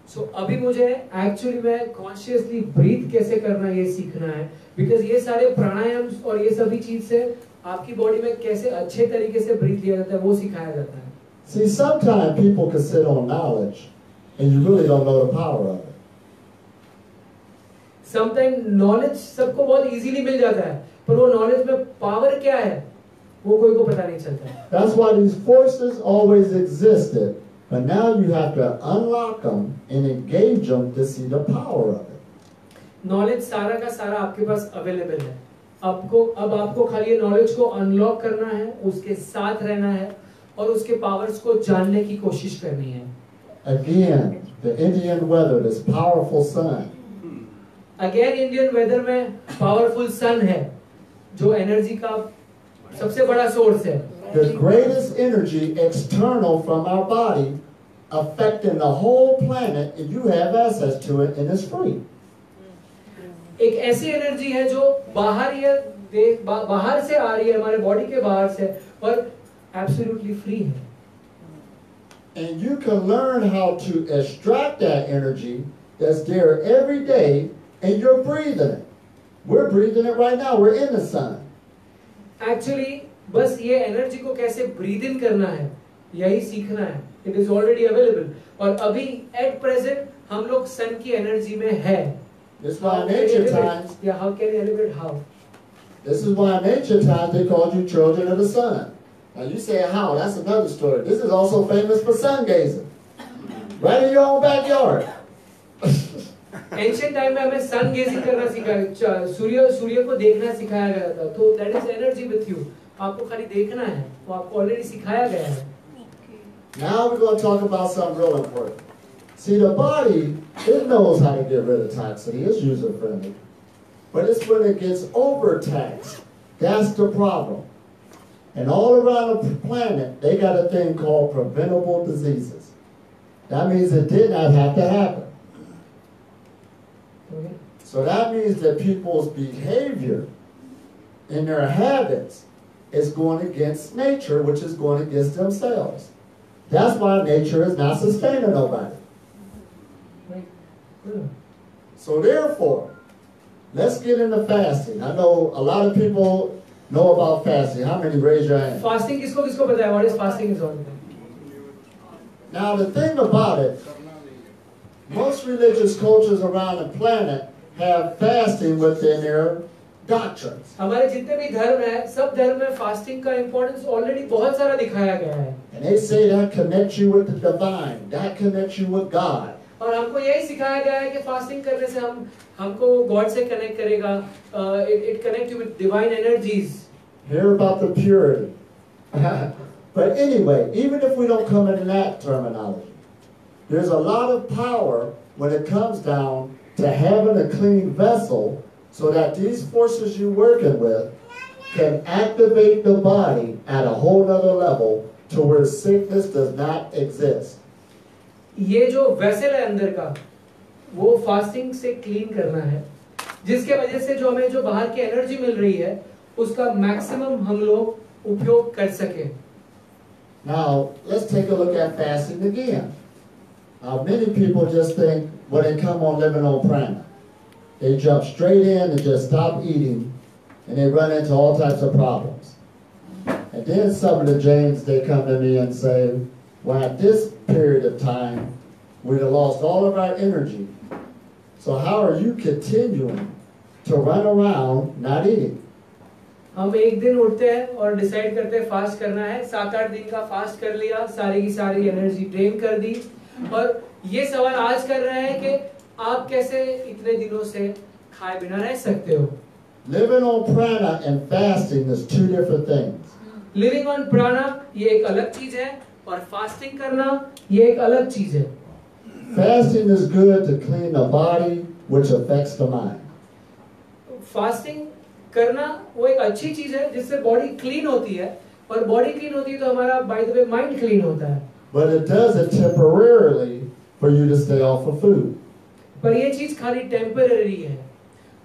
So अभी मुझे actually में consciously breathe कैसे करना ये सीखना है, because ये सारे प्राणायाम और ये सभी चीज से आपकी बॉडी में कैसे अच्छे तरीके से breathe लिया जाता है वो सिखाया जाता है. See, sometimes people can sit on knowledge and you really don't know the power of it. Sometimes knowledge सबको बहुत easily मिल जाता है, पर वो knowledge में power क्या है वो कोई को पता नहीं चलता. That's why these forces always existed, but now you have to unlock them and engage them to see the power of it. Knowledge सारा का सारा आपके पास available है. अब आपको खाली ये knowledge को unlock करना है, उसके साथ रहना है और उसके powers को जानने की कोशिश करनी है. Again, the Indian weather, this powerful sun. Again, Indian weather में powerful sun है, जो energy का सबसे बड़ा source है. The greatest energy external from our body, affecting the whole planet, and you have access to it, and it's free. एक ऐसी energy है जो बाहर से आ रही है, हमारे body के बाहर से, और absolutely free है. And you can learn how to extract that energy that's there every day, and you're breathing it. We're breathing it right now. We're in the sun. Actually, बस ये energy को कैसे breathe in करना है, यही सीखना है. It is already available. और अभी at present हम लोग sun की energy में है. This is why in ancient times. Yeah, how can you elaborate how? This is why in ancient times they called you children of the sun. Now you say how? That's another story. This is also famous for sun gazing, right in your own backyard. Ancient time में हमें sun gazing करना सिखाया, सूर्य को देखना सिखाया गया था. तो that is energy with you. आपको खाली देखना है, वो आपको already सिखाया गया है. Now we're going to talk about something real important. See, the body, it knows how to get rid of toxicity. It's user friendly, but it's when it gets overtaxed that's the problem. And all around the planet, they got a thing called preventable diseases. That means it did not have to happen. Okay. So that means that people's behavior and their habits is going against nature, which is going against themselves. That's why nature is not sustaining nobody. So therefore, let's get into fasting. I know a lot of people know about fasting. How many raise your hand? Fasting किसको किसको पता है? What is fasting is all? Now the thing about it, most religious cultures around the planet have fasting within their doctrines. हमारे जितने भी धर्म हैं, सब धर्म में fasting का importance already बहुत सारा दिखाया गया है. And they say that connects you with the divine, that connects you with God. और हमको यही सिखाया गया है कि fasting करने से हमको God से connect करेगा. It connects you with divine energies. Hear about the purity. But anyway, even if we don't come into that terminology, there's a lot of power when it comes down to having a clean vessel so that these forces you're working with can activate the body at a whole other level to where sickness does not exist. ये जो vessel है अंदर का, वो fasting से clean करना है, जिसके वजह से जो हमें जो बाहर की energy मिल रही है, उसका मैक्सिमम हम लोग उपयोग कर सके। Now, let's take a look at fasting again. Many people just think when they come on living on prana, they jump straight in and just stop eating, and they run into all types of problems. And then some of the Jains, they come to me and say, well, at this period of time, we've lost all of our energy. So how are you continuing to run around not eating? हम एक दिन उठते हैं और decide करते हैं fast करना है, 7-8 दिन का फास्ट कर लिया, सारी की सारी एनर्जी ड्रेन कर दी, और ये सवाल आज कर रहे हैं कि आप कैसे इतने दिनों से खाए बिना रह सकते हो? Living on prana and fasting is two different things. Living on प्राणा ये एक अलग चीज है, और फास्टिंग करना ये एक अलग चीज है। Fasting is good to clean the body, which affects the mind. Fasting करना वो एक अच्छी चीज है जिससे बॉडी क्लीन होती है, और बॉडी क्लीन होती है तो हमारा by the way mind clean होता है। But it does it temporarily for you to stay off of food. पर ये चीज खाली टेम्पररी है,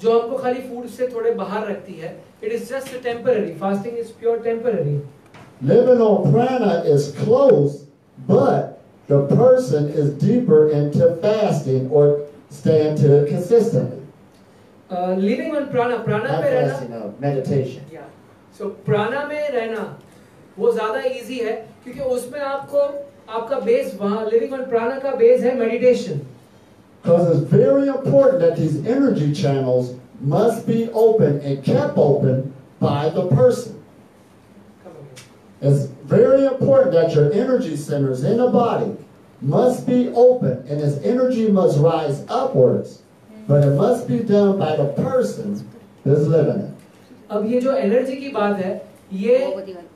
जो हमको खाली फूड से थोड़े बाहर रखती है। It is just temporary, fasting is pure temporary. Living on prana is close, but the person is deeper into fasting or staying to it consistently. Living on प्राणा, प्राणा Not पे रहना, fasting, no, meditation. सो प्राणा में रहना वो ज्यादा easy है, क्योंकि उसमें आपको आपका बेस वहां लिविंग ऑन प्राणा का बेस है meditation. Because it's very important that these energy channels must be open and kept open by the person. It's very important that your energy centers in the body must be open, and this energy must rise upwards, but it must be done by the person that's living it. अब ये जो energy की बात है, ये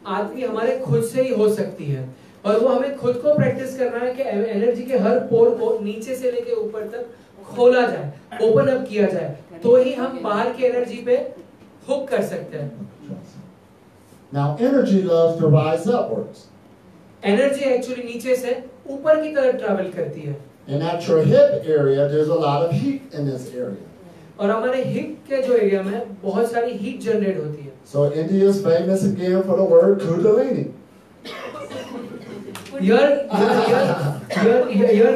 आदमी हमारे खुद से ही हो सकती है, और वो हमें खुद को प्रैक्टिस करना है कि एनर्जी के हर पोर को नीचे से लेके ऊपर तक खोला जाए, ओपन अप किया जाए, तो ही हम बाहर की एनर्जी पे हुक कर सकते हैं। Now, energy loves to rise upwards. Energy actually नीचे से ऊपर की तरफ ट्रैवल करती है। And at your hip area, there's a lot of heat in this area. और हमारे हिप के जो एरिया में बहुत सारी हीट जनरेट होती है। So India is famous again for the word Kundalini. Here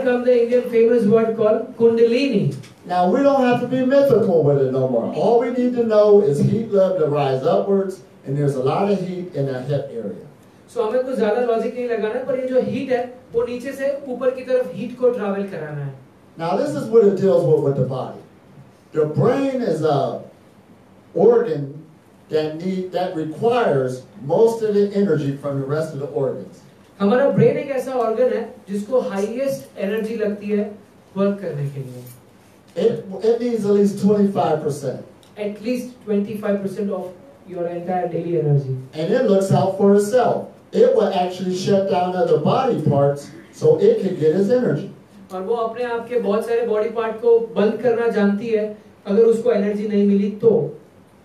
come the Indian famous word called Kundalini. Now, we don't have to be mythical with it no more. All we need to know is heat love to rise upwards, and there's a lot of heat in the hip area. So हमें कुछ ज्यादा logic नहीं लगाना, पर ये जो heat है वो नीचे से ऊपर की तरफ हीट को ट्रैवल कराना है। Now, this is what it deals with the body. The brain is a organ that requires most of the energy from the rest of the organs. हमारा ब्रेन एक ऐसा ऑर्गन है जिसको हाईएस्ट एनर्जी लगती है work करने के लिए। It needs at least 25%. At least 25% of your entire daily energy. And it looks out for itself. It will actually shut down other body parts so it can get its energy. और वो अपने आप के बहुत सारे body part को बंद करना जानती है अगर उसको एनर्जी नहीं मिली तो।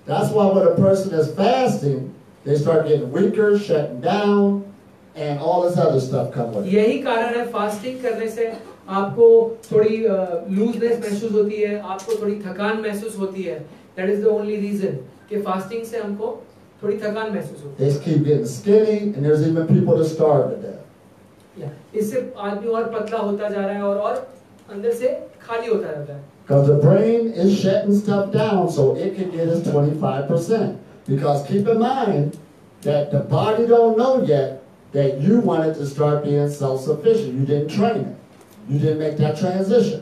That's why when a person is fasting, they start getting weaker, shutting down, and all this other stuff come with it. यही कारण है फास्टिंग करने से आपको थोड़ी लूजनेस महसूस होती है, आपको थोड़ी थकान महसूस होती है। That is the only reason कि फास्टिंग से हमको थोड़ी थकान महसूस होती है। They keep getting skinny, and there's even people that starve to death. इससे आदमी और पतला होता जा रहा है और अंदर से खाली होता रहता है। Because the brain is shutting stuff down so it can get its 25%. Because keep in mind that the body don't know yet that you wanted to start being self-sufficient. You didn't train it. You didn't make that transition.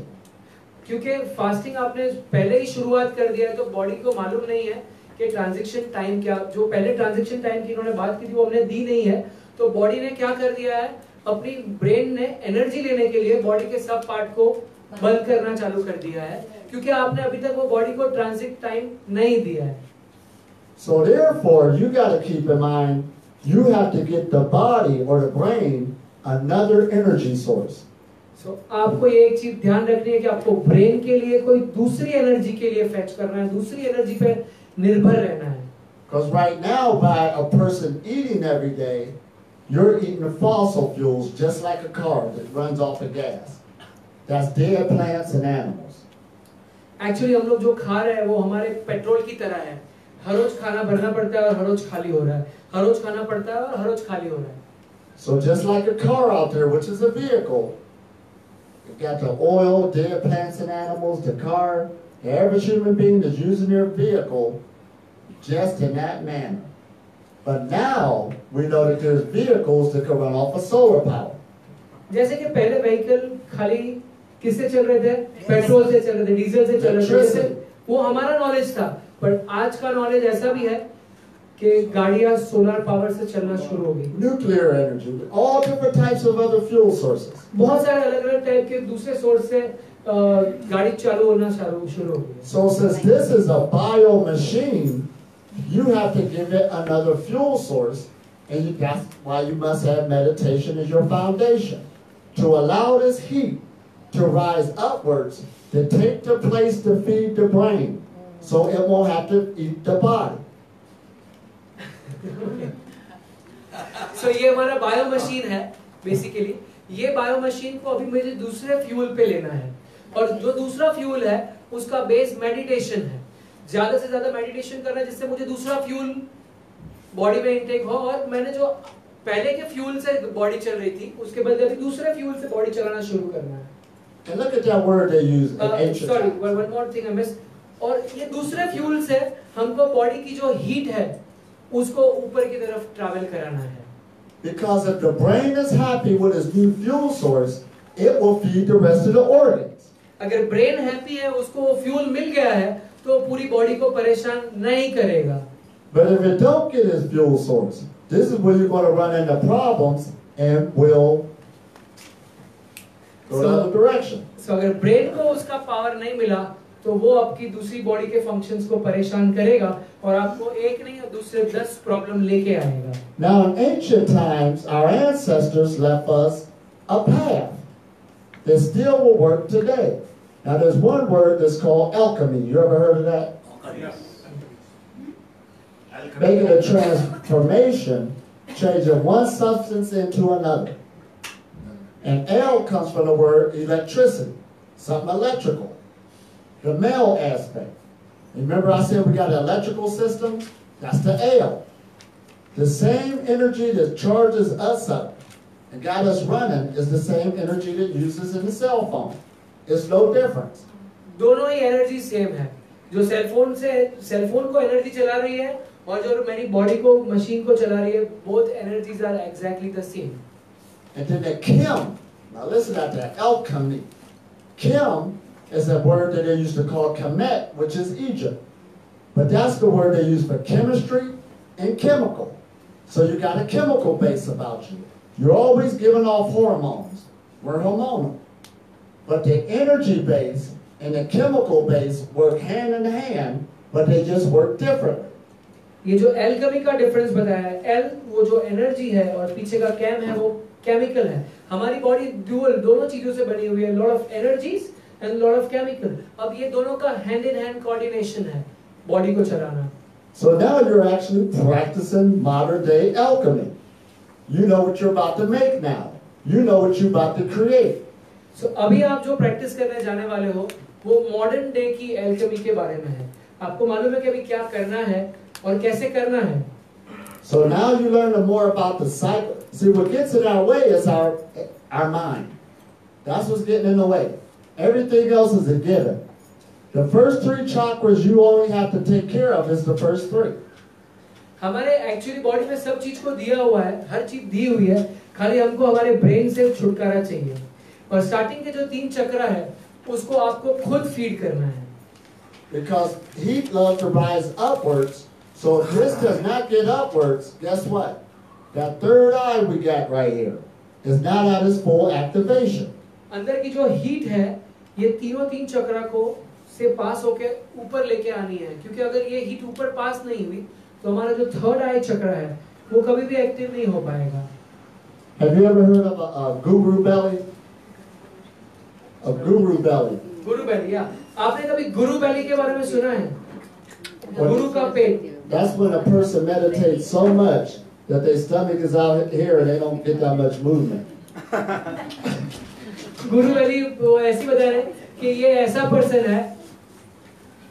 क्योंकि fasting आपने पहले ही शुरुआत कर दिया है तो body को मालूम नहीं है कि ट्रांजिशन टाइम क्या, जो पहले ट्रांजिशन टाइम की इन्होंने बात की थी वो हमने दी नहीं है, तो बॉडी ने क्या कर दिया है, अपनी ब्रेन ने एनर्जी लेने के लिए बॉडी के सब पार्ट को बंद करना चालू कर दिया है, क्योंकि आपने अभी तक वो बॉडी को ट्रांजिट टाइम नहीं दिया है। So therefore, you got to keep in mind, you have to get the body or the brain another energy source. So आपको ये एक चीज ध्यान रखनी है कि आपको ब्रेन के लिए कोई दूसरी एनर्जी के लिए फेच करना है, दूसरी एनर्जी पे निर्भर रहना है। Because right now, by a person eating every day, you're eating the fossil fuels just like a car that runs off of gas. That's dead plants and animals. Actually हम लोग जो खा रहे हैं वो हमारे पेट्रोल की तरह है, हर रोज खाना भरना पड़ता है और हर रोज खाली हो रहा है, हर रोज खाना पड़ता है और हर रोज खाली हो रहा है. So just like a car out there, which is a vehicle, you got the oil, dead plants and animals, the car. Every human being is using their vehicle just in that manner. But now we know that there's vehicles that can run off of solar power. जैसे कि पहले vehicle खाली किससे चल रहे थे? Petrol से चल रहे थे, डीजल से चल रहे थे. वो हमारा नॉलेज था. पर आज का नॉलेज ऐसा भी है कि गाड़ियां सोलर पावर से चलना शुरू हो गई. Nuclear energy, all different types of other fuel sources. बहुत सारे अलग-अलग टाइप के दूसरे सोर्स से गाड़ी चालू होना शुरू हो गई. So since this is a bio machine, you have to give it another fuel source, and that's why you must have meditation as your foundation to allow this heat to rise upwards to take the place to feed the brain, so it won't have to eat the body. So ये हमारा bio machine है basically. ये bio machine को अभी मुझे दूसरे fuel पे लेना है, और जो दूसरा फ्यूल है उसका बेस मेडिटेशन है. ज्यादा से ज्यादा मेडिटेशन करना है जिससे मुझे दूसरा फ्यूल बॉडी में इनटेक हो, और मैंने जो पहले के फ्यूल से बॉडी चल रही थी उसके बदले अभी दूसरे फ्यूल से बॉडी चलाना शुरू करना है. And look at that word they use in ancient Sorry, times. one more thing I missed. और ये दूसरे फ्यूल से हमको बॉडी की जो हीट है उसको ऊपर की तरफ ट्रैवल कराना है. Because if the brain is happy with its new fuel source, it will feed the rest of the organs. अगर ब्रेन हैप्पी है, उसको वो फ्यूल मिल गया है, तो पूरी बॉडी को परेशान नहीं करेगा. But if it don't get its fuel source, this is where you're going to run into problems and will go the other direction. So अगर ब्रेन को उसका पावर नहीं मिला, तो वो आपकी दूसरी बॉडी के फंक्शंस को परेशान करेगा और आपको एक नहीं और दूसरे 10 प्रॉब्लम लेके आएगा. Now in ancient times, our ancestors left us a path that still will work today. Now there's one word that's called alchemy. You ever heard of that? Making a transformation, changing one substance into another. And El comes from the word electricity, something electrical. The male aspect. Remember I said we got an electrical system? That's the El. The same energy that charges us up and got us running is the same energy that uses in the cell phone. It's no difference. दोनों ही energy same है. जो cellphone को energy चला रही है और जो मेरी बॉडी को मशीन को चला रही है, both energies are exactly the same. And then the Kim, now listen to that, alchemy. Kim is a word that they used to call Kemet, which is Egypt. But that's the word they use for chemistry and chemical. So you got a chemical base about you. You're always giving off hormones. We're hormonal. But the energy base and the chemical base work hand in hand, but they just work differently. ये जो alchemy का difference बताया है, L वो जो energy है और पीछे का कैम है वो केमिकल है. हमारी बॉडी ड्यूअल दोनों चीजों से बनी हुई है, lot of energies and lot of chemical. अब ये दोनों का हैंड इन हैंड कोऑर्डिनेशन है बॉडी को चलाना. So now you're actually practicing modern day alchemy. You know what you're about to make now. You know what you're about to create. So अभी आप जो प्रैक्टिस करने जाने वाले हो वो मॉडर्न डे की एल्केमी के बारे में है. आपको मालूम है कि अभी क्या करना है और कैसे करना है. So now you learn more about the cycle. See, what gets in our way is our mind. That's what's getting in the way. Everything else is a given. The first 3 chakras you only have to take care of is the first 3. हमारे actually body में सब चीज को दिया हुआ है, हर चीज दी हुई है, खाली हमको हमारे ब्रेन से छुटकारा चाहिए. और स्टार्टिंग के जो 3 चक्र है उसको आपको खुद फीड करना है. Because heat loves to rise upwards, so if this does not get upwards, guess what? That third eye we got right here is not at its full activation. अंदर की जो हीट है ये तीनों 3 चक्र को से पास होके ऊपर लेके आनी है, क्योंकि अगर ये हीट ऊपर पास नहीं हुई तो हमारा जो थर्ड आई चक्र है वो कभी भी एक्टिव नहीं हो पाएगा. Have you ever heard of a guru belly? A guru belly. गुरु बैली, या आपने कभी गुरु बैली के बारे में सुना है? गुरु का पेट. That's when a person meditates so much that their stomach is out here and they don't get that much movement. गुरु बैली वो ऐसी बता रहे कि ये ऐसा पर्सन है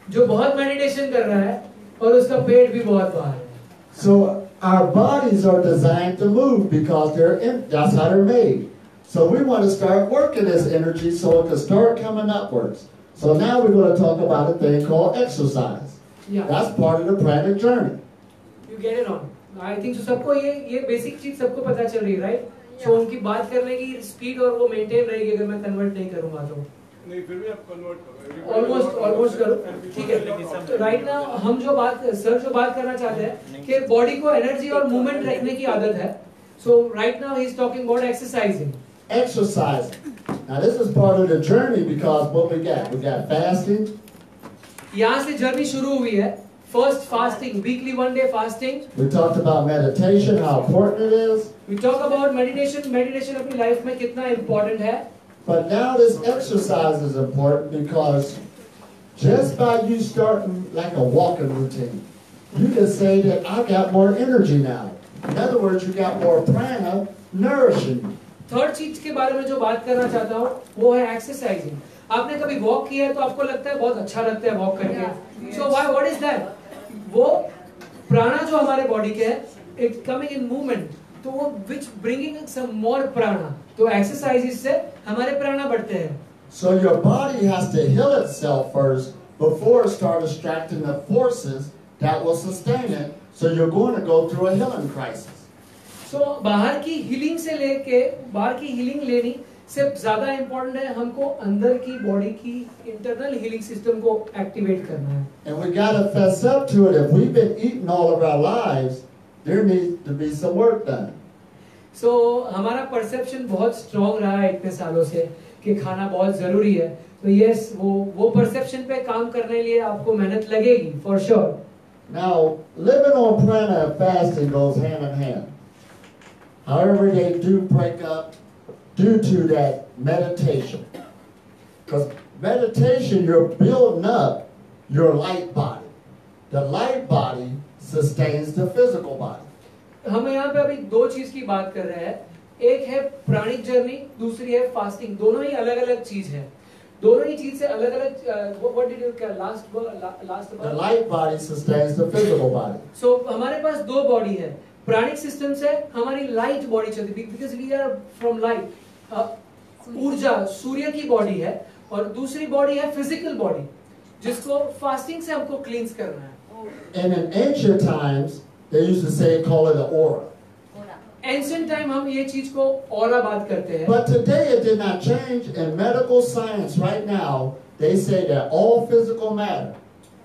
जो बहुत मेडिटेशन कर रहा है और उसका पेट भी बहुत बाहर है. So our bodies are designed to move because that's how they're made. So we want to start working this energy so it can start coming upwards. So now we're going to talk about a thing called exercise. Yeah. That's part of the pranic journey. You get it on. I think so सबको ये basic चीज सबको पता चल रही है, right? So उनकी बात करने की स्पीड और वो मेंटेन रहेगी अगर मैं कन्वर्ट नहीं करूँगा तो. नहीं फिर भी आप कन्वर्ट करो. ऑलमोस्ट करो. ठीक है. तो राइट नाउ हम जो बात करना चाहते हैं कि बॉडी को एनर्जी और मूवमेंट रखने की आदत है. So right now he is talking about exercising. Exercising. Now this is part of the journey because what we got fasting. यहाँ से जर्नी शुरू हुई है. First fasting, weekly 1 day fasting. We talked about meditation, how important it is. We talk about meditation. Meditation अपनी life में कितना important है. But now this exercise is important because just by you starting like a walking routine, you can say that I got more energy now. In other words, you got more prana nourishing you. Third चीज के बारे में जो बात करना चाहता हूँ वो है एक्सरसाइजिंग. आपने कभी वॉक किया है तो आपको लगता है बहुत अच्छा लगता है वॉक करके. So why what is that? वो प्राणा जो हमारे बॉडी के है इट कमिंग इन मूवमेंट, तो वो विच ब्रिंगिंग सम मोर प्राणा. तो एक्सरसाइज से हमारे प्राणा बढ़ते हैं. So your body has to heal itself first before it starts extracting the forces that will sustain it. So you're going to go through a healing crisis. So बाहर की healing से लेके बाहर की हीलिंग लेनी से ज्यादा इम्पोर्टेंट है हमको अंदर की बॉडी की इंटरनल हीलिंग सिस्टम को एक्टिवेट करना है. And we got to fess up to it. If we've been eating all of our lives, there needs to be some work done. So हमारा परसेप्शन बहुत स्ट्रॉन्ग रहा है इतने सालों से कि खाना बहुत जरूरी है. तो यस वो परसेप्शन पे काम करने लिए आपको मेहनत लगेगी for sure. Now living on prana and fasting goes hand in hand. However, they do break up due to that meditation. Because meditation, you're building up your light body. The light body sustains the physical body. हम यहाँ पे अभी दो चीज की बात कर रहे हैं. एक है प्राणिक जर्नी, दूसरी है फास्टिंग. दोनों ही अलग अलग चीज है. दोनों ही चीज से अलग अलग. What did you last The light body sustains the physical body. So हमारे पास दो बॉडी है. प्राणिक सिस्टम से हमारी लाइट बॉडी चलती है because we are from light. ऊर्जा सूर्य की बॉडी है और दूसरी बॉडी है फिजिकल बॉडी जिसको फास्टिंग से हमको क्लींस करना है. And in ancient times, they used to say, call it an aura. Ancient time हम ये चीज को ऑरा बात करते हैं. But today it did not change. In medical science right now, they say that all physical matter,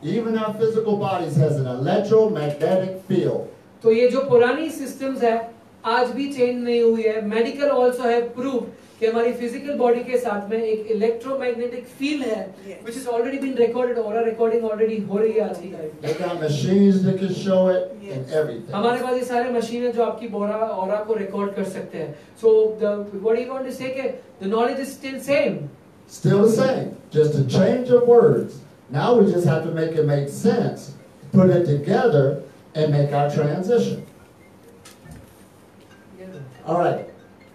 even our physical bodies, has an electromagnetic field. तो ये जो पुरानी सिस्टम्स है आज भी चेंज नहीं हुई है. मेडिकल आल्सो है प्रूव कि हमारी फिजिकल बॉडी के साथ में एक इलेक्ट्रोमैग्नेटिक फील्ड है which is already been recorded. Aura recording already हो रही है आज की time. They got machines that can show it and everything. हमारे पास ये सारे मशीन है जो आपकी ऑरा को रिकॉर्ड कर सकते हैं. So what you want to say कि the knowledge is still same. Still the same, just a change of words. Now we just have to make it make sense, put it together, and make our transition. All right.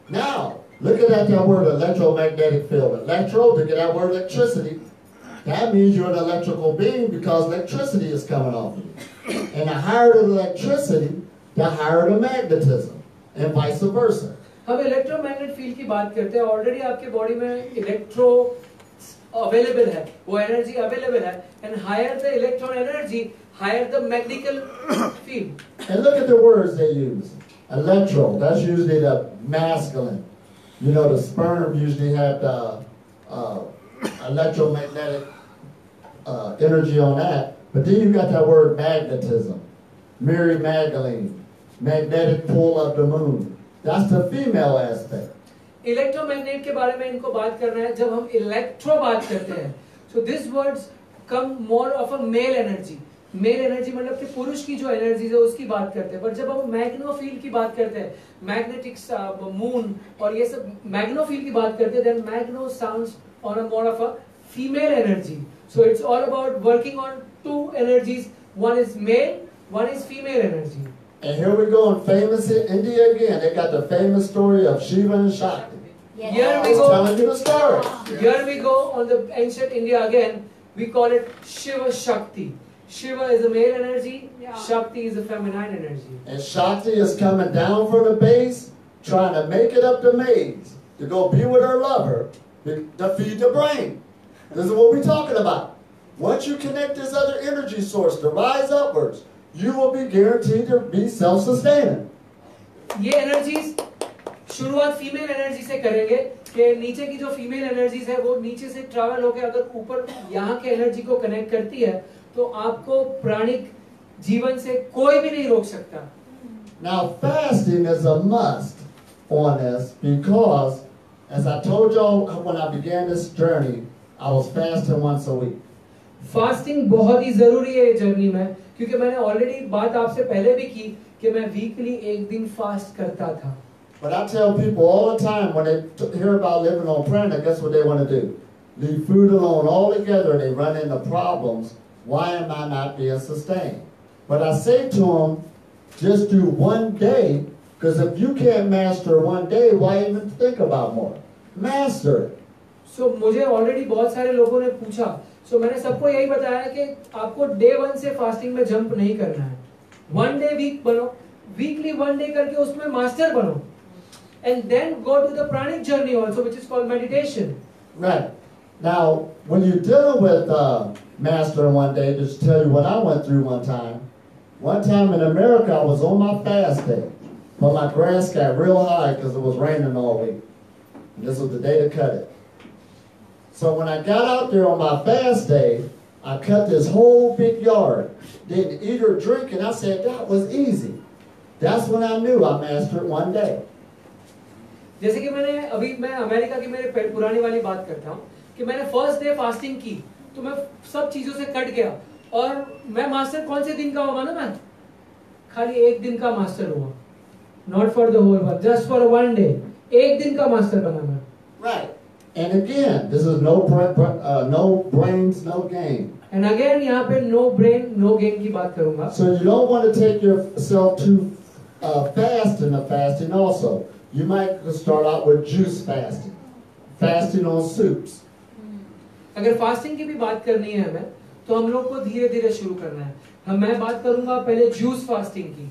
Now, look at that word electromagnetic field. Electro, to get that word electricity, that means you're an electrical being because electricity is coming off of you. And the higher the electricity, the higher the magnetism, and vice versa. हम electromagnet field की बात करते हैं. Already आपके body में electro available है, वो energy available है. And higher the electron energy, higher the magnetical field. And look at the words they use. Electro, that's usually the masculine. You know, the sperm usually have the electromagnetic energy on that. But then you got that word magnetism. Mary Magdalene, magnetic pull of the moon. That's the female aspect. Electromagnet के बारे में इनको बात करना है. जब हम electro बात करते हैं so these words come more of a male energy. Mail energy मतलब कि पुरुष की जो एनर्जी है उसकी बात करते हैं. पर जब हम मैग्नोफील्ड की बात करते हैं, मैग्नेटिक मून और ये सब मैग्नोफील्ड की बात करते हैं, then magno sounds on a more of a female energy. So it's all about working on two energies. One is male, one is female energy. And here we go in famous India again. They got the famous story of Shiva and Shakti. Yes. Here we go. Telling you the story. Here we go on the ancient India again. We call it Shiva Shakti. Shiva is a male energy, Yeah. Shakti is a feminine energy. And Shakti is coming down from the base, trying to make it up the maze, to go be with her lover, to feed the brain. This is what we're talking about. Once you connect this other energy source to rise upwards, you will be guaranteed to be self-sustaining. ये energies शुरुआत female energy से करेंगे कि नीचे की जो female energies है वो नीचे से ट्रैवल होकर अगर ऊपर यहाँ के एनर्जी को कनेक्ट करती है तो आपको प्राणिक जीवन से कोई भी नहीं रोक सकता. Now fasting is a must on this because, as I told y'all when I began this journey, I was fasting once a week. Fasting बहुत ही जरूरी है जर्नी में क्योंकि मैंने ऑलरेडी बात आपसे पहले भी की कि मैं वीकली एक दिन फास्ट करता था. But I tell people all the time when they hear about living on prana, guess what they want to do? Leave food alone altogether. They run into problems. Why am I not being sustained? But I say to them, just do one day, because if you can't master one day, why even think about more? Master it. So मुझे already बहुत सारे लोगों ने पूछा, so मैंने सबको यही बताया कि आपको डे 1 से फास्टिंग में जंप नहीं करना है. वन डे वीक बनो, वीकली वन डे करके उसमें मास्टर बनो. And then go to the pranic journey also, which is called meditation. Right. Now, when you're dealing with mastering one day, just to tell you what I went through one time. One time in America, I was on my fast day, but my grass got real high because it was raining all week. And this was the day to cut it. So when I got out there on my fast day, I cut this whole big yard. Didn't eat or drink, and I said, that was easy. That's when I knew I mastered one day. जैसे कि मैं America की मेरे पुरानी वाली बात करता हूँ कि मैंने फर्स्ट डे फास्टिंग की तो मैं सब चीजों से कट गया और मैं मास्टर कौन से दिन का हुआ ना, मैं खाली एक दिन का मास्टर हुआ. Not for the whole world, just for one day. एक दिन का मास्टर बना मैं. Right. And again, this is no brains, no gain. And again यहाँ पे no brain, no gain की बात करूँगा. So you don't want to take yourself too fast in the fasting also. You might start out with juice fasting. Fasting on soups. अगर fasting की भी बात करनी है हमें तो हम लोग को धीरे धीरे शुरू करना है. मैं बात करूंगा पहले जूस फास्टिंग की,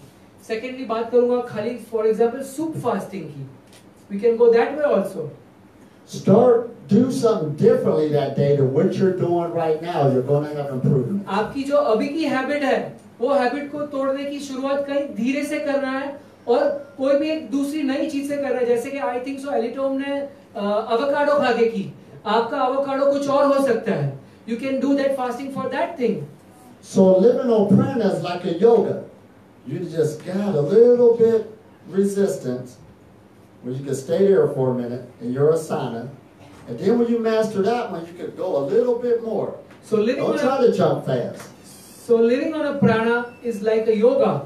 सेकेंडली बात करूंगा खाली फॉर एग्जांपल सूप फास्टिंग की. We can go that way also. Do something differently that day to what you're doing right now. You're going to have improvement. आपकी जो अभी की हैबिट है वो हैबिट को तोड़ने की शुरुआत कहीं धीरे से करना है और कोई भी एक दूसरी नई चीज से करना है. जैसे कि आई थिंक सो एलिटोम ने एवोकाडो खा के की, आपका एवोकाडो कुछ और हो सकता है. You can do that fasting for that thing. So living on prana is like a yoga. You just got a little bit resistance where you can stay there for a minute in your asana. And then when you master that one, you can go a little bit more. So Don't try to jump fast. So living on a prana is like a yoga.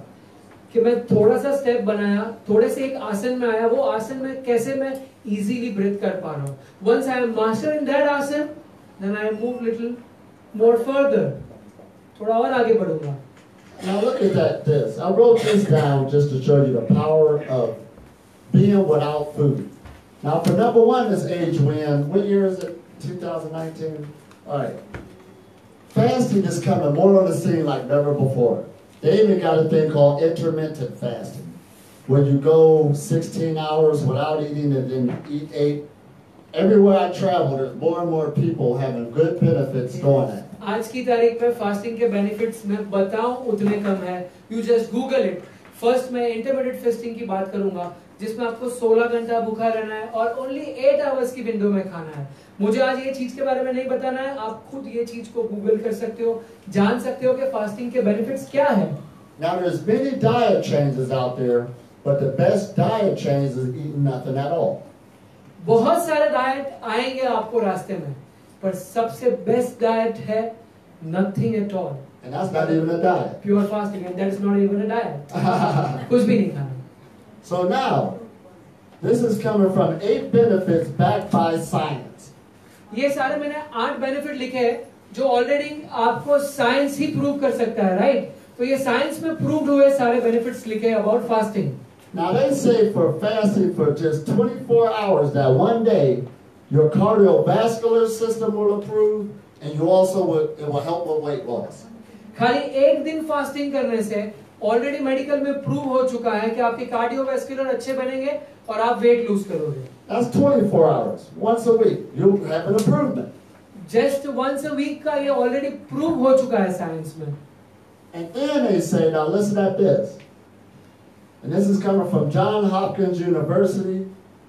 कि मैं थोड़ा सा step बनाया, थोड़े से एक आसन में आया, वो आसन में कैसे मैं इजीली ब्रीथ कर पा रहा हूँ. Once I am master in that आसन, then I move little more further. थोड़ा और आगे बढ़ूंगा. Now look at this. I wrote this down just to show you the power of being without food. Now for number one is age when. What year is it? 2019? All right. Fasting is coming more on the scene like never before. They even got a thing called intermittent fasting, where you go 16 hours without eating and then eat 8. Everywhere I travel, there's more and more people having good benefits doing that. आज की तारीख में fasting के benefits मैं बताऊं उतने कम है. You just Google it. First मैं इंटरमिटेंट फास्टिंग की बात करूंगा जिसमें आपको 16 घंटा भूखा रहना है और ओनली 8 आवर्स की विंडो में खाना है. मुझे आज ये चीज के बारे में नहीं बताना है, आप खुद ये चीज को गूगल कर सकते हो, जान सकते हो कि फास्टिंग के बेनिफिट्स क्या है. Now there's many diet changes out there, but the best diet change is eating nothing at all. बहुत सारे डाइट आएंगे आपको रास्ते में, पर सबसे बेस्ट डाइट है nothing at all. And that's not even a diet. Pure fasting, and that is not even a diet. कुछ भी नहीं खाना. So now, this is coming from 8 benefits backed by science. ये सारे मैंने 8 बेनिफिट लिखे हैं जो ऑलरेडी आपको साइंस ही प्रूव कर सकता है, राइट? तो ये साइंस में प्रूव्ड हुए सारे बेनिफिट्स लिखे हैं about fasting. Now they say for fasting for just 24 hours that one day, your cardiovascular system will improve, and you also it will help with weight loss. खाली एक दिन फास्टिंग करने से ऑलरेडी मेडिकल में prove हो चुका है कि आपके कार्डियोवैस्कुलर अच्छे बनेंगे और आप वेट लूज करोगे. That's 24 hours. Once a week, you'll have an improvement. Just once a week का ये ऑलरेडी प्रूव हो चुका है साइंस में. And then they say, now listen at this. And this is coming from Johns Hopkins University,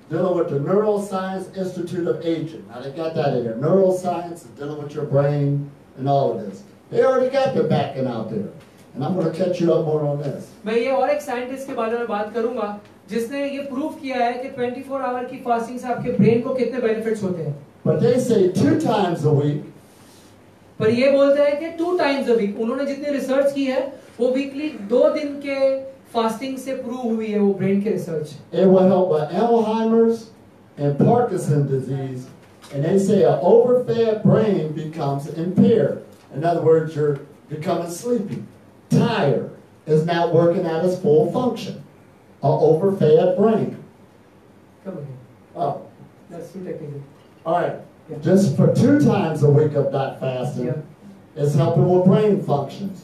dealing with the Neuroscience Institute of Aging. Now they got that in there. Neuroscience is dealing with your brain and all of this. They already got the backing out there. And I'm going to catch you up more on this. मैं ये और एक scientist के बारे में बात करूंगा जिसने ये प्रूव किया है कि 24 आवर की फास्टिंग से आपके ब्रेन को कितने बेनिफिट्स होते हैं. But they say 2 times a week. पर ये बोलते हैं कि 2 times a week. उन्होंने जितनी रिसर्च की है वो वीकली 2 दिन के फास्टिंग से प्रूव हुई है वो ब्रेन के research. It will help with Alzheimer's and Parkinson's disease. And they say an overfed brain becomes impaired. In other words, you're becoming sleepy, tired, is not working at its full function. An overfed brain. Come again. Oh, That's too technical. all right. Yeah. Just for 2 times a week of not fasting, Yeah. it's helping with brain functions.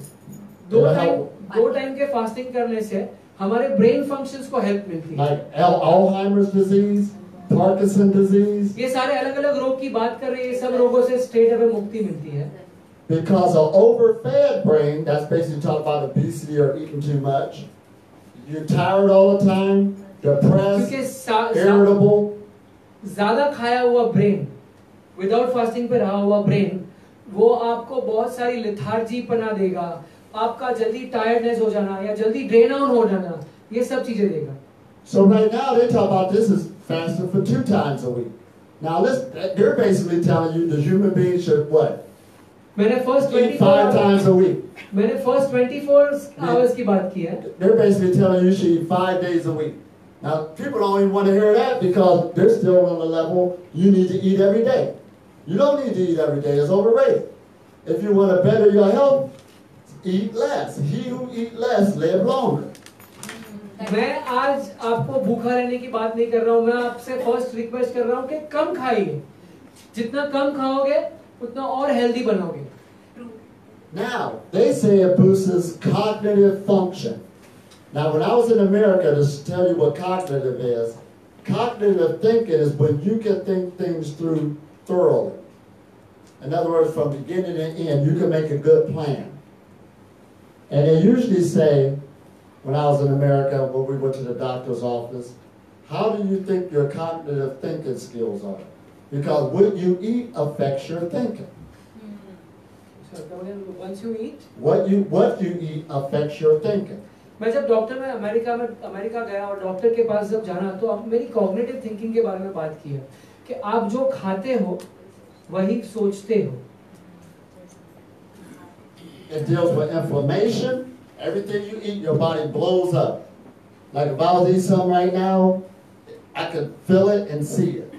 दो It'll time help, के fasting करने से हमारे brain functions को help मिलती है. like Alzheimer's disease, Parkinson's disease, ये सारे अलग अलग रोग की बात कर रहे हैं. ये सब रोगों से स्ट्रेट अवे मुक्ति मिलती है. because an overfed brain, that's basically talking about obesity or eating too much. You're tired all the time, depressed, क्योंकि irritable. ज्यादा खाया हुआ ब्रेन, विदाउट फास्टिंग पे रहा हुआ ब्रेन, वो आपको बहुत सारी लेथार्जी पना देगा. आपका जल्दी टायर्डनेस हो जाना या जल्दी ड्रेन आउट हो जाना, ये सब चीजें देगा. So right now they talk about this is fasting for 2 times a week. Now they're basically telling you the human being should what? मैंने first Eat 5 times a week. 24 hours की बात की है. They're basically telling you should eat 5 days a week. Now people don't even want to hear that because they're still on the level you need to eat every day. You don't need to eat every day. It's overrated. If you want to better your health, eat less. He who eat less live longer. मैं आज आपको भूखा रहने की बात नहीं कर रहा हूँ. मैं आपसे फर्स्ट रिक्वेस्ट कर रहा हूँ कि कम खाइए. जितना कम खाओगे उतना और हेल्दी बनोगे. Now, they say it boosts cognitive function. Now, when I was in America, to tell you what cognitive thinking is when you can think things through thoroughly. In other words, from beginning to end, you can make a good plan. And they usually say, when I was in America, when we went to the doctor's office, how do you think your cognitive thinking skills are? Because what you eat affects your thinking. Once you eat, What you eat affects your thinking. मैं जब doctor में America गया और doctor के पास जब जाना तो अब मेरी कॉग्निटिव थिंकिंग के बारे में बात की है कि आप जो खाते हो वही सोचते हो. It deals with inflammation. Everything you eat, your body blows up. Like if I was eating something right now, I could feel it and see it.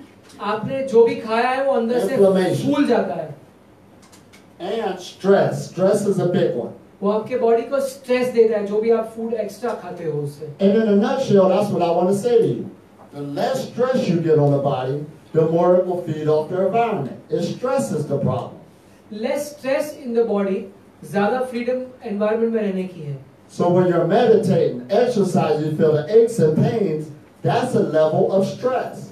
आपने जो भी खाया है वो अंदर से Inflammation. फूल जाता है. And stress. Stress is a big one. वो आपके बॉडी को स्ट्रेस देता है जो भी आप फूड एक्स्ट्रा खाते हो उससे. And in a nutshell, that's what I want to say to you. The less stress you get on the body, the more it will feed off the environment. It stress is the problem. Less stress in the body, ज़्यादा freedom environment में रहने की है. So when you're meditating, exercise, you feel the aches and pains, that's a level of stress.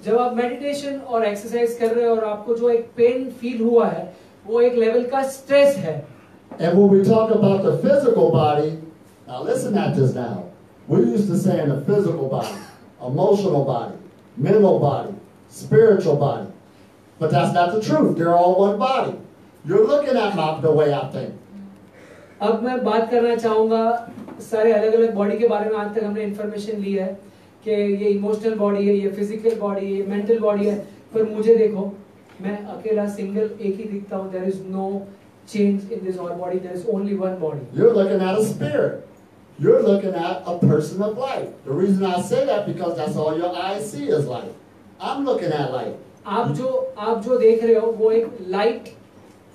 जब आप meditation और exercise कर रहे हो और आपको जो एक पेन फील हुआ है वो एक लेवल का स्ट्रेस है. And when we talk about the physical body, now listen at this now. We're used to saying the physical body, emotional body, mental body, spiritual body. But that's not the truth. They're all one body. You're looking at the way I think. अब मैं बात करना चाहूँगा सारे अलग अलग body के बारे में. आज तक हमने इन्फॉर्मेशन ली है कि ये इमोशनल बॉडी है, ये फिजिकल बॉडी है, ये मेंटल बॉडी है. पर मुझे देखो, मैं अकेला सिंगल एक ही दिखता हूँ. There is no change in this whole body. There is only one body. You're looking at a spirit. You're looking at a person of light. The reason I say that because that's all your eyes see is light. I'm looking at light. आप जो देख रहे हो वो एक light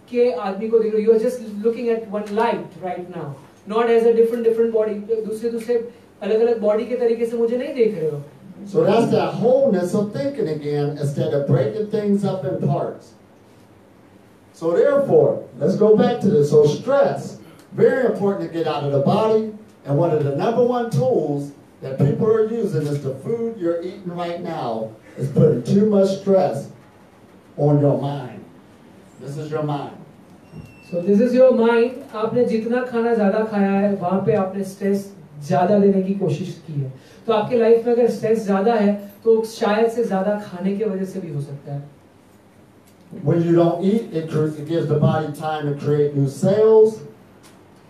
के आदमी को देख रहे हो. You are just looking at one light right now, not as a different body. दूसरे अलग अलग बॉडी के तरीके से मुझे नहीं देख रहे हो. So that's that wholeness of thinking again instead of breaking things up in parts. So therefore, let's go back to this. So stress Very important to get out of the body. And one of the number one tools that people are using is the food you're eating right now is putting too much stress on your mind. This is your mind. So this is your mind. आपने जितना खाना ज़्यादा खाया है, वहाँ पे आपने stress ज़्यादा देने की कोशिश की है. तो आपके लाइफ में अगर स्ट्रेस ज़्यादा है, तो शायद से ज़्यादा खाने की वजह से भी हो सकता है. When you don't eat, it gives the body time to create new cells,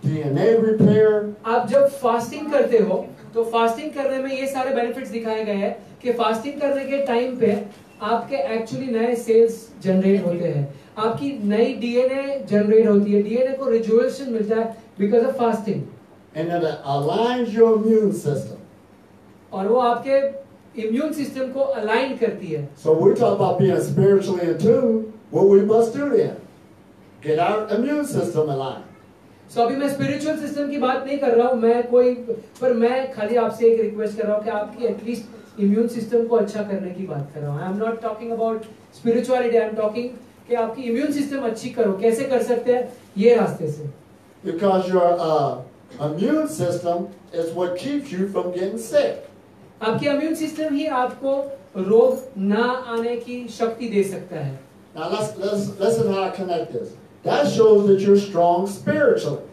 DNA repair. आप जब फास्टिंग करते हो, तो फास्टिंग करने में ये सारे बेनिफिट्स दिखाए गए हैं कि फास्टिंग करने के टाइम पे आपके एक्चुअली नए सेल्स जनरेट होते हैं, आपकी नई डीएनए जनरेट होती है, डीएनए को रिजुवेशन मिलता है because of fasting. And it aligns your immune system. और वो आपके इम्यून सिस्टम को अलाइन करती है. So we talk about being spiritually in tune. What we must do then? Get our immune system aligned. So अभी मैं spiritual system की बात नहीं कर रहा हूँ, पर मैं खाली आपसे एक रिक्वेस्ट कर रहा हूँ कि आपकी एटलीस्ट इम्यून सिस्टम को अच्छा करने की बात कर रहा हूँ. I am not talking about spirituality, I am talking कि आपकी इम्यून सिस्टम अच्छी करो. कैसे कर सकते हैं? ये रास्ते से. Because your immune system is what keeps you from getting sick. आपकी इम्यून सिस्टम ही आपको रोग ना आने की शक्ति दे सकता है. Now let's listen how I connect this. That shows that you're strong spiritually.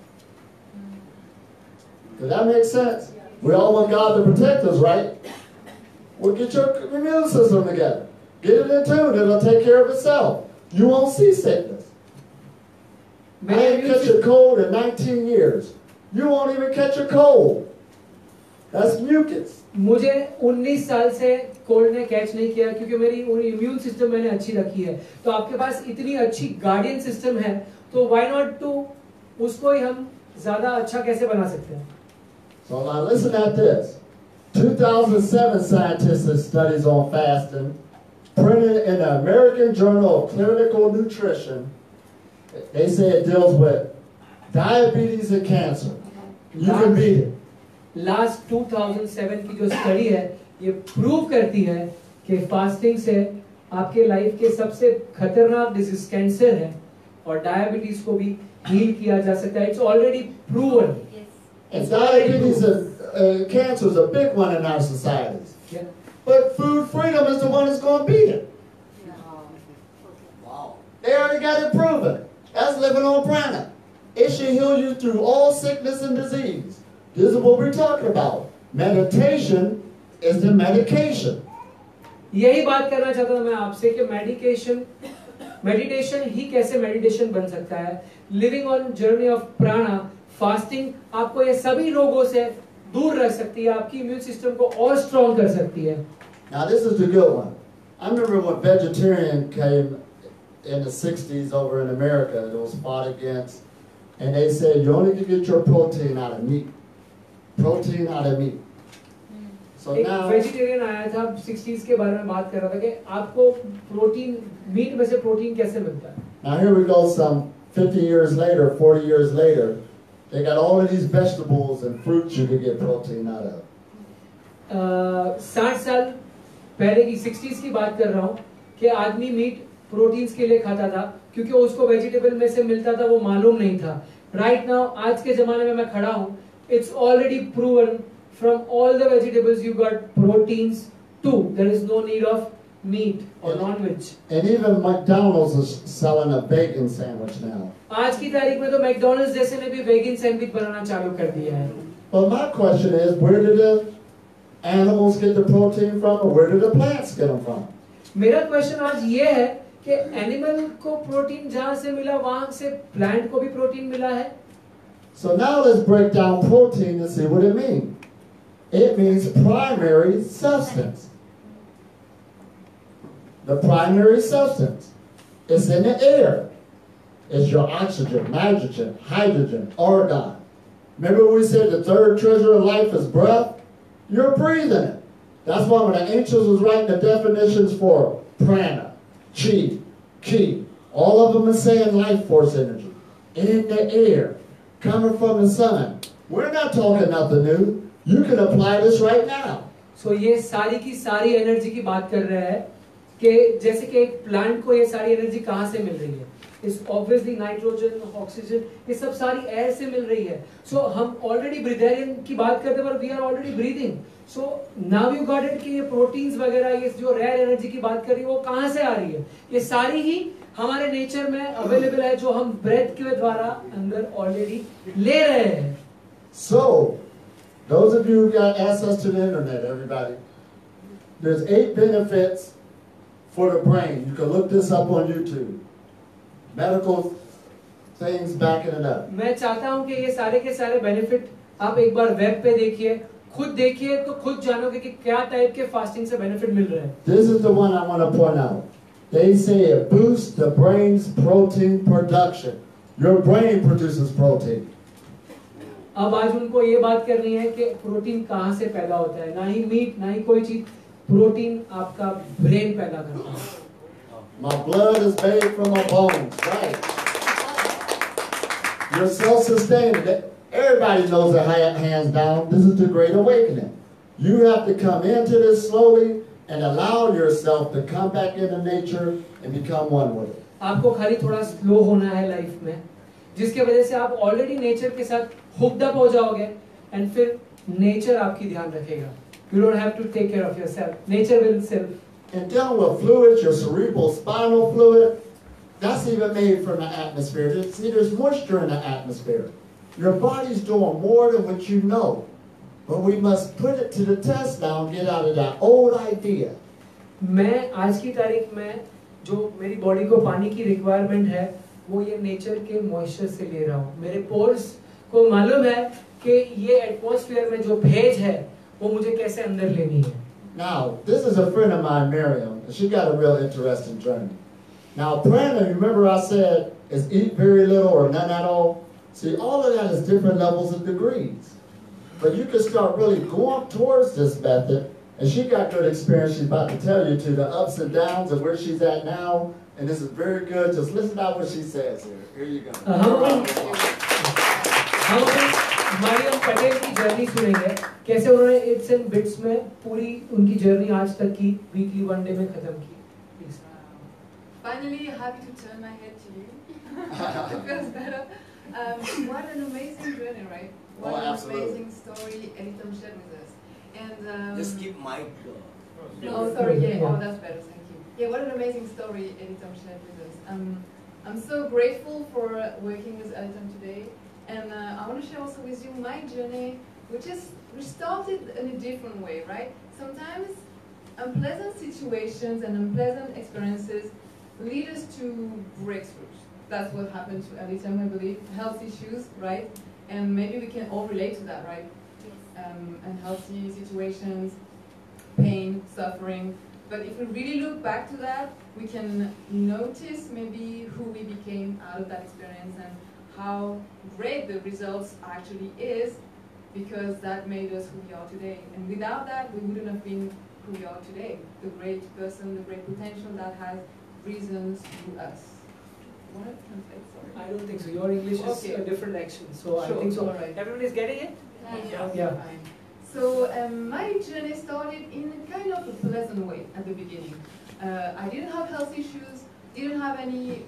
Does that make sense? We all want God to protect us, right? Well, get your immune system together. Get it in tune. It'll take care of itself. You won't see sickness. I ain't catch a cold in 19 years. You won't even catch a cold. That's mucus. मुझे 19 साल से cold ने catch नहीं किया क्योंकि मेरी immune system मैंने अच्छी रखी है. तो आपके पास इतनी अच्छी गार्डियन सिस्टम है, तो व्हाई नॉट टू उसको ही हम ज्यादा अच्छा कैसे बना सकते हैं? So now listen at this. 2007 scientists did studies on fasting, printed in the American Journal of Clinical Nutrition. They say it deals with diabetes and cancer. You can beat it. Last 2007 की जो study है, ये prove करती है कि fasting से आपके life के सबसे खतरनाक डिजीज कैंसर है और डायबिटीज को भी हील किया जा सकता है. It's already proven. And diabetes and cancer is a big one in our societies. Yeah. But food freedom is the one that's going to beat it. Wow. They already got it proven. That's living on prana. It should heal you through all sickness and disease. This is what we're talking about. Meditation is the medication. यही बात करना चाहता था मैं आपसे कि meditation ही कैसे meditation बन सकता है. लिविंग ऑन जर्नी ऑफ प्राणा, फास्टिंग आपको ये सभी रोगों से दूर रख सकती है, आपकी इम्यून सिस्टम को और स्ट्रॉन्ग कर सकती है. Now this is the good one. I remember when vegetarian came in the 60s over in America, it was fought against, and they said you only can get your protein out of meat. Protein out of meat. So एक now vegetarian आया था 60s के बारे में बात कर रहा था कि आपको प्रोटीन, मीट में से प्रोटीन कैसे मिलता है. Now here we go some 50 years later, 40 years later, they got all of these vegetables and fruits you can get protein out of. 60 साल पहले की 60s की बात कर रहा हूँ कि आदमी मीट प्रोटीन्स के लिए खाता था क्योंकि उसको वेजिटेबल में से मिलता था, वो मालूम नहीं था. राइट नाउ आज के जमाने में मैं खड़ा हूँ, it's already proven from all the vegetables you got proteins too. There is no need of meat or non-veg. And even McDonald's is selling a bacon sandwich now. आज की तारीख में तो मैकडॉनल्ड्स जैसे ने भी वेगन सैंडविच बनाना चालू कर दिया है. But my question is, where did the animals get the protein from, or where did the plants get them from? मेरा क्वेश्चन आज ये है कि एनिमल को प्रोटीन जहाँ से मिला वहाँ से प्लांट को भी प्रोटीन मिला है. So now let's break down protein and see what it means. It means primary substance. The primary substance. It's in the air. It's your oxygen, nitrogen, hydrogen, argon. Remember we said the third treasure of life is breath? You're breathing it. That's why when the ancients was writing the definitions for prana, chi, ki, all of them are saying life force energy. In the air. Coming from the sun. We're not talking nothing new. You can apply this right now. So ये सारी की सारी energy की बात कर रहे हैं कि जैसे कि एक प्लांट को ये सारी एनर्जी कहाँ से मिल रही है. इस ऑब्वियसली नाइट्रोजन, ऑक्सीजन, ये सब सारी एयर से मिल रही है. सो हम ऑलरेडी ब्रीथेरियन की बात करते हैं, पर we are already breathing. So now you got it कि ये प्रोटीन्स वगैरह, ये जो रेयर एनर्जी की बात कर रही है, वो कहाँ से आ रही है? ये सारी ही हमारे नेचर में अवेलेबल है, जो हम ब्रेथ के द्वारा अंदर ऑलरेडी ले रहे हैं. So, those of you who got access to the internet, everybody, there's 8 benefits for the brain. You can look this up on YouTube. Medical things backing it up. मैं चाहता हूं कि ये सारे के सारे बेनिफिट आप एक बार वेब पे देखिए, खुद देखिए, तो खुद जानोगे कि क्या टाइप के फास्टिंग से बेनिफिट मिल रहे हैं. This is the one I want to point out. They say it boosts the brain's protein production. Your brain produces protein. अब आज उनको ये बात करनी है कि प्रोटीन कहाँ से पैदा होता है. ना ही मीट, ना ही कोई चीज, प्रोटीन आपका ब्रेन पैदा करता है. My blood is made from my bones, right? You're self-sustaining. Everybody knows it, hands down. This is the Great Awakening. You have to come into this slowly and allow yourself to come back into nature and become one with it. आपको खाली थोड़ा slow होना है life में, जिसके वजह से आप ऑलरेडी नेचर के साथ हुक्ड अप हो जाओगे, एंड फिर नेचर आपकी ध्यान रखेगा. You don't have to take care of yourself. Nature will self. And dealing with fluids, your cerebral spinal fluid, that's even made from the atmosphere. See, there's moisture in the atmosphere. Your body's doing more than what you know. But we must put it to the test now and get out of that old idea. मैं आज की तारीख में जो मेरी body को पानी की रिक्वायरमेंट है, वो ये नेचर के मॉइस्चर से ले रहा हूँ. मेरे पोर्स को मालूम है कि ये एटमॉस्फेयर में जो भेज है वो मुझे कैसे अंदर लेनी है. Now, this is a friend of mine, MaryAm, and she got a real interesting journey. Now, prana, remember I said, is eat very little or none at all? See, all of that is different levels of degrees. But you can start really going towards this method, and she got good experience. She's about to tell you to the ups and downs of where she's at now, and this is very good. Just listen to what she says here. Here you go. हम MaryAm Patel की journey सुनेंगे, कैसे उन्होंने it's and bits में पूरी उनकी journey आज तक की वीकली वन डे में खत्म की. Finally, happy to turn my head to you. It feels better. What an amazing journey, right? What an amazing story Elitom shared with us. And Just keep mic. oh, sorry. Yeah. Oh, that's better. Thank you. Yeah, what an amazing story Elitom shared with us. I'm so grateful for working with Elitom today. And I want to share also with you my journey, which started in a different way, right? Sometimes unpleasant situations and unpleasant experiences lead us to breakthroughs. That's what happened to Elitom, I believe. Health issues, right? And maybe we can all relate to that, right? Yes. Unhealthy situations, pain, suffering. But if we really look back to that, we can notice maybe who we became out of that experience and how great the results actually is, because that made us who we are today. And without that, we wouldn't have been who we are today. The great person, the great potential that has reasons to us. What? Sorry. I don't think so. Your English is a different accent, so sure, I think so. Right. Everyone is getting it? Yeah. Fine. So my journey started in a kind of a pleasant way at the beginning. I didn't have health issues, didn't have any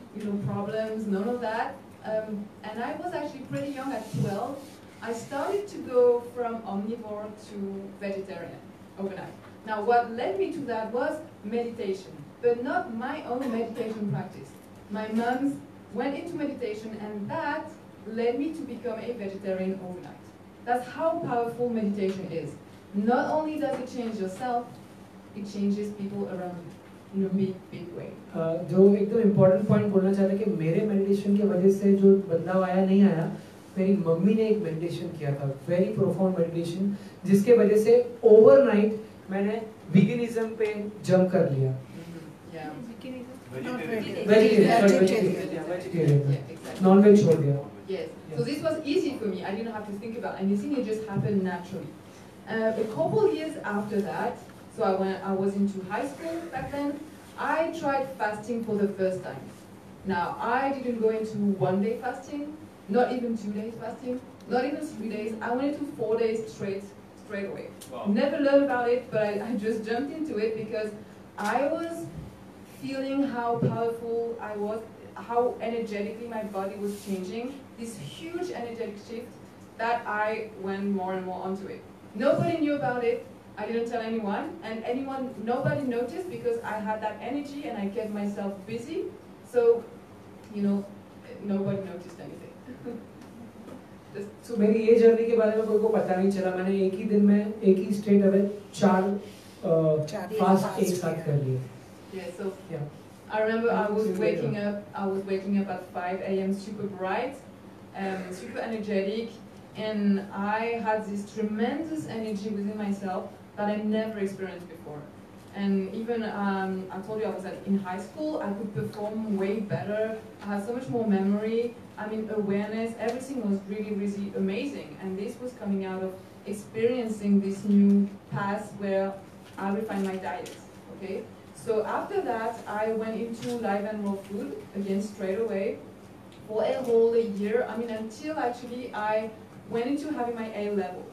problems, none of that. And I was actually pretty young at 12. I started to go from omnivore to vegetarian overnight. Now what led me to that was meditation, but not my own meditation practice. My moms went into meditation, and that led me to become a vegetarian overnight. That's how powerful meditation is. Not only does it change yourself, it changes people around you in a big way. जो एकदम important point बोलना चाहता कि मेरे meditation की वजह से जो बदलाव आया नहीं आया, मेरी मम्मी ने एक मेडिटेशन किया था, वेरी प्रोफाउंड मेडिटेशन, जिसके वजह से ओवरनाइट मैंने वीगनिज्म पे जंप कर लिया. नॉन-वेज छोड़ दिया. Yes. So this was easy for me. I didn't have to think about anything. It just happened naturally. A couple years after that, so I was into high school back then, I tried fasting for the first time. Now, I didn't go into 1 day fasting, not even 2 days fasting, not even 3 days. I went into 4 days straight away. Wow. Never learned about it, but I just jumped into it because I was feeling how powerful I was. how energetically my body was changing, this huge energetic shift, that I went more and more onto it. Nobody knew about it. I didn't tell anyone, and nobody noticed because I had that energy and I kept myself busy. So, you know, nobody noticed anything. So मेरी ये journey के बारे में कोई को पता नहीं चला. मैंने एक ही दिन में एक ही स्ट्रेट अवे 4 फास्ट एक साथ कर लिए. Yeah, so yeah. I remember I was waking up at 5 a.m. super bright, super energetic, and I had this tremendous energy within myself that I never experienced before. And even, I told you I was in high school, I could perform way better, I had so much more memory, I mean awareness, everything was really, really amazing. And this was coming out of experiencing this new path where I refined my diet, okay? So after that, I went into live and raw food, again straight away, for a whole year, I mean until actually I went into having my A level.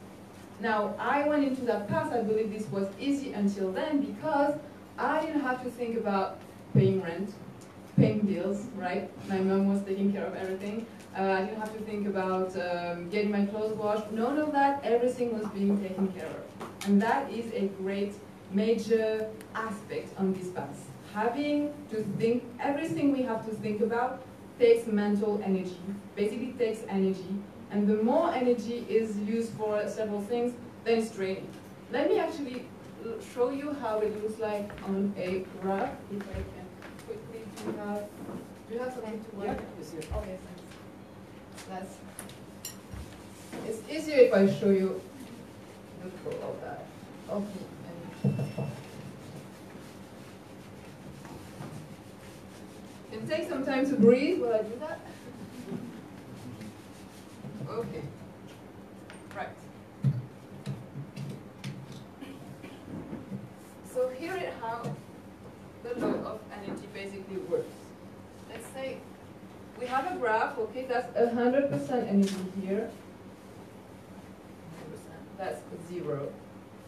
Now, I went into that path, I believe this was easy until then because I didn't have to think about paying rent, paying bills, right? My mom was taking care of everything. I didn't have to think about getting my clothes washed. None of that, everything was being taken care of. And that is a great major aspect on this path. Having to think, everything we have to think about takes mental energy, basically takes energy. And the more energy is used for several things, then it's draining. Let me actually show you how it looks like on a graph, if I can quickly do you have something to work? Yeah. Okay, thanks. It's easier if I show you the flow of that. Okay. It takes some time to breathe while I do that. Okay. Right. So here is how the law of energy basically works. Let's say we have a graph, okay, that's 100% energy here. 100%, that's 0.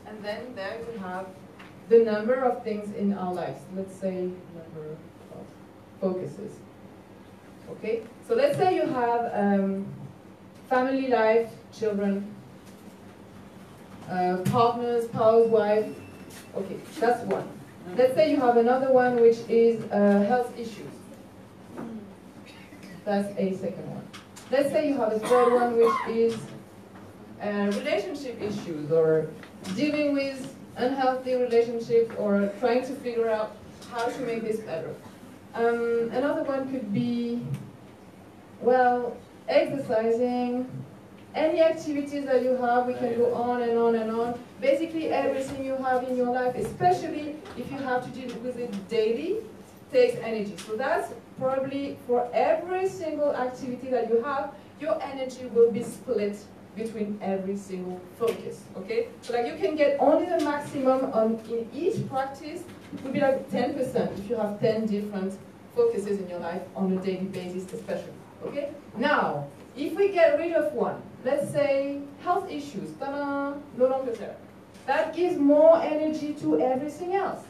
And then there we have the number of things in our lives. Let's say number of focuses. Okay? So let's say you have family life, children, partner, spouse, wife. Okay, that's one. Let's say you have another one which is health issues. That's a second one. Let's say you have a third one which is relationship issues or dealing with unhealthy relationships or trying to figure out how to make this better. Another one could be, well, exercising, any activities that you have, we can go on and on and on. Basically everything you have in your life, especially if you have to deal with it daily, takes energy. So that's probably for every single activity that you have, your energy will be split between every single focus, okay? So like you can get only the maximum in each practice, would be like 10% if you have 10 different focuses in your life on a daily basis especially, okay? Now, if we get rid of one, let's say health issues, ta-da, no longer there. That gives more energy to everything else.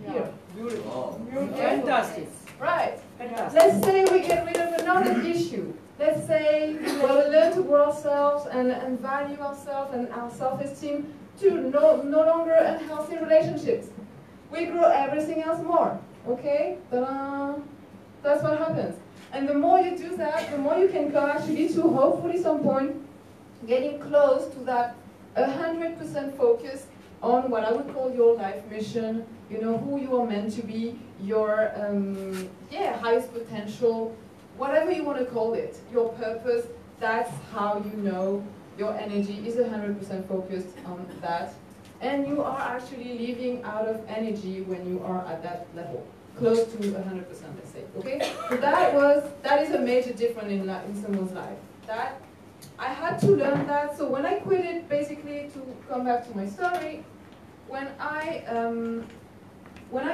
Here. Beautiful. Fantastic. Right. Fantastic. Let's say we get rid of another issue. Let's say well, we learn to grow ourselves and value ourselves and our self-esteem to no longer unhealthy relationships. We grow everything else more. Okay? Ta-da. That's what happens. And the more you do that, the more you can come actually to hopefully some point getting close to that 100% focus on what I would call your life mission, you know, who you are meant to be, your highest potential, whatever you want to call it, your purpose. That's how you know your energy is 100% focused on that. And you are actually living out of energy when you are at that level, close to 100%, let's say, okay? So that is a major difference in someone's life. That, I had to learn that, so when I quit it, basically, to come back to my story, when I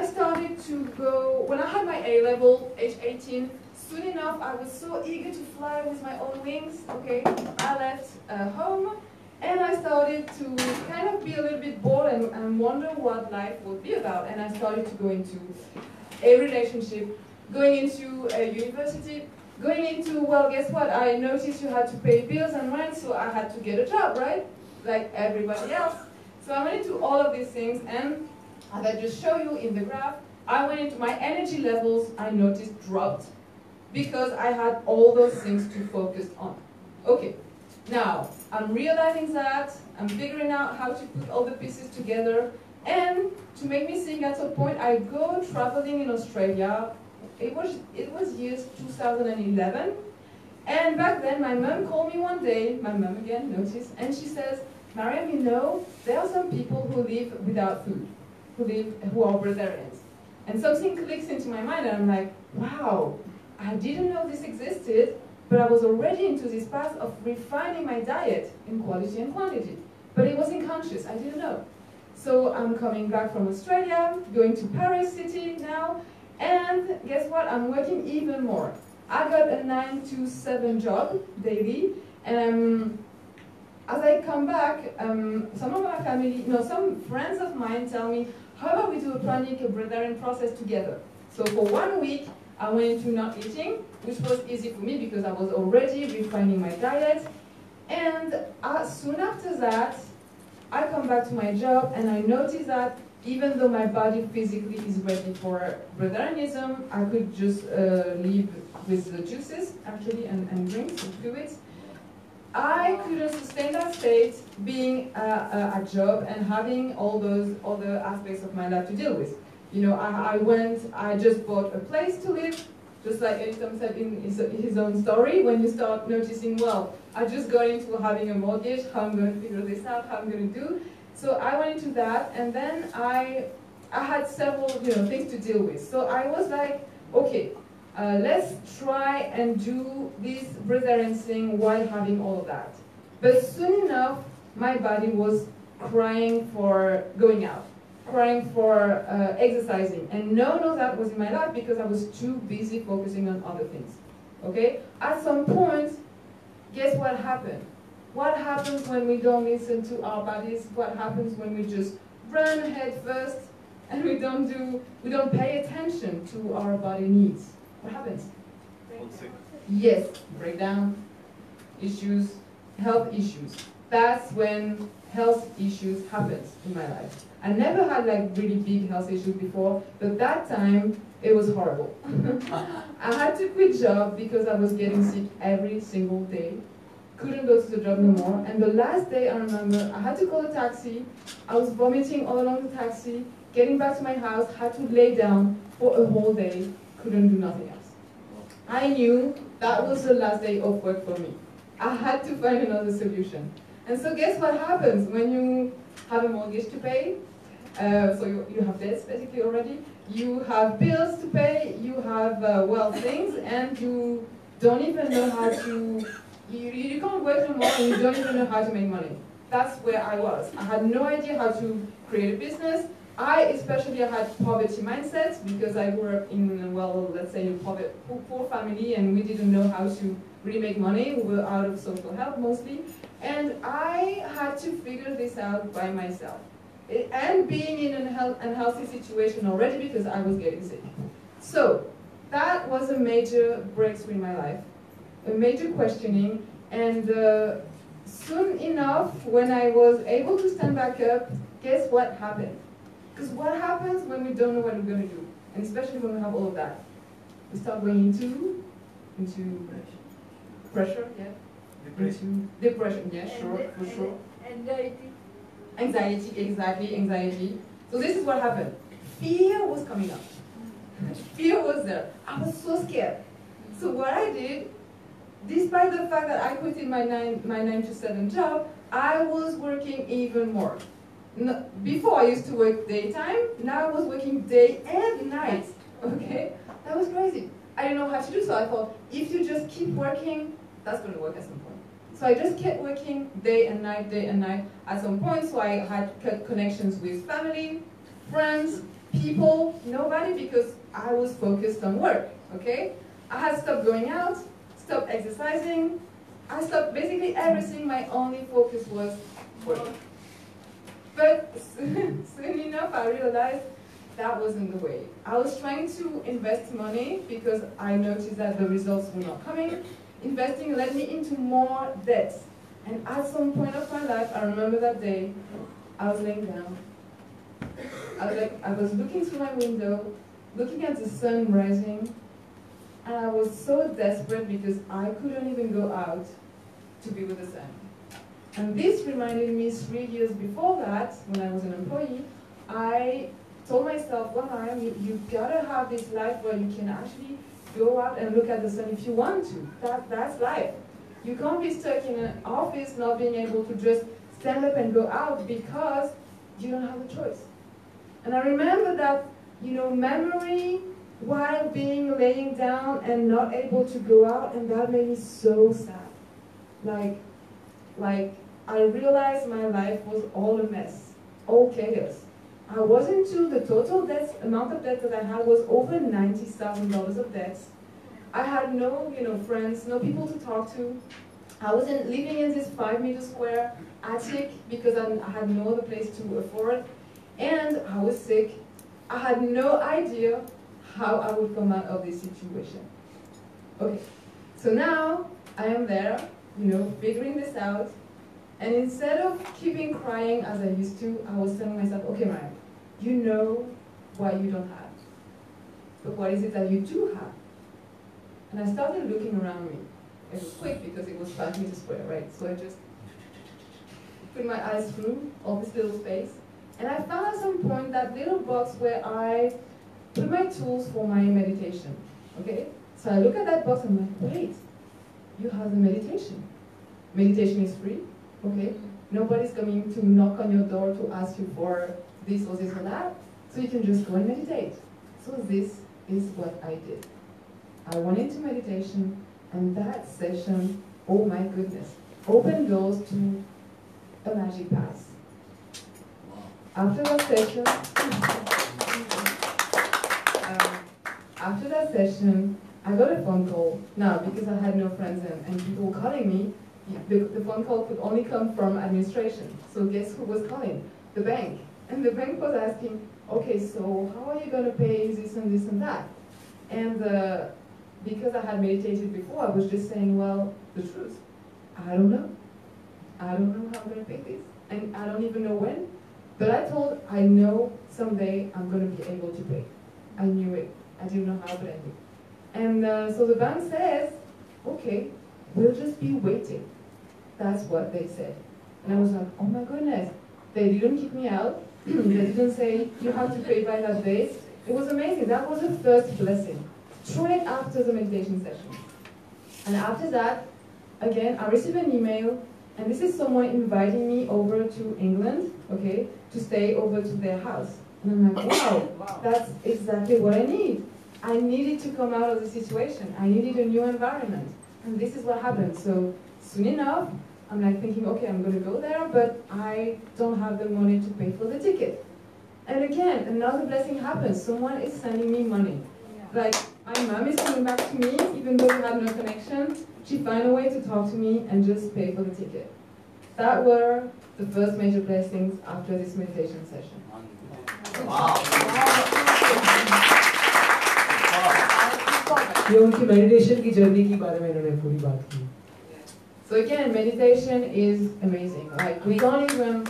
started to go, when I had my A level, age 18, soon enough, I was so eager to fly with my own wings, okay? I left home, and I started to kind of be a little bit bored and wonder what life would be about, and I started to go into a relationship going into a university, going into, well, guess what? I noticed you had to pay bills and rent, so I had to get a job, right? Like everybody else. So I went into all of these things, and as I just show you in the graph, I went into my energy levels, I noticed dropped because I had all those things to focus on. Okay, now I'm realizing that, I'm figuring out how to put all the pieces together, and to make me think at some point, I go traveling in Australia. It was years 2011, and back then my mom called me one day, my mom again noticed, and she says, "MaryAm, you know, there are some people who live without food, who are breatharians." And something clicks into my mind, and I'm like, wow, I didn't know this existed, but I was already into this path of refining my diet in quality and quantity. But it wasn't conscious, I didn't know. So I'm coming back from Australia, going to Paris city now, and guess what? I'm working even more. I got a 9 to 7 job daily, and as I come back, some of my family, no, some friends of mine tell me, how about we do a pranic, a breatharian process together? So for 1 week, I went into not eating, which was easy for me because I was already refining my diet. And soon after that, I come back to my job and I notice that even though my body physically is ready for breatharianism, I could just live with the juices, actually, and drinks and fluids. I couldn't sustain that state being a job and having all those other aspects of my life to deal with. You know, I just bought a place to live, just like Elitom said in his own story, when you start noticing, well, I just got into having a mortgage, how I'm going to figure this out, how I'm going to do. So I went into that, and then I had several things to deal with. So I was like, okay, let's try and do this breatharian thing while having all of that. But soon enough, my body was crying for going out, crying for exercising. And none of that was in my life because I was too busy focusing on other things. Okay? At some point, guess what happened? What happens when we don't listen to our bodies? What happens when we just run head first and we don't pay attention to our body needs? What happens? Yes, breakdown, issues, health issues. That's when health issues happens in my life. I never had like really big health issues before, but that time it was horrible. I had to quit job because I was getting sick every single day. Couldn't go to the job no more. And the last day I remember I had to call a taxi. I was vomiting all along the taxi. Getting back to my house, had to lay down for a whole day. Couldn't do nothing else. I knew that was the last day of work for me. I had to find another solution. And so guess what happens when you have a mortgage to pay? So you have debts basically already. You have bills to pay, you have things, and you don't even know how to, you can't work no more and you don't even know how to make money. That's where I was. I had no idea how to create a business. I especially had poverty mindset because I grew up in, well, let's say a poor family, and we didn't know how to really make money. We were out of social help mostly. And I had to figure this out by myself. And being in an unhealthy situation already because I was getting sick. So that was a major breakthrough in my life, a major questioning, and soon enough, when I was able to stand back up, guess what happened? Because what happens when we don't know what we're going to do? And especially when we have all of that. We start going into pressure, yeah. Into depression, yeah, sure, for sure. Anxiety, exactly, anxiety. So this is what happened. Fear was coming up. Fear was there. I was so scared. So what I did, despite the fact that I quit in my 9 to 7 job, I was working even more. Before I used to work daytime, now I was working day and night. Okay? That was crazy. I didn't know how to do so. I thought, if you just keep working, that's going to work at some point. So I just kept working day and night at some point. So I had cut connections with family, friends, people, nobody, because I was focused on work, okay? I had stopped going out, stopped exercising, I stopped basically everything. My only focus was work. But soon enough I realized that wasn't the way. I was trying to invest money because I noticed that the results were not coming. Investing led me into more debt. And at some point of my life, I remember that day, I was laying down. I was looking through my window, looking at the sun rising, and I was so desperate because I couldn't even go out to be with the sun. And this reminded me 3 years before that, when I was an employee, I told myself, well, MaryAm, you gotta have this life where you can actually go out and look at the sun if you want to. That's life. You can't be stuck in an office not being able to just stand up and go out because you don't have a choice. And I remember that, memory while laying down and not able to go out, and that made me so sad. Like I realized my life was all a mess, all chaos. I was into the total amount of debt that I had was over $90,000 of debts. I had no, friends, no people to talk to. I was living in this 5-meter square attic because I had no other place to afford. And I was sick. I had no idea how I would come out of this situation. Okay, so now I am there, figuring this out. And instead of keeping crying as I used to, I was telling myself, okay, MaryAm, you know what you don't have. But what is it that you do have? And I started looking around me. It was quick because it was 5 meters square, right? So I just put my eyes through all this little space. And I found at some point that little box where I put my tools for my meditation, okay? So I look at that box and I'm like, wait, you have the meditation. Meditation is free, okay? Nobody's coming to knock on your door to ask you for this or this or that. So you can just go and meditate. So this is what I did. I went into meditation, and that session, oh my goodness, opened doors to a magic path. After that session, I got a phone call. Now, because I had no friends and people calling me, the phone call could only come from administration. So guess who was calling? The bank. And the bank was asking, okay, so how are you going to pay this and that? And because I had meditated before, I was just saying, well, the truth, I don't know. I don't know how I'm going to pay this. And I don't even know when. But I know someday I'm going to be able to pay. I knew it. I didn't know how, but I knew. And so the bank says, okay, we'll just be waiting. That's what they said. And I was like, oh my goodness. They didn't kick me out. They didn't say, you have to pay by that date. It was amazing. That was the first blessing. Straight after the meditation session. And after that, again, I received an email, and this is someone inviting me over to England, okay, to stay over to their house. And I'm like, wow, that's exactly what I need. I needed to come out of the situation. I needed a new environment. And this is what happened. So soon enough, I'm like thinking, okay, I'm going to go there, but I don't have the money to pay for the ticket. And again, another blessing happens. Someone is sending me money. Like, my mom is coming back to me, even though we had no connection. She found a way to talk to me and just pay for the ticket. That were the first major blessings after this meditation session. Wow. ये उनकी meditation की journey के बारे में इन्होंने पूरी बात की. So again, meditation is amazing. Like we can't even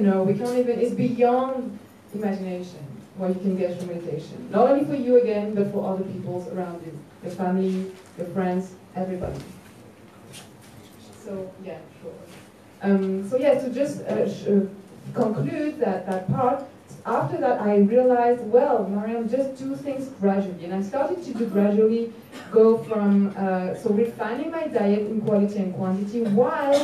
know. It's beyond imagination what you can get from meditation. Not only for you again, but for other people around you, your family, your friends, everybody. So yeah, sure. So just conclude that part. After that, I realized, well, MaryAm, just do things gradually. And I started to do gradually go from, refining my diet in quality and quantity while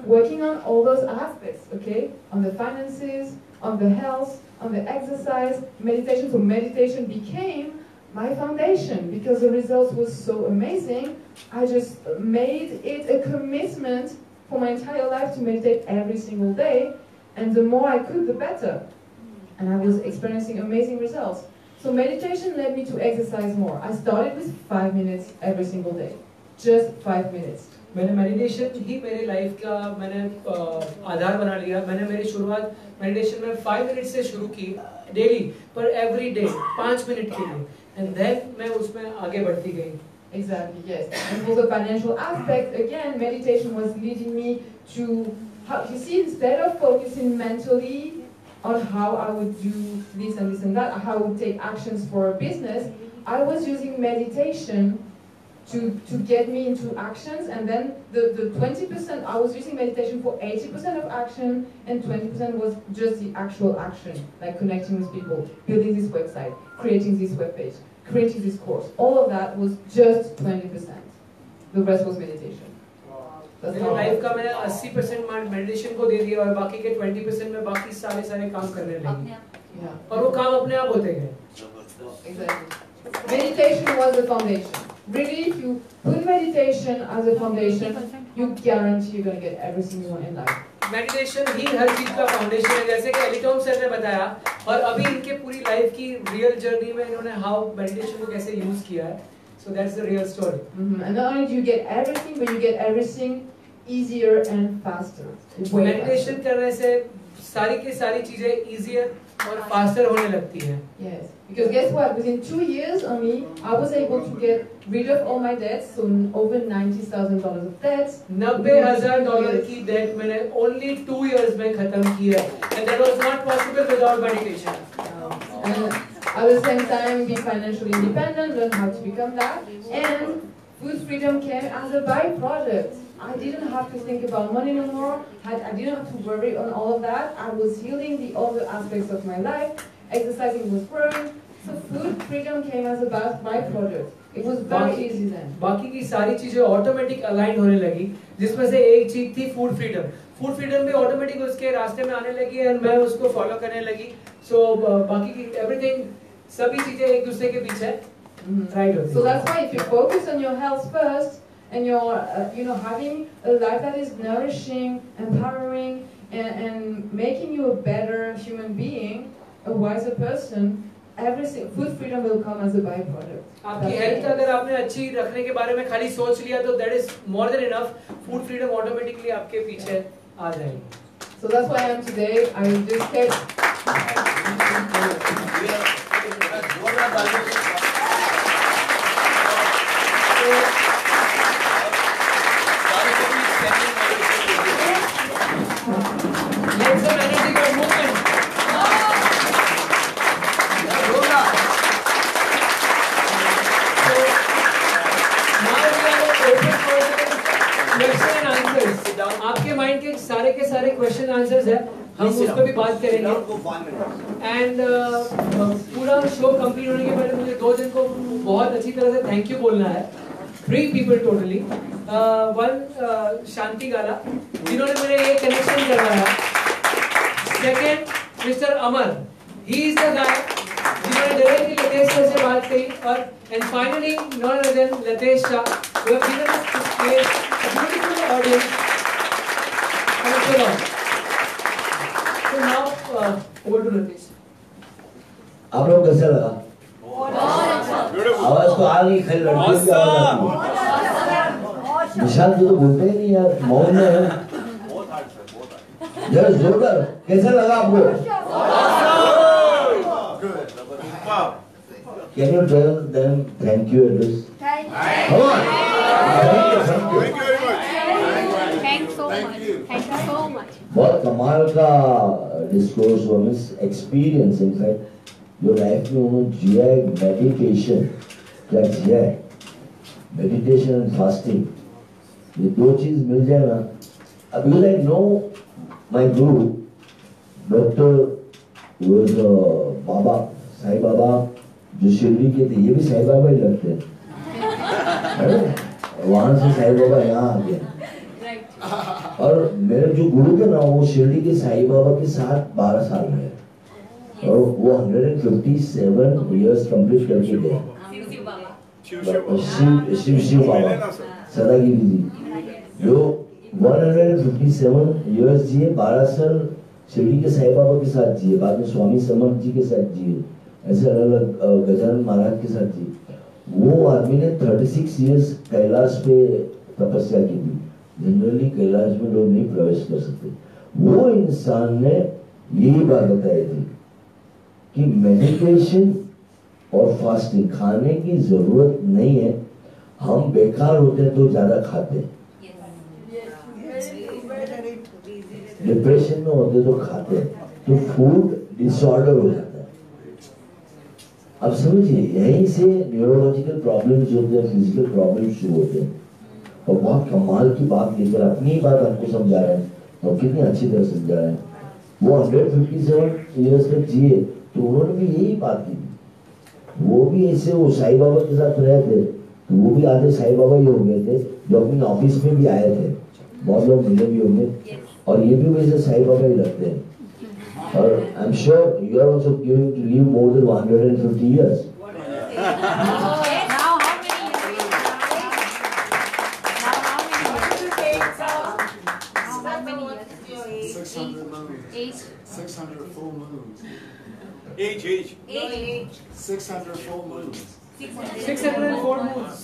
working on all those aspects, okay? On the finances, on the health, on the exercise, meditation. So meditation became my foundation because the results was so amazing. I just made it a commitment for my entire life to meditate every single day. And the more I could, the better. And I was experiencing amazing results. So meditation led me to exercise more. I started with 5 minutes every single day. Just 5 minutes. मैंने meditation ही मेरे life का मैंने आधार बना लिया। मैंने मेरी शुरुआत meditation में 5 मिनट से शुरू की डेली, पर एवरी डे 5 मिनट के लिए, एंड देन मैं उसमें आगे बढ़ती गई। Exactly, yes. And for the financial aspect, again, meditation was leading me to, how, you see, instead of focusing mentally on how I would do this and that, how I would take actions for a business, I was using meditation to get me into actions, and then the 20%, I was using meditation for 80% of action, and 20% was just the actual action, like connecting with people, building this website, creating this webpage, creating this course. All of that was just 20%. The rest was meditation. मेरे life का मैंने 80% meditation को दे दिया और बाकी के 20% में बाकी सारे काम करने लगी, और वो काम अपने आप होते गए। Exactly. Meditation was the foundation. Really, if you put meditation as a foundation, you guarantee you're going to get everything you want in life. Meditation ही हर चीज का फाउंडेशन है, जैसे कि एलिटॉम सर ने बताया, और अभी इनके पूरी लाइफ की रियल जर्नी में इन्होंने हाउ मेडिटेशन को कैसे यूज किया है। So that's the real story. And not only do you get everything, but you get everything easier and faster. Meditation करने से सारी की सारी चीजें easier और faster होने लगती हैं. Yes, because guess what? Within 2 years only, I was able to get rid of all my debts, so over $90,000 of debts. $90,000 की debt मैंने only 2 years में खत्म की है, and that was not possible without meditation. And at the same time, be financially independent, learn how to become that, and food freedom came as a byproduct. I didn't have to think about money no more. I didn't have to worry on all of that. I was healing the other aspects of my life. Exercising was growing. So food freedom came as a byproduct. It was very easy then. बाकी की सारी चीजें automatic align होने लगी, जिसमें से एक चीज थी फूड फ्रीडम। फूड फ्रीडम भी ऑटोमेटिक उसके रास्ते में आने लगी और मैं उसको फॉलो करने लगी। सो बाकी की एवरीथिंग सभी चीजें एक दूसरे के पीछे राइट होती हैं। So that's why if you focus on your health first and you're having a life that is nourishing, empowering, and making you a better human being, a wiser person, everything, food freedom will come as a byproduct. आपकी health अगर आपने अच्छी रखने के बारे में खाली सोच लिया तो that is more than enough. Food freedom automatically आपके पीछे आ जाएगी। So that's why I am today. I just kept. Let's have energy for movement. Question and answers. आपके माइंड के सारे क्वेश्चन आंसर्स है, हम उस पर भी बात करेंगे। एंड पूरा शो कंप्लीट होने के पहले मुझे 2 दिन को बहुत अच्छी तरह से थैंक यू बोलना है। 3 people टोटली। वन शांति गाला जिन्होंने मेरे ये कनेक्शन करवाया। Second mister Amar, he is the guy जिन्होंने डायरेक्टली लतेश सर से बात करी। और and finally not other than Latesh Shah who have given us this place, a beautiful audience. Thanks a lot. So now over to Latish. आप लोग कैसा लगा? आवाज तो आ गई, खाली लड़कियों की आवाज आती है। निशांत तो बोलते ही नहीं यार, मौन में है। जरा जोरदार, कैसा लगा आपको? Can you tell them thank you address? Come on. Thank you very much. Thanks so much. Thank you so much. बहुत कमाल का डिस्कोर्स हुआ, मिस एक्सपीरियंस इनफैक्ट जो लाइफ में उन्होंने जिया है, मेडिटेशन क्या जिया है, मेडिटेशन एंड फास्टिंग, ये 2 चीज मिल जाए ना। अब you like no my Guru doctor बाबा साई बाबा जो शिरडी के थे, ये भी साई बाबा ही लगते हैं, वहां से साई बाबा यहाँ आ गया। और मेरे जो गुरु थे ना वो शिरडी के साई बाबा के साथ 12 साल रहे और वो 157 इयर्स कंप्लीट करके गए। शिव बाबा सदागिरी जी जो 157 इयर्स जिए, 12 साल शिरडी के साई बाबा के साथ जिए, बाद में स्वामी समर्थ जी के साथ जिए, ऐसे अलग अलग गजानन महाराज के साथ जिए। वो आदमी ने 36 इयर्स कैलाश पे तपस्या की थी। जनरली कैलाश में लोग नहीं प्रवेश कर सकते। वो इंसान ने यही बात बताई थी कि मेडिटेशन और फास्टिंग खाने की जरूरत नहीं है, हम बेकार होते हैं तो ज्यादा खाते हैं, डिप्रेशन में होते तो खाते हैं, तो फूड डिसऑर्डर हो जाता है। अब समझिए यहीं से न्यूरोलॉजिकल प्रॉब्लम्स होते हैं, फिजिकल प्रॉब्लम्स शुरू होते हैं। और बहुत कमाल की बात लेकर अपनी बात हमको समझा रहे हैं और कितनी अच्छी तरह समझा रहे हैं। वो 157 ईयर्स तक जिए तो उन्होंने भी यही बात की। वो भी ऐसे वो साईं बाबा के साथ रहे थे, तो वो भी आधे साईं बाबा ही हो गए थे, जो अपनी ऑफिस में भी आए थे, बहुत लोग मिले भी होंगे, और ये भी वैसे साईं बाबा ही लगते हैं। और I am sure you are also giving to live more than 150 years. Age. 600 full moons. Age. 600 full moons. 604 moons.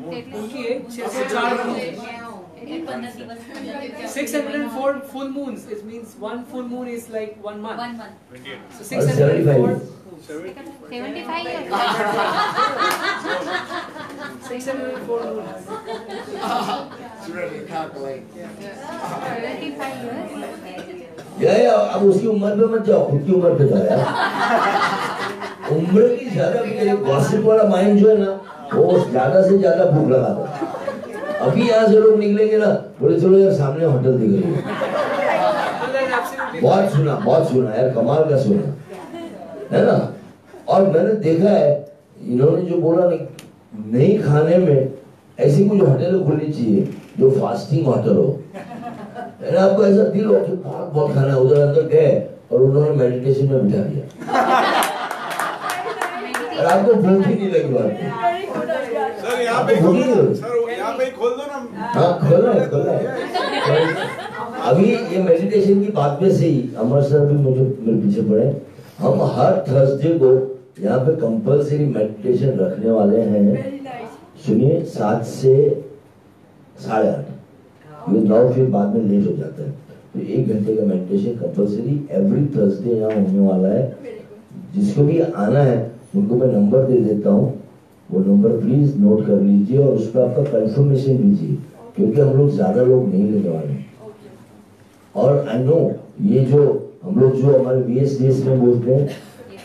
उनकी age 604 moons. 604 full moons. It means one full moon is like 1 month. 1 month. So 604. 75 years. 604 moons. She's ready to calculate. 75 years. या अब उसकी उम्र पे मत जाओ, खुद की उम्र पे जाओ यार। उम्र की ज्यादा गॉसिप वाला माइंड जो है ना, वो ज्यादा से ज्यादा भूख लगाता है। अभी यहाँ से लोग निकलेंगे ना, बोले चलो यार सामने होटल दिख रही है। बहुत सुना यार, कमाल का सुना है ना। और मैंने देखा है इन्होंने जो बोला नहीं खाने में ऐसी कुछ होटल खुलनी चाहिए जो फास्टिंग होटल हो। आपको ऐसा दिल हो कि बहुत खाना है, उधर अंदर गए और उन्होंने मेडिटेशन में बिठा दिया और आपको भूख ही नहीं लगी बात। सर यहाँ पे खोल दो ना। हाँ खोल रहा है। अभी ये मेडिटेशन की बात पे से ही अमर सर भी मेरे पीछे पड़े। हम हर थर्सडे को यहाँ पे कंपल्सरी मेडिटेशन रखने वाले हैं। सुनिए 7 से 8:30, ये 9 फिर बाद में लेट हो जाता है, तो 1 घंटे का मेडिटेशन कंपल्सरी एवरी थर्सडे यहाँ होने वाला है। जिसको भी आना है उनको मैं नंबर दे देता हूँ, वो नंबर प्लीज नोट कर लीजिए और उस पर आपका कंफर्मेशन दीजिए, क्योंकि हम लोग ज्यादा लोग नहीं लेने वाले। और आई नो ये जो हम लोग जो हमारे VSDS में बोलते हैं,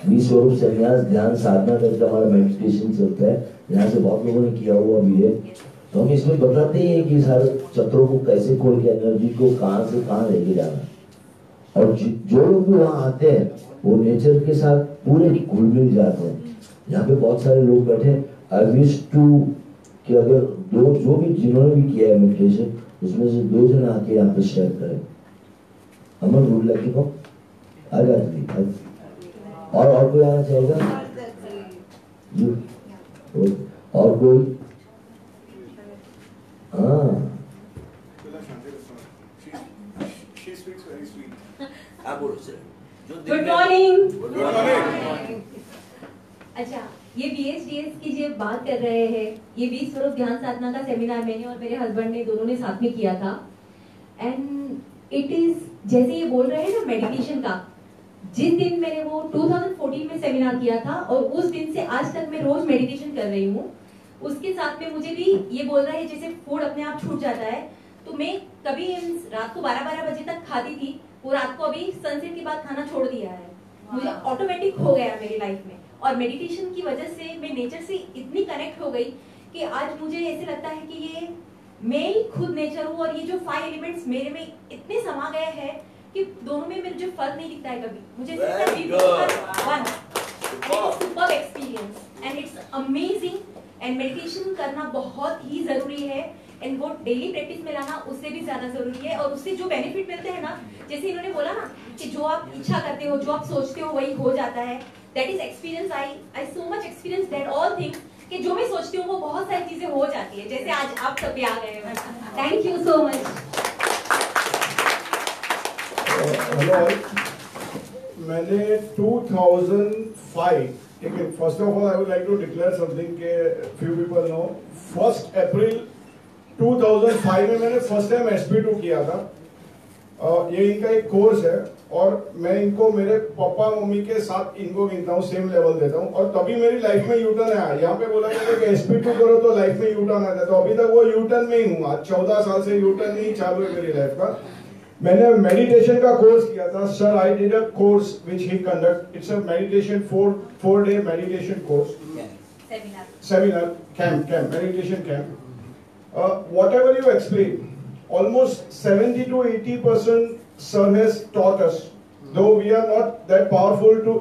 विश्वरूप संन्यास ध्यान साधना करके हमारा मेडिटेशन चलता है, यहाँ से बहुत लोगों ने किया हुआ भी है। तो हम इसमें बताते हैं कि सारे चक्रों को कैसे खोल के एनर्जी को कहाँ से कहाँ लेके जाना। और जो लोग भी वहाँ आते हैं वो नेचर के साथ पूरे घुल मिल जाते हैं। यहाँ पे बहुत सारे लोग बैठे। आई विश टू कि अगर जो भी जिन्होंने भी किया है मेडिटेशन, उसमें से 2 जन आके यहाँ पे शेयर करें। अमर वुड लाइक टू कम, आ जाती। और कोई आना चाहेगा? और कोई? हाँ गुड मॉर्निंग। अच्छा, ये BSDS की जो बात कर रहे हैं, ये 20 स्वरूप ध्यान साधना का सेमिनार मैंने और मेरे हस्बैंड ने दोनों ने साथ में किया था। एंड इट इज जैसे ये बोल रहे हैं ना मेडिटेशन का, जिस दिन मैंने वो 2014 में सेमिनार किया था और उस दिन से आज तक मैं रोज मेडिटेशन कर रही हूँ। उसके साथ में मुझे भी ये बोल रहा है जैसे फूड अपने आप छूट जाता है, तो मैं कभी रात को 12-12 बजे तक खाती थी, वो रात को अभी सनसेट के बाद खाना छोड़ दिया है। मुझे ऑटोमेटिक हो गया मेरी लाइफ में, और मेडिटेशन की वजह से मैं नेचर से इतनी कनेक्ट हो गई कि आज मुझे ऐसे लगता है कि ये मैं ही खुद नेचर हूँ, और ये जो 5 एलिमेंट्स मेरे में इतने समा गए हैं कि दोनों में मुझे फर्क नहीं दिखता है कभी। मुझे super experience and it's amazing. And meditation करना बहुत ही जरूरी है, एंड वो डेली प्रैक्टिस में लाना उससे भी ज्यादा जरूरी है। और उससे जो बेनिफिट मिलते हैं ना, जैसे इन्होंने बोला ना कि जो आप इच्छा करते हो, जो आप सोचते हो वही हो जाता है। That is experience. I so much experience that all things कि जो मैं सोचती हूँ वो बहुत सारी चीजें हो जाती है, जैसे आज आप सब भी आ गए हो। Thank you so much. Hello, मैंने 2005, ठीक है, first of all I would like to declare something के फ्यू पीपल नो, 1 अप्रैल 2005 में मैंने फर्स्ट टाइम SP2 किया था। ये इनका एक कोर्स है और मैं इनको मेरे पापा मम्मी के साथ इनको गिनता हूँ, सेम लेवल देता हूँ और तभी मेरी लाइफ में यूटर्न आया। यहाँ पे बोला गया कि SP2 करो तो लाइफ में यूटर्न आता है, तो अभी तक वो यूटर्न में ही हूँ। आज 14 साल से यूटर्न नहीं चालू है मेरी लाइफ का। मैंने मेडिटेशन का कोर्स किया था sir. I did a course which he conduct, it's a meditation 4-day meditation course, seminar camp, meditation camp. Whatever you explain, almost 70 to 80% sir has taught us, though we are not that powerful to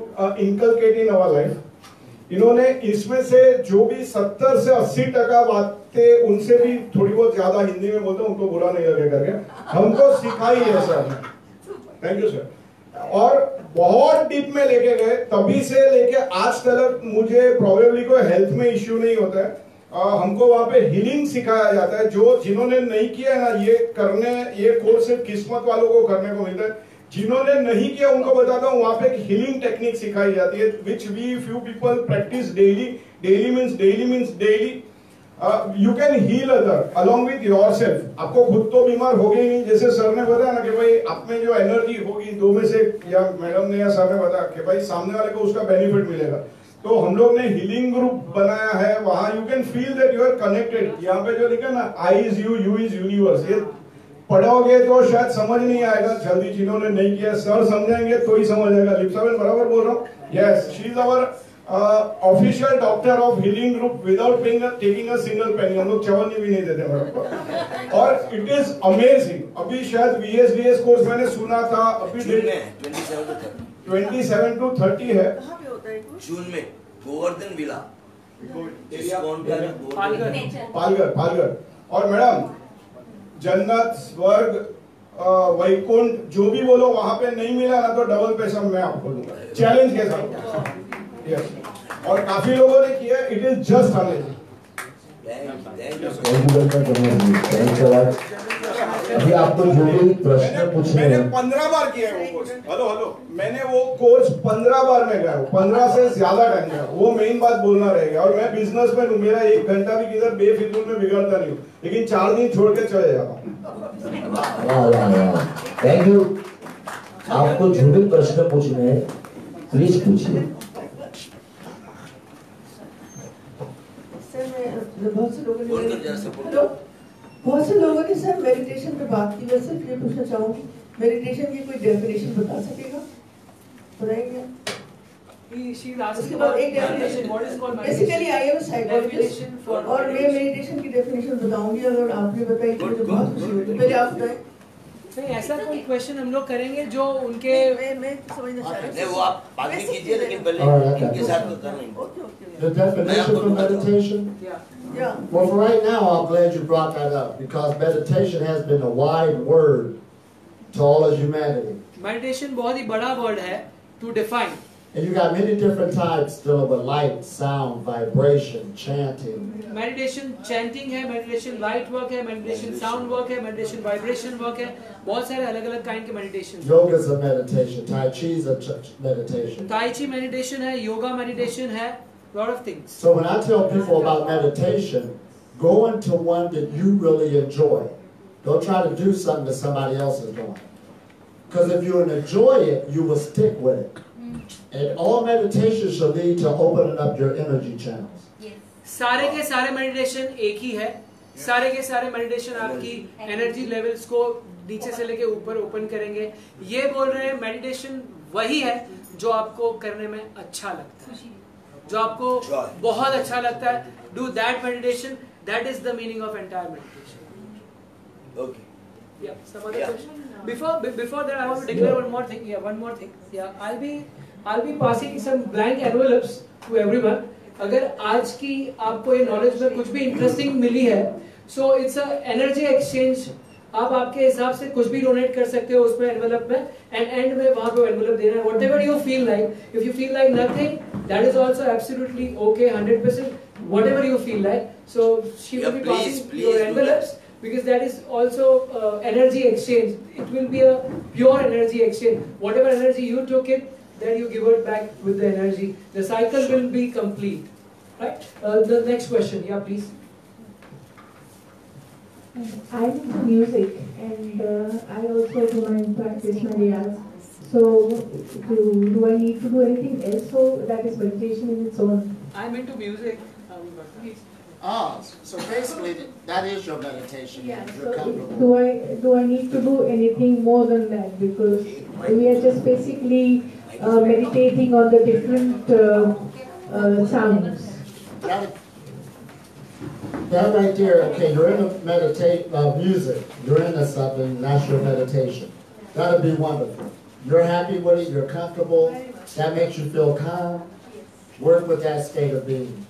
inculcate in our life. इन्होंने इसमें से जो भी 70 से 80% बातें उनसे भी थोड़ी बहुत ज्यादा हिंदी में बोलते हैं, उनको बुरा नहीं लगे करके हमको सिखाई है सर। Thank you sir. और बहुत डीप में लेके गए, तभी से लेके आज तक मुझे प्रोबेबली कोई हेल्थ में इश्यू नहीं होता है। हमको वहाँ पे हीलिंग सिखाया जाता है। जो जिन्होंने नहीं किया है ना, ये कोर्स सिर्फ किस्मत वालों को करने को मिलता है। जिन्होंने नहीं किया उनको बताता हूँ, वहाँ पे एक हीलिंग टेक्निक सिखाई जाती है which we few people practice daily. Daily means daily. You can heal other along with yourself. आपको खुद तो बीमार हो गई नहीं, जैसे सर ने बताया ना कि भाई आप में जो एनर्जी होगी, दो में से या मैडम ने या सर ने बताया कि भाई सामने वाले को उसका बेनिफिट मिलेगा। तो हम लोग ने हीलिंग ग्रुप बनाया है, वहां you can feel that you are connected. यहाँ पे जो लिखा ना I is you is universe, ये पढ़ोगे तो शायद समझ नहीं आएगा जल्दी। जिन्होंने नहीं किया सर समझाएंगे तो ही समझ आएगा। लिप्सा बहन बराबर बोल रहा हूँ? Yes, she is our official doctor of healing group without taking a single penny. हम लोग चवन्नी भी नहीं देते मैडम को। और इट इज अमेजिंग। अभी शायद VSDS कोर्स मैंने सुना था, अभी 27 to 30 है जून में गोवर्धन विला पालघर। और मैडम जन्नत, स्वर्ग, वैकुंठ जो भी बोलो, वहां पे नहीं मिला ना तो डबल पैसा मैं आपको दूंगा चैलेंज के साथ। यस, और काफी लोगों ने किया। It is just amazing. अभी आपको जो भी प्रश्न पूछने मैंने 15 बार किया है वो कोर्स। हेलो मैंने वो कोर्स 15 बार में गया हूँ, 15 से ज्यादा टाइम गया। वो मेन बात बोलना रहेगा। और मैं बिजनेसमैन हूँ, मेरा 1 घंटा भी किधर बेफिजूल में बिगड़ता नहीं हूँ, लेकिन 4 दिन छोड़ के चले जाता हूँ। Thank you. आपको जो भी प्रश्न पूछने हैं प्लीज पूछिए। बहुत से लोगों ने सर मेडिटेशन पे बात की, मैं सिर्फ ये पूछना चाहूंगी, मेडिटेशन की कोई डेफिनेशन बता सकेगा? बताएंगे? उसके बाद एक definition, basically I am a psychologist और मैं मेडिटेशन की डेफिनेशन बताऊंगी। अगर आपने बताई तो मुझे बहुत खुशी होगी। पहले आप बताएं। नहीं, ऐसा कोई क्वेश्चन हम लोग करेंगे जो उनके मैं समझना चाह रहा हूं। वो आप बाद में कीजिए, लेकिन पहले इनके साथ तो करना। The definition for meditation? Yeah. Well, for right now, I'm glad you brought that up because meditation has been a wide word to all of humanity. Meditation बहुत ही बड़ा वर्ड है to define. And you got many different types dealing with light, sound, vibration, chanting. Meditation chanting है, meditation light work है, meditation sound work है, meditation vibration work है, बहुत सारे अलग अलग काइंड के meditation. Yoga is a meditation, Tai Chi is a meditation. Tai Chi meditation है, योगा मेडिटेशन है, lot of things. So when I tell people about meditation, go into one that you really enjoy. Don't try to do something that somebody else is doing. Because if you enjoy it, you will stick with it. And all meditation should lead to opening up your energy channels. सारे के सारे meditation एक ही है। सारे के सारे meditation आपकी energy levels को नीचे से लेके ऊपर ओपन करेंगे। ये बोल रहे हैं मेडिटेशन वही है जो आपको करने में अच्छा लगता है, जो आपको बहुत अच्छा लगता है। Do that meditation, that is the meaning of entire meditation. Okay, yeah, some other question? Before that, I want to declare one more thing. Yeah, one more thing. Yeah, I'll be passing some blank envelopes to everyone. अगर आज की आपको ये knowledge में कुछ भी interesting मिली है, so it's a energy exchange. आप आपके हिसाब से कुछ भी डोनेट कर सकते हो उसमें एनवेलप में, एंड एंड में वहां पे एनवेलप देना है। whatever you feel like. If you feel like nothing, that is also absolutely okay, 100%. Whatever you feel like. So she will be passing your envelopes. Because that is also energy exchange. It will be a pure energy exchange. Whatever energy you took it, then you give it back with the energy. The cycle will be complete. Right? The next question, yeah, please. I'm into music, and I also do my practice MaryAm. So, do I need to do anything else? So that is meditation in its own. I'm into music. So basically, that is your meditation. Yeah. You're So comfortable. do I need to do anything more than that? Because we are just basically meditating on the different sounds. That right there, okay, you're in a music, you're into something, that's your meditation. That'll be wonderful. You're happy with it, you're comfortable, that makes you feel calm. Work with that state of being.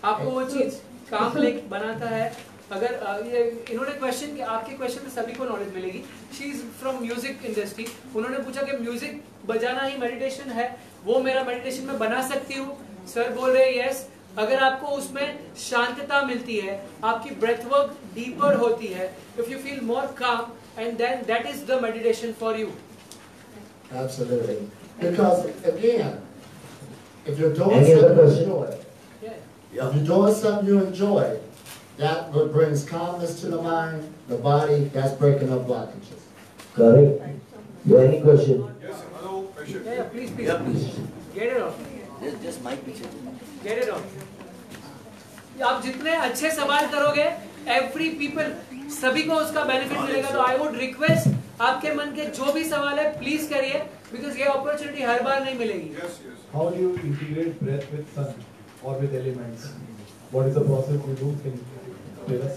आपको वो चीज काम like बनाता है. अगर ये इन्होंने question के आपके क्वेश्चन में सभी को नॉलेज मिलेगी. She is from music industry. उन्होंने पूछा कि म्यूजिक बजाना ही मेडिटेशन है, वो मेरा मेडिटेशन में बना सकती हूँ. सर बोल रहे हैं यस. अगर आपको उसमें शांतता मिलती है, आपकी ब्रेथ वर्क डीपर होती है, if you feel more calm and then that is the meditation for you. Absolutely. Because again, if you're doing something you enjoy, if you're doing something you enjoy, that what brings calmness to the mind, the body, that's breaking up blockages. Correct. You have any question? Yes, hello, question. Yeah, please. Get it on. Just mic picture. Get it on. आप जितने अच्छे सवाल करोगे, every people, सभी को उसका benefit मिलेगा. तो I would request आपके मन के जो भी सवाल है प्लीज करिए, because ये अपॉर्चुनिटी हर बार नहीं मिलेगी. Yes, yes. How do you integrate breath with sun or with elements? What is the process you do? Can you tell us?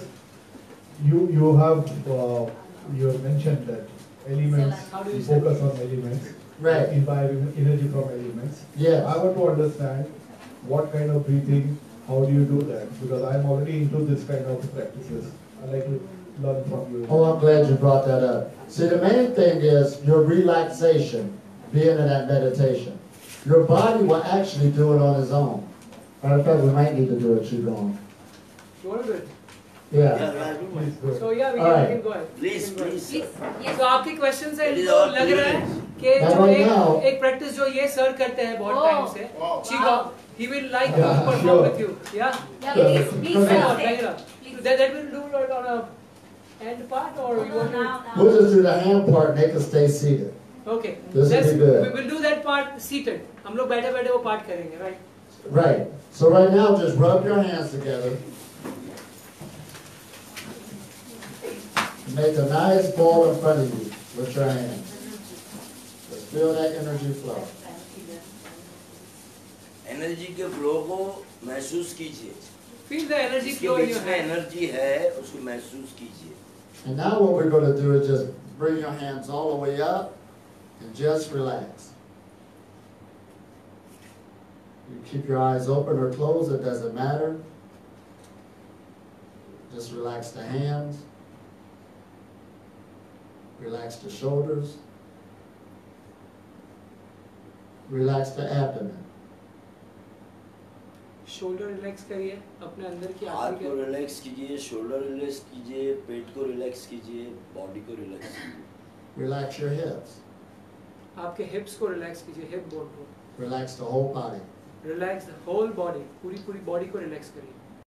You have mentioned that elements. You focus on elements. Right. Environment, energy from elements. Yes. I want to understand what kind of breathing. How do you do that? Because I am already into this kind of practices. I like to learn from you. Oh, I'm glad you brought that up. See, the main thing is your relaxation, being in that meditation. Your body will actually do it on its own. Matter of fact, we might need to do it. Keep going. You want to do it? Yeah. Please go ahead. So yeah, we can go ahead. Please. So आपके question से इनको लग रहा है कि जो एक practice जो ये सर करते हैं बहुत टाइम से, चिगा, he will like to perform with you. Yeah. Please. Bring it up. That will do it on a end part or you want to? We'll just do the hand part and they can stay seated. Okay. This will be good. We will do that part seated. हम लोग बैठे बैठे वो part करेंगे, right? Right. So right now, just rub your hands together. Make a nice ball in front of you with your hands. Just feel that energy flow. Energy के flow को महसूस कीजिए. Feel the energy flow in your hand. Energy है, उसको महसूस कीजिए. And now what we're going to do is just bring your hands all the way up and just relax. You keep your eyes open or closed, it doesn't matter. Just relax the hands. Relax the shoulders. Relax the abdomen. Shoulder relax करिए, अपने अंदर की हाथ को relax कीजिए, shoulder relax कीजिए, पेट को relax कीजिए, बॉडी को रिलैक्स कीजिए. Relax your hips. आपके हिप्स को रिलैक्स कीजिए, हिप बोन को. Relax the whole body. Relax the whole body, पूरी बॉडी को रिलैक्स करिए.